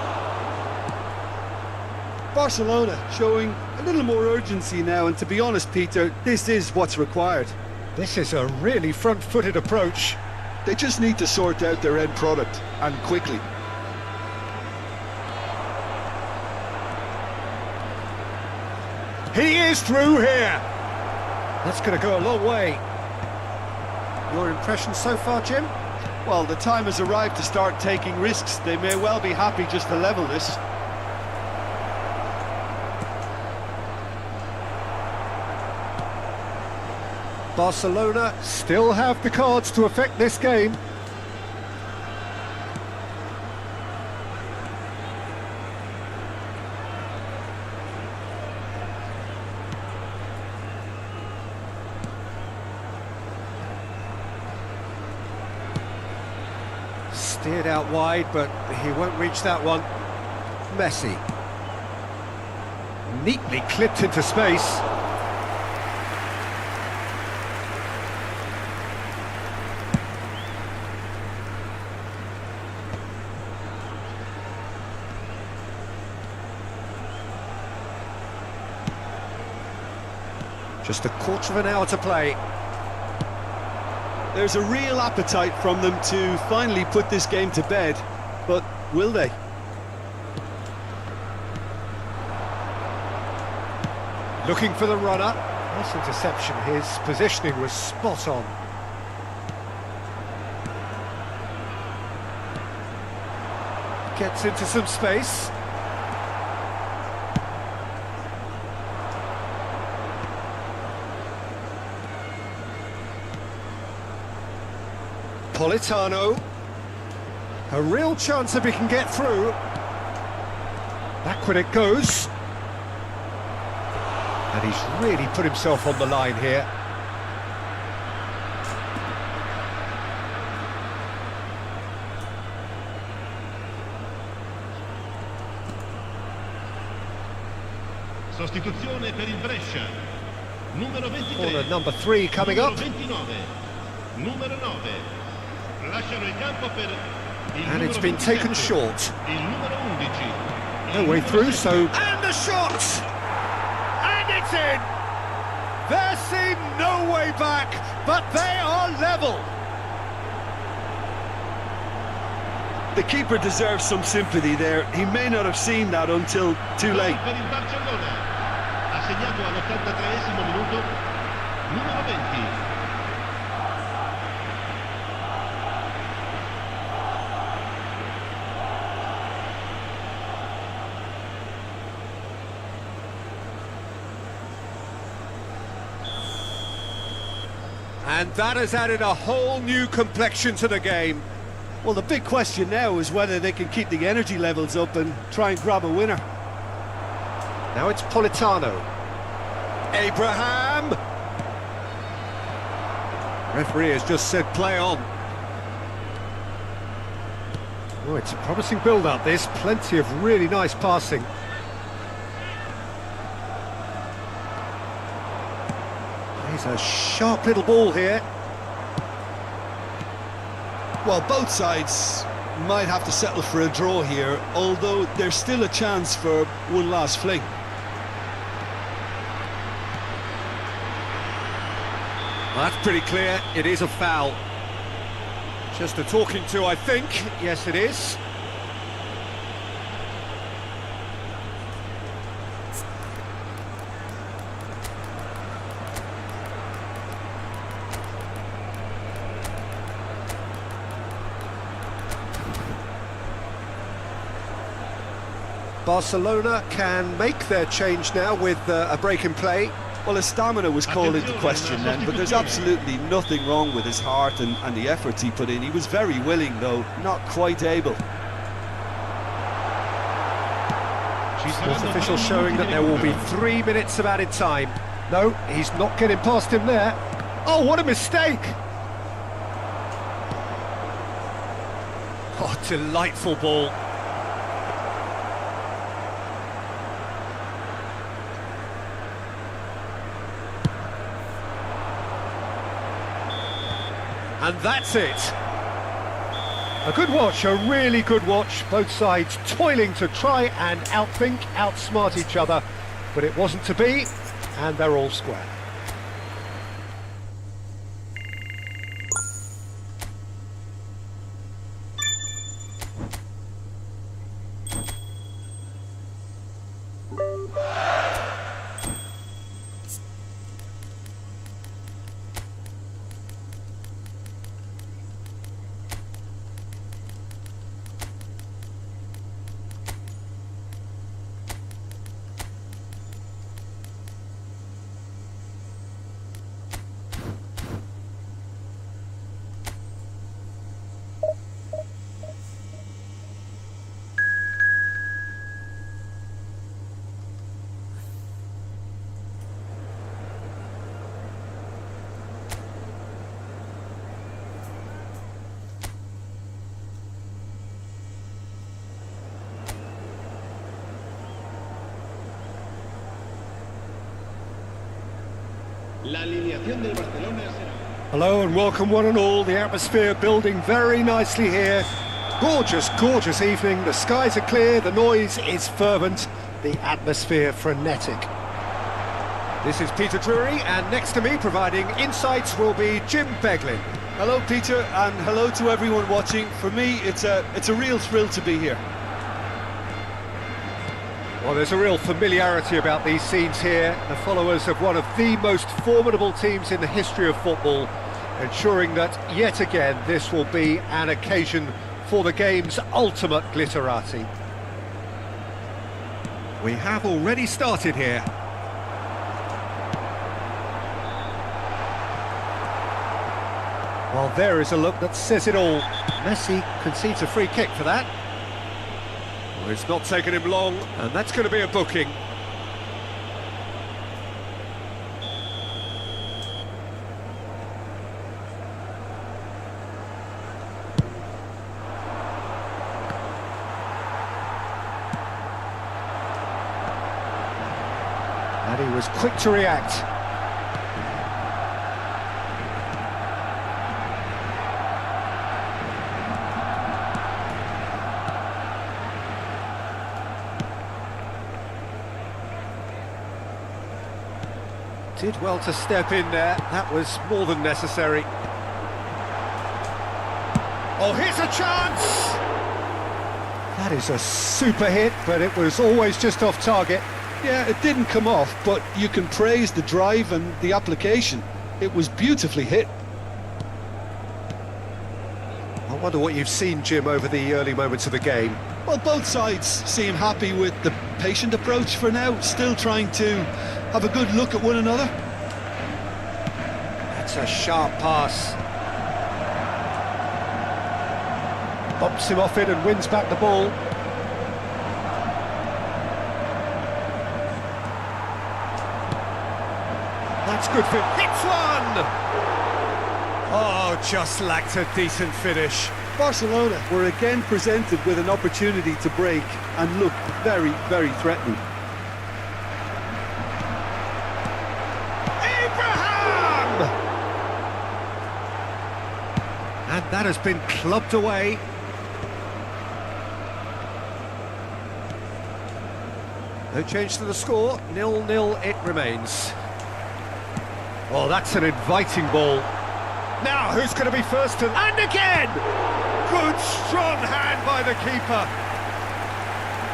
Barcelona showing a little more urgency now, and to be honest, Peter, this is what's required. This is a really front-footed approach. They just need to sort out their end product, and quickly. He is through here. That's going to go a long way. Your impression so far, Jim? Well, the time has arrived to start taking risks. They may well be happy just to level this. Barcelona still have the cards to affect this game. Steered out wide, but he won't reach that one. Messi. Neatly clipped into space. Just a quarter of an hour to play. There's a real appetite from them to finally put this game to bed, but will they? Looking for the runner. Nice interception. His positioning was spot on. Gets into some space. Politano. A real chance if he can get through. Backward it goes. And he's really put himself on the line here. Sostituzione per il Brescia. Numero 23. Corner number 3 coming Numero up. 29. Numero 9. Lasciano il campo per il And it's numero been 27. taken short. Il numero 11. No Il way numero through, 7. so... And the shot! And it's in! There seemed no way back, but they are level! The keeper deserves some sympathy there. He may not have seen that until too late. Per il Barcellona. Ha segnato all'83esimo minuto. Numero 20. And that has added a whole new complexion to the game. Well, the big question now is whether they can keep the energy levels up and try and grab a winner. Now it's Politano. Abraham! Referee has just said play on. Oh, it's a promising build-up, this. Plenty of really nice passing. He's a sharp little ball here. Well, both sides might have to settle for a draw here, although there's still a chance for one last fling. Well, that's pretty clear. It is a foul. Just a talking to, I think. Yes, it is. Barcelona can make their change now with a break in play. Well, his stamina was called into question then, but there's absolutely nothing wrong with his heart and the efforts he put in. He was very willing, though, not quite able. Sports officials showing that there will be 3 minutes of added time. No, he's not getting past him there. Oh, what a mistake! Oh, delightful ball. And that's it. A good watch, a really good watch. Both sides toiling to try and outthink, outsmart each other. But it wasn't to be, and they're all square. La alineación del Barcelona será... Hello and welcome one and all. The atmosphere building very nicely here. Gorgeous, gorgeous evening. The skies are clear, the noise is fervent, the atmosphere frenetic. This is Peter Drury, and next to me providing insights will be Jim Beglin. Hello, Peter, and hello to everyone watching. For me, it's a real thrill to be here. Well, there's a real familiarity about these scenes here. The followers of one of the most formidable teams in the history of football, ensuring that, yet again, this will be an occasion for the game's ultimate glitterati. We have already started here. Well, there is a look that says it all. Messi concedes a free kick for that. Well, it's not taken him long, and that's going to be a booking. And he was quick to react. Did well to step in there, that was more than necessary. Oh, here's a chance! That is a super hit, but it was always just off target. Yeah, it didn't come off, but you can praise the drive and the application. It was beautifully hit. I wonder what you've seen, Jim, over the early moments of the game. Well, both sides seem happy with the patient approach for now, still trying to have a good look at one another. That's a sharp pass. Bumps him off it and wins back the ball. That's good for him. Hits one! just lacked a decent finish. Barcelona were again presented with an opportunity to break and looked very, very threatening. Abraham! And that has been clubbed away. No change to the score, 0-0 it remains. Oh, that's an inviting ball. Now, who's going to be first to... And again! Good, strong hand by the keeper.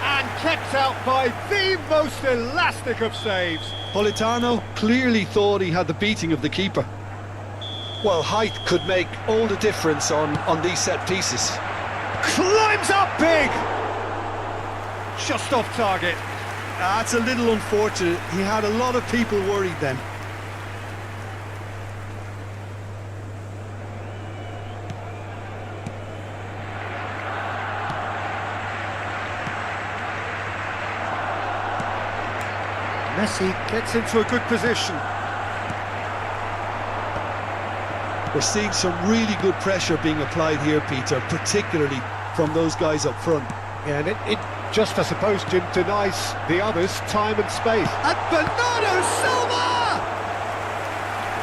And kept out by the most elastic of saves. Politano clearly thought he had the beating of the keeper. Well, height could make all the difference on these set pieces. Climbs up big! Just off target. That's a little unfortunate. He had a lot of people worried then. Messi gets into a good position. We're seeing some really good pressure being applied here, Peter, particularly from those guys up front. Yeah, and it just, I suppose, Jim, denies the others time and space. And Bernardo Silva!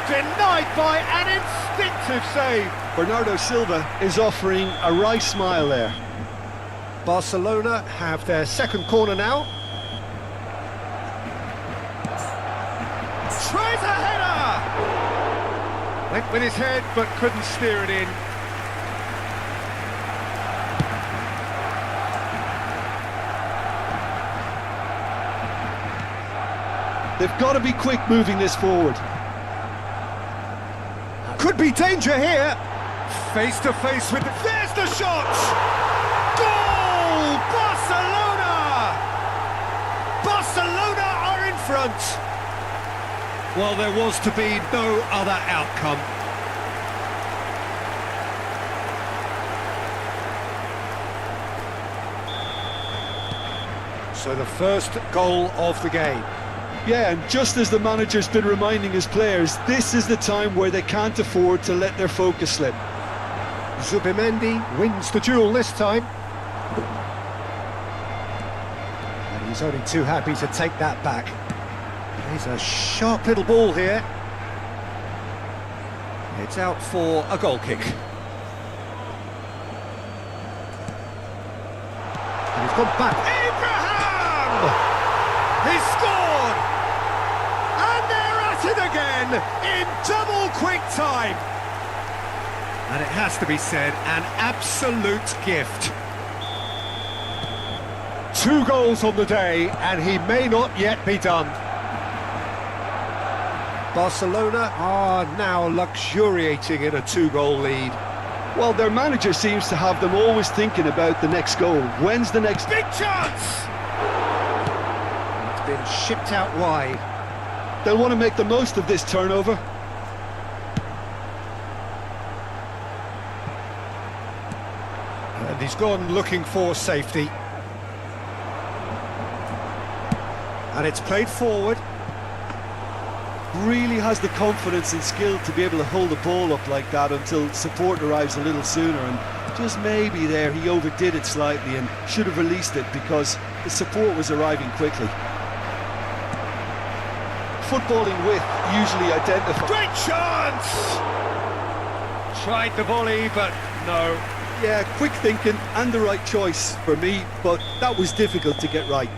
Denied by an instinctive save. Bernardo Silva is offering a wry smile there. Barcelona have their second corner now. Tries a header! Went with his head, but couldn't steer it in. They've got to be quick moving this forward. Could be danger here. Face to face with... There's the shot! Goal! Barcelona! Barcelona are in front. Well, there was to be no other outcome. So the first goal of the game. Yeah, and just as the manager's been reminding his players, this is the time where they can't afford to let their focus slip. Zubimendi wins the duel this time. And he's only too happy to take that back. There's a sharp little ball here. It's out for a goal kick. And he's gone back. Abraham! He scored! And they're at it again in double quick time. And it has to be said, an absolute gift. 2 goals on the day, and he may not yet be done. Barcelona are now luxuriating in a 2-goal lead. Well, their manager seems to have them always thinking about the next goal. When's the next... Big chance! It's been shipped out wide. They'll want to make the most of this turnover. And he's gone looking for safety. And it's played forward. Really has the confidence and skill to be able to hold the ball up like that until support arrives a little sooner, and just maybe there he overdid it slightly and should have released it because the support was arriving quickly. Footballing width usually identifies... Great chance! Tried the volley, but no. Yeah, quick thinking and the right choice for me, but that was difficult to get right.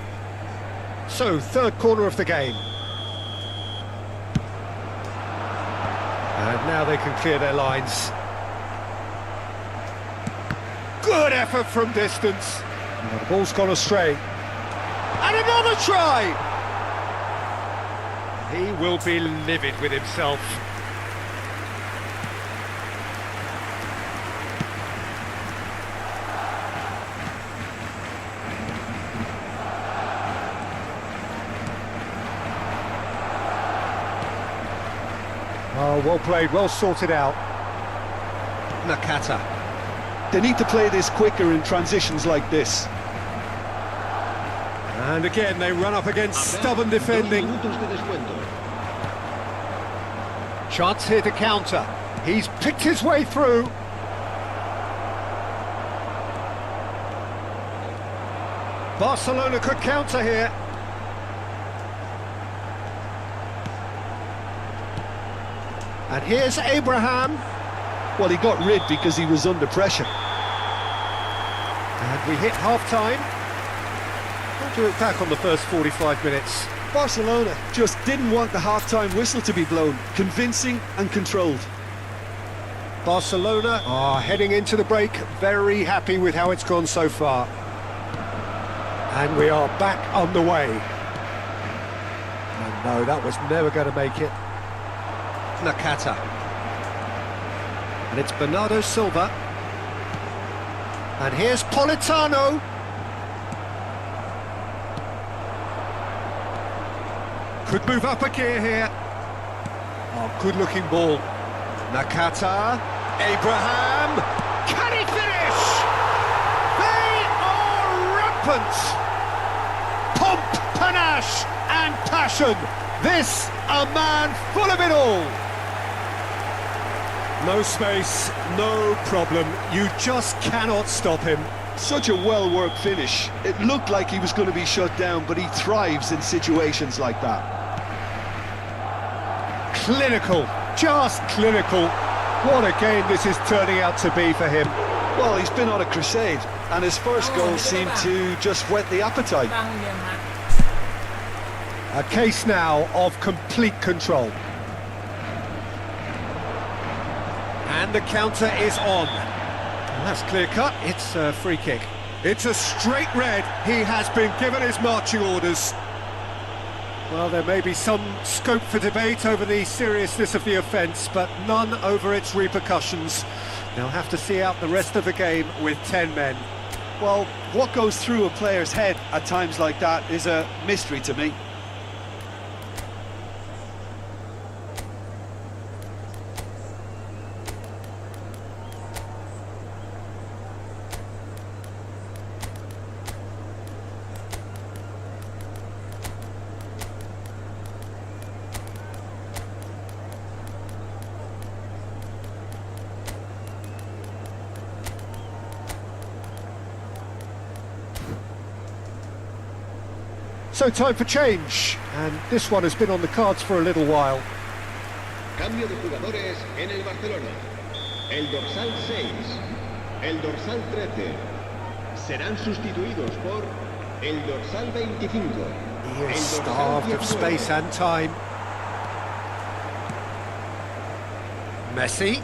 So, third corner of the game. And now they can clear their lines. Good effort from distance. Now the ball's gone astray. And another try! He will be livid with himself. Oh, well played, well sorted out. Nakata. They need to play this quicker in transitions like this. And again, they run up against stubborn defending. Minutos de descuento. Chance here to counter. He's picked his way through. Barcelona could counter here. And here's Abraham. Well, he got rid because he was under pressure. And we hit half-time. What do you look back on the first 45 minutes? Barcelona just didn't want the half-time whistle to be blown. Convincing and controlled. Barcelona are heading into the break, very happy with how it's gone so far. And we are back on the way. And no, that was never going to make it. Nakata. And it's Bernardo Silva. And here's Politano. Could move up a gear here. Oh, good-looking ball. Nakata. Abraham. Can he finish? They are rampant. Pomp, panache and passion. This, a man full of it all. No space, no problem. You just cannot stop him. Such a well-worked finish. It looked like he was going to be shut down, but he thrives in situations like that. Clinical, just clinical. What a game this is turning out to be for him. Well, he's been on a crusade, and his first goal seemed to just whet the appetite. A case now of complete control. And the counter is on. And that's clear cut, it's a free kick. It's a straight red, he has been given his marching orders. Well, there may be some scope for debate over the seriousness of the offence, but none over its repercussions. They'll have to see out the rest of the game with 10 men. Well, what goes through a player's head at times like that is a mystery to me. So time for change, and this one has been on the cards for a little while. Cambio de jugadores en el Barcelona. El dorsal 6, el dorsal 13 serán sustituidos por el dorsal 25. He is starved of space and time. Messi.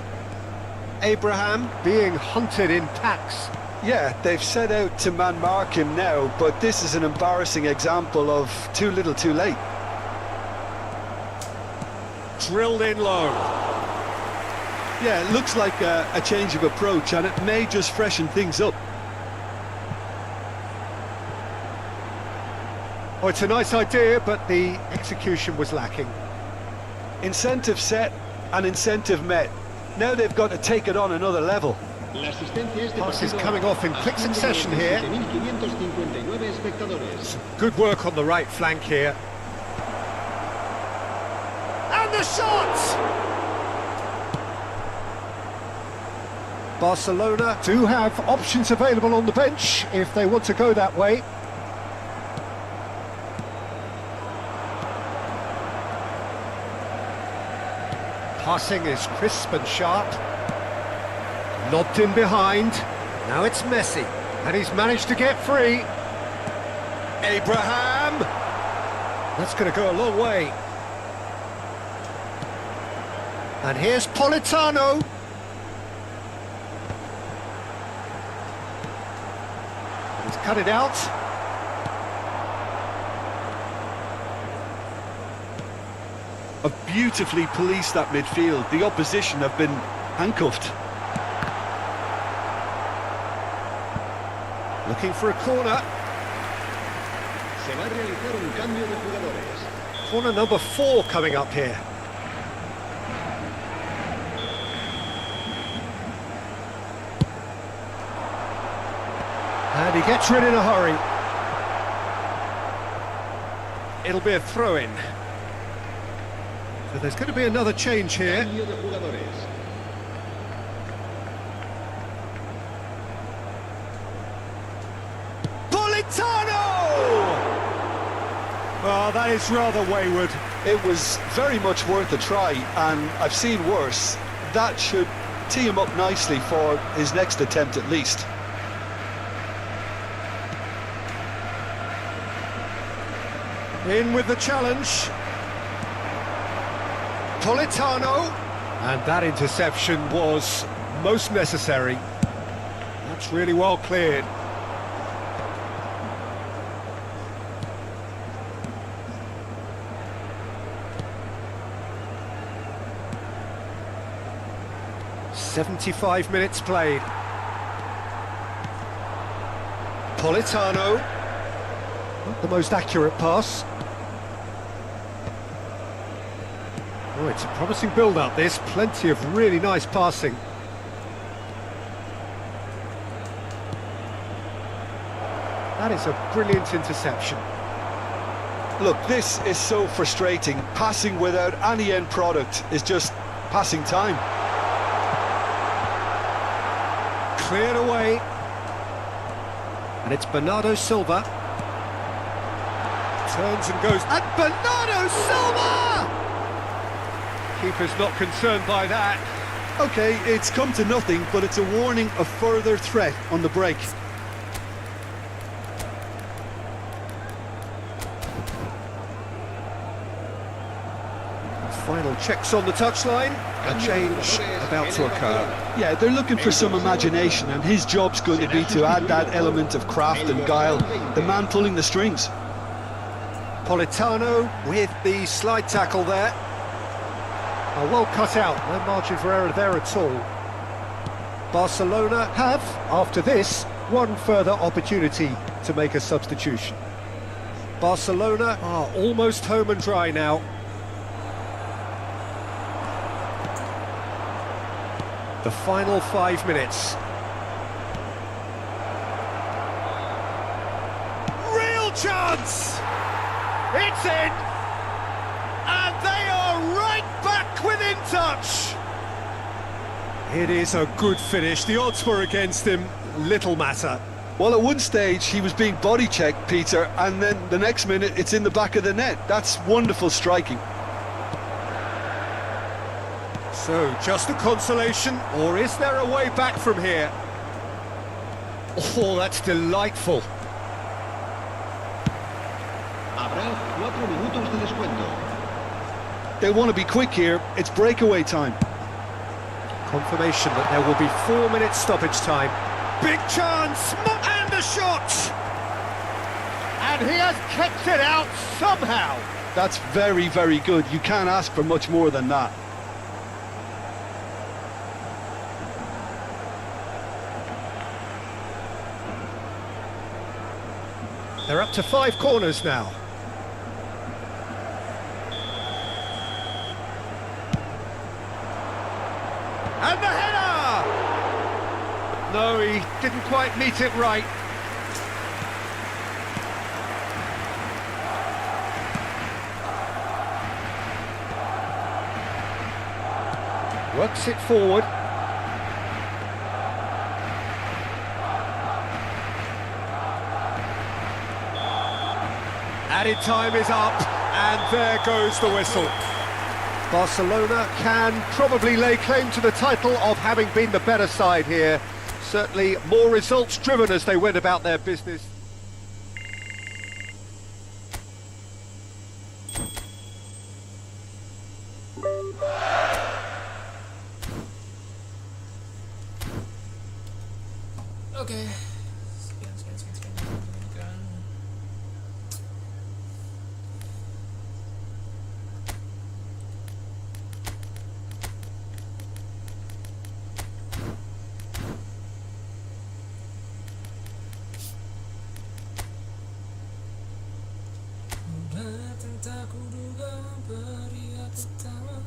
Abraham being hunted in packs. Yeah, they've set out to man-mark him now, but this is an embarrassing example of too little too late. Drilled in low. Yeah, it looks like a change of approach, and it may just freshen things up. Oh, it's a nice idea, but the execution was lacking. Incentive set and incentive met. Now they've got to take it on another level. La asistencia este Pass is partido coming off in quick succession here. 7.559 espectadores. Good work on the right flank here. And the shot! Barcelona do have options available on the bench if they want to go that way. Passing is crisp and sharp. Lobbed in behind. Now it's Messi. And he's managed to get free. Abraham! That's going to go a long way. And here's Politano. He's cut it out. Have beautifully policed that midfield. The opposition have been handcuffed. Looking for a corner. Se va a realizar un cambio de jugadores. Corner number 4 coming up here. And he gets rid in a hurry. It'll be a throw-in. So there's going to be another change here. Cambio de jugadores. Politano! Oh, that is rather wayward. It was very much worth a try, and I've seen worse. That should tee him up nicely for his next attempt at least. In with the challenge. Politano. And that interception was most necessary. That's really well cleared. "75 minutes played. Politano. Not the most accurate pass. Oh, it's a promising build-up, this. Plenty of really nice passing. That is a brilliant interception. Look, this is so frustrating. Passing without any end product is just passing time. Cleared away. And it's Bernardo Silva. Turns and goes. And Bernardo Silva! Keeper's not concerned by that. Okay, it's come to nothing, but it's a warning of further threat on the break. Final checks on the touchline. A change about to occur. Yeah, they're looking for some imagination, and his job's going to be to add that element of craft and guile. The man pulling the strings. Politano with the slide tackle there. Oh, well cut out, no margin for error there at all. Barcelona have, after this, one further opportunity to make a substitution. Barcelona are almost home and dry now. The final 5 minutes. Real chance! It's in! And they are right back within touch! It is a good finish. The odds were against him. Little matter. Well, at one stage he was being body checked, Peter, and then the next minute it's in the back of the net. That's wonderful striking. So, just a consolation, or is there a way back from here? Oh, that's delightful. Habrá 4 minutos de descuento. They want to be quick here. It's breakaway time. Confirmation that there will be 4 minutes stoppage time. Big chance! And a shot! And he has kept it out somehow! That's very, very good. You can't ask for much more than that. They're up to 5 corners now. And the header! No, he didn't quite meet it right. Works it forward. Added time is up, and there goes the whistle. Barcelona can probably lay claim to the title of having been the better side here. Certainly more results driven as they went about their business. Okay. Spin. Go. Tak kuduga pria pertama.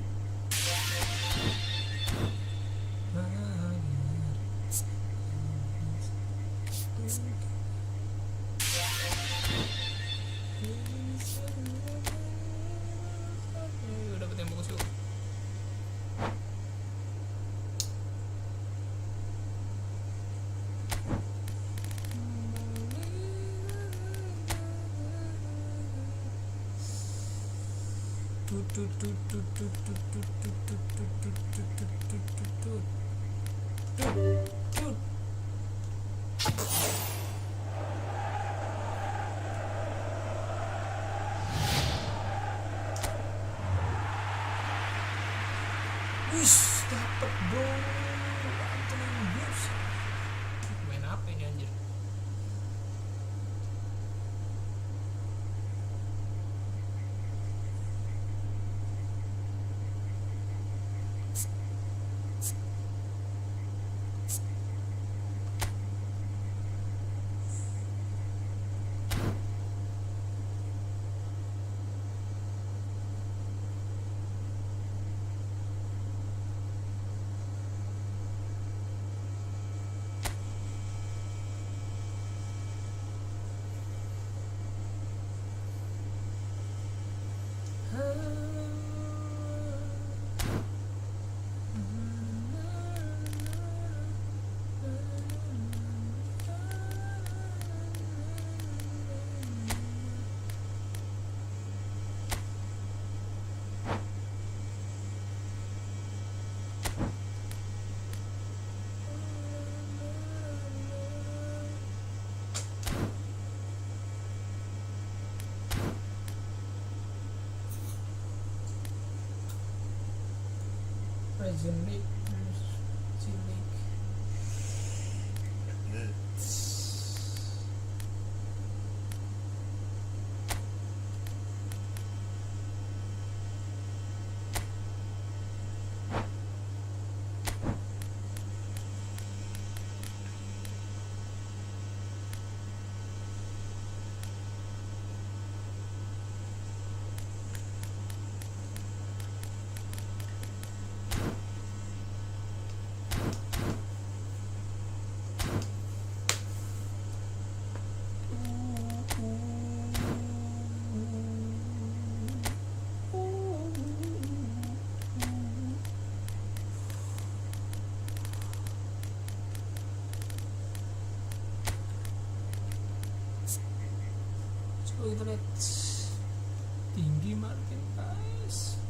Wih, dapet bro. Anthony Bruce. Main apa ini anjir? Prison League, internet tinggi makin guys.